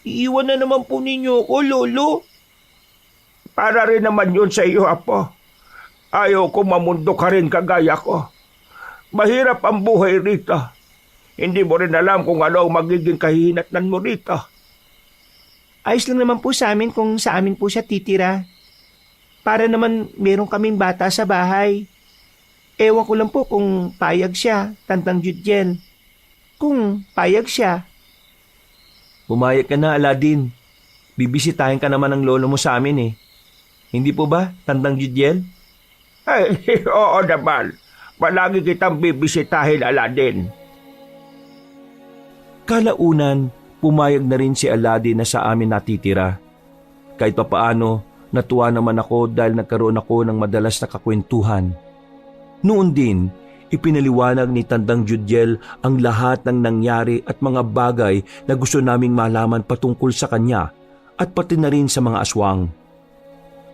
Iiwan na naman po ninyo ako, Lolo. Para rin naman yun sa iyo, apo. Ayaw ko mamundo ka rin kagaya ko. Mahirap ang buhay rito. Hindi mo rin alam kung ano ang magiging kahinatnan mo rito. Ayos lang naman po sa amin kung sa amin po siya titira. Para naman meron kaming bata sa bahay. Ewan ko lang po kung payag siya, Tandang Judiel. Kung payag siya. Pumayag ka na, Aladdin. Bibisitahin ka naman ng lolo mo sa amin eh. Hindi po ba, Tandang Judiel? Ay, oo naman. Palagi kitang bibisitahin, Aladdin. Kalaunan, pumayag na rin si Aladdin na sa amin natitira. Kahit papaano, natuwa naman ako dahil nagkaroon ako ng madalas na kakwentuhan. Noon din, ipinaliwanag ni Tandang Judiel ang lahat ng nangyari at mga bagay na gusto naming malaman patungkol sa kanya at pati na rin sa mga aswang.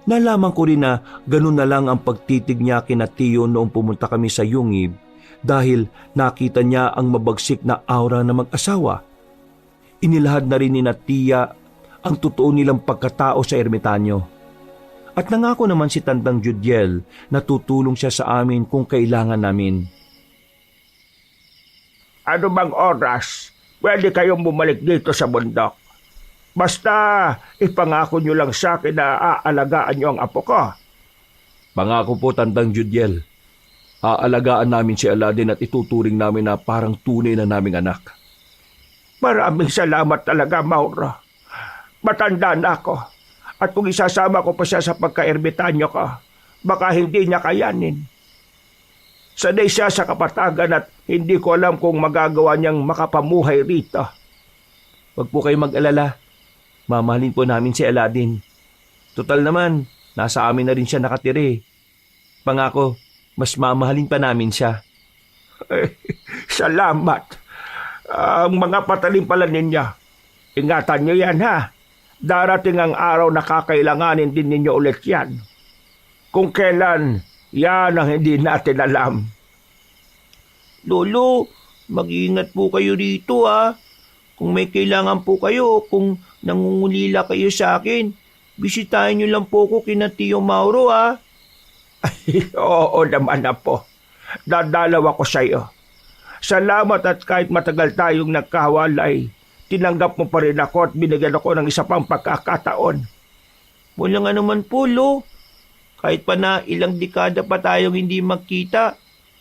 Nalaman ko rin na ganun na lang ang pagtitig niya kina Tiyo noong pumunta kami sa Yungib dahil nakita niya ang mabagsik na aura ng mag-asawa. Inilahad na rin ni Tia ang totoo nilang pagkatao sa ermitanyo. At nangako naman si Tandang Judiel na tutulong siya sa amin kung kailangan namin. Ano bang oras, pwede kayong bumalik dito sa bundok. Basta ipangako nyo lang sa akin na aalagaan nyo ang apo ko. Pangako po, Tandang Judiel. Aalagaan namin si Aladdin at ituturing namin na parang tunay na naming anak. Maraming salamat talaga, Mauro. Matanda na ako. At kung isasama ko pa siya sa pagka-ermitanyo ko, baka hindi niya kayanin. Sanay siya sa kapatagan at hindi ko alam kung magagawa niyang makapamuhay rito. Huwag po kayo mag-alala. Mamahalin po namin si Aladdin. Total naman, nasa amin na rin siya nakatira. Pangako, mas mamahalin pa namin siya. Salamat. Ang mga patalim pala ninyo. Ingatan nyo yan, ha? Darating ang araw na kakailanganin din ninyo ulit yan. Kung kailan, yan ang hindi natin alam. Lolo, mag-iingat po kayo rito ha. Kung may kailangan po kayo, kung nangungulila kayo sa akin, bisitahin niyo lang po ko kina Tiyo Mauro ha. Oo naman na po. Dadalaw ako sa iyo. Salamat at kahit matagal tayong nagkawalay, tinanggap mo pa rin ako at binigyan ako ng isa pang pagkakataon. Wala nga naman po, Lo. Kahit pa na ilang dekada pa tayong hindi magkita,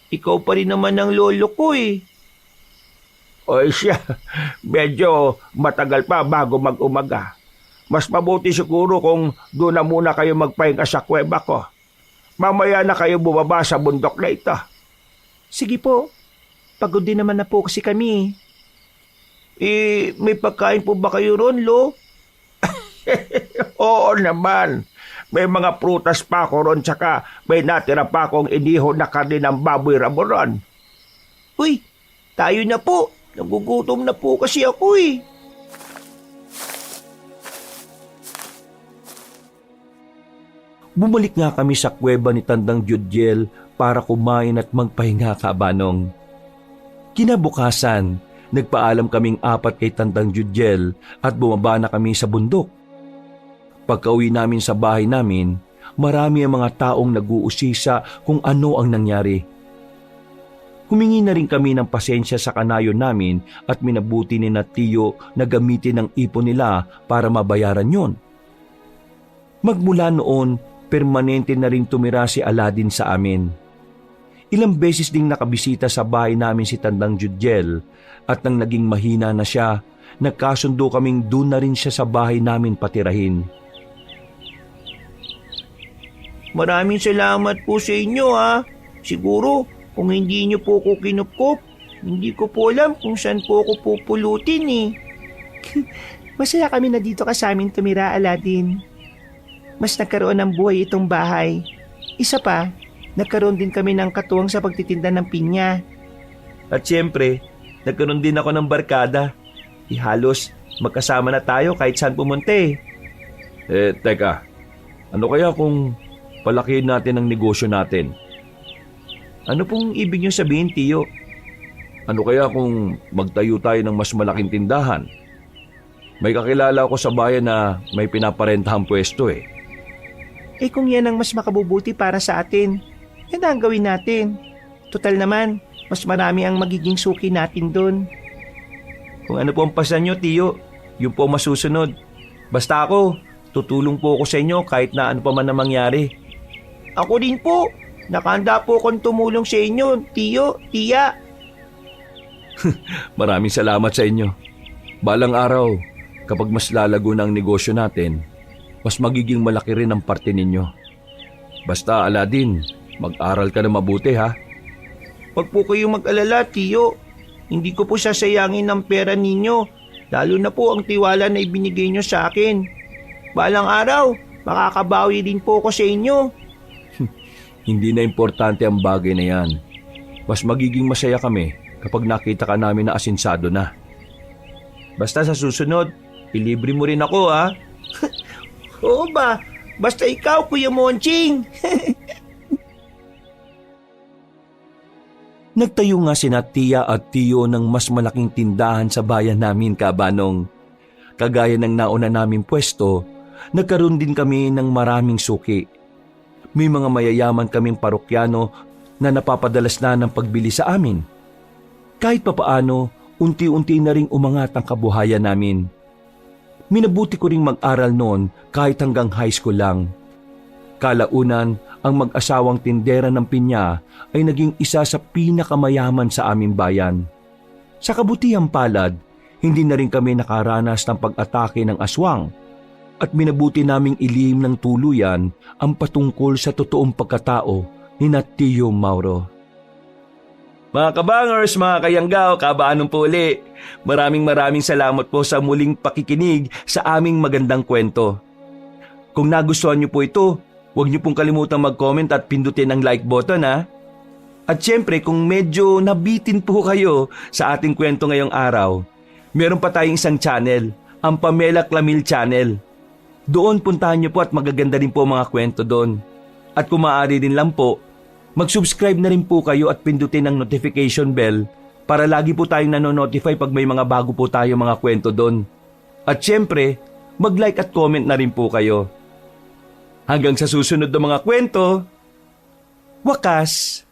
ikaw pa rin naman ang lolo ko eh. O siya, medyo matagal pa bago mag-umaga. Mas mabuti siguro kung doon na muna kayo magpahinga sa kuweba ko. Mamaya na kayo bumaba sa bundok na ito. Sige po. Pagod din naman na po kasi kami. May pagkain po ba kayo ron, Lo? Oo naman. May mga prutas pa ako ron tsaka may natira pa akong iniho na karne ng baboy ramoron. Uy, tayo na po. Nagugutom na po kasi ako eh. Bumalik nga kami sa kuweba ni Tandang Judjel para kumain at magpahinga, Kabanong. Kinabukasan, nagpaalam kaming apat kay Tandang Judjel at bumaba na kami sa bundok. Pagka-uwi namin sa bahay namin, marami ang mga taong nag-uusisa kung ano ang nangyari. Humingi na rin kami ng pasensya sa kanayon namin at minabuti ni Tiyo na gamitin ang ipon nila para mabayaran yon. Magmula noon, permanente na rin tumira si Aladdin sa amin. Ilang beses ding nakabisita sa bahay namin si Tandang Judjel at nang naging mahina na siya, nagkasundo kaming doon na rin siya sa bahay namin patirahin. Maraming salamat po sa inyo ha. Siguro, kung hindi niyo po ko kinupkop, hindi ko po alam kung saan po ako pupulutin eh. Masaya kami na dito ka sa amin tumira, Aladdin. Mas nagkaroon ng buhay itong bahay. Isa pa, nagkaroon din kami ng katuwang sa pagtitinda ng pinya. At siyempre, nagkaroon din ako ng barkada. Halos magkasama na tayo kahit saan pumunta eh. Teka, ano kaya kung palakihin natin ang negosyo natin? Ano pong ibig niyo sabihin, Tiyo? Ano kaya kung magtayo tayo ng mas malaking tindahan? May kakilala ako sa bayan na may pinaparentahang pwesto eh. Eh kung yan ang mas makabubuti para sa atin, yan ang gawin natin. Total naman, mas marami ang magiging suki natin doon. Kung ano po ang pasan niyo, Tiyo, yun po ang masusunod. Basta ako, tutulong po ako sa inyo kahit na ano pa man na mangyari. Ako din po, nakahanda po akong tumulong sa inyo, Tiyo, Tiya. Maraming salamat sa inyo. Balang araw, kapag mas lalago na ang negosyo natin, mas magiging malaki rin ang parte ninyo. Basta, Aladdin, mag-aral ka na mabuti ha. Huwag po kayong mag-alala, Tiyo. Hindi ko po sasayangin ang pera ninyo, lalo na po ang tiwala na ibinigay nyo sa akin. Balang araw, makakabawi din po ako sa inyo. Hindi na importante ang bagay na yan. Mas magiging masaya kami kapag nakita ka namin na asinsado na. Basta sa susunod, ilibre mo rin ako ha. Oo ba? Basta ikaw, Kuya Monching. Nagtayo nga sina Tia at Tiyo ng mas malaking tindahan sa bayan namin, Kabanong. Kagaya ng nauna naming pwesto, nagkaroon din kami ng maraming suki. May mga mayayaman kaming parokyano na napapadalas na ng pagbili sa amin. Kahit papaano, unti-unti na ring umangat ang kabuhayan namin. Minabuti ko ring mag-aral noon kahit hanggang high school lang. Kalaunan, ang mag-asawang tindera ng pinya ay naging isa sa pinakamayaman sa aming bayan. Sa kabutihang palad, hindi na rin kami nakaranas ng pag-atake ng aswang at minabuti naming ilihim ng tuluyan ang patungkol sa totoong pagkatao ni Tiyo Mauro. Mga kabangers, mga kayanggaw, kabaanong po uli. Maraming salamat po sa muling pakikinig sa aming magandang kwento. Kung nagustuhan niyo po ito, huwag niyo pong kalimutang mag-comment at pindutin ang like button ha. At syempre kung medyo nabitin po kayo sa ating kwento ngayong araw, meron pa tayong isang channel, ang Pamela Clamil Channel. Doon puntahan niyo po at magaganda rin po mga kwento doon. At kung maaari din lang po, mag-subscribe na rin po kayo at pindutin ang notification bell para lagi po tayong nanonotify pag may mga bago po tayo mga kwento doon. At syempre, mag-like at comment na rin po kayo. Hanggang sa susunod na mga kwento, wakas!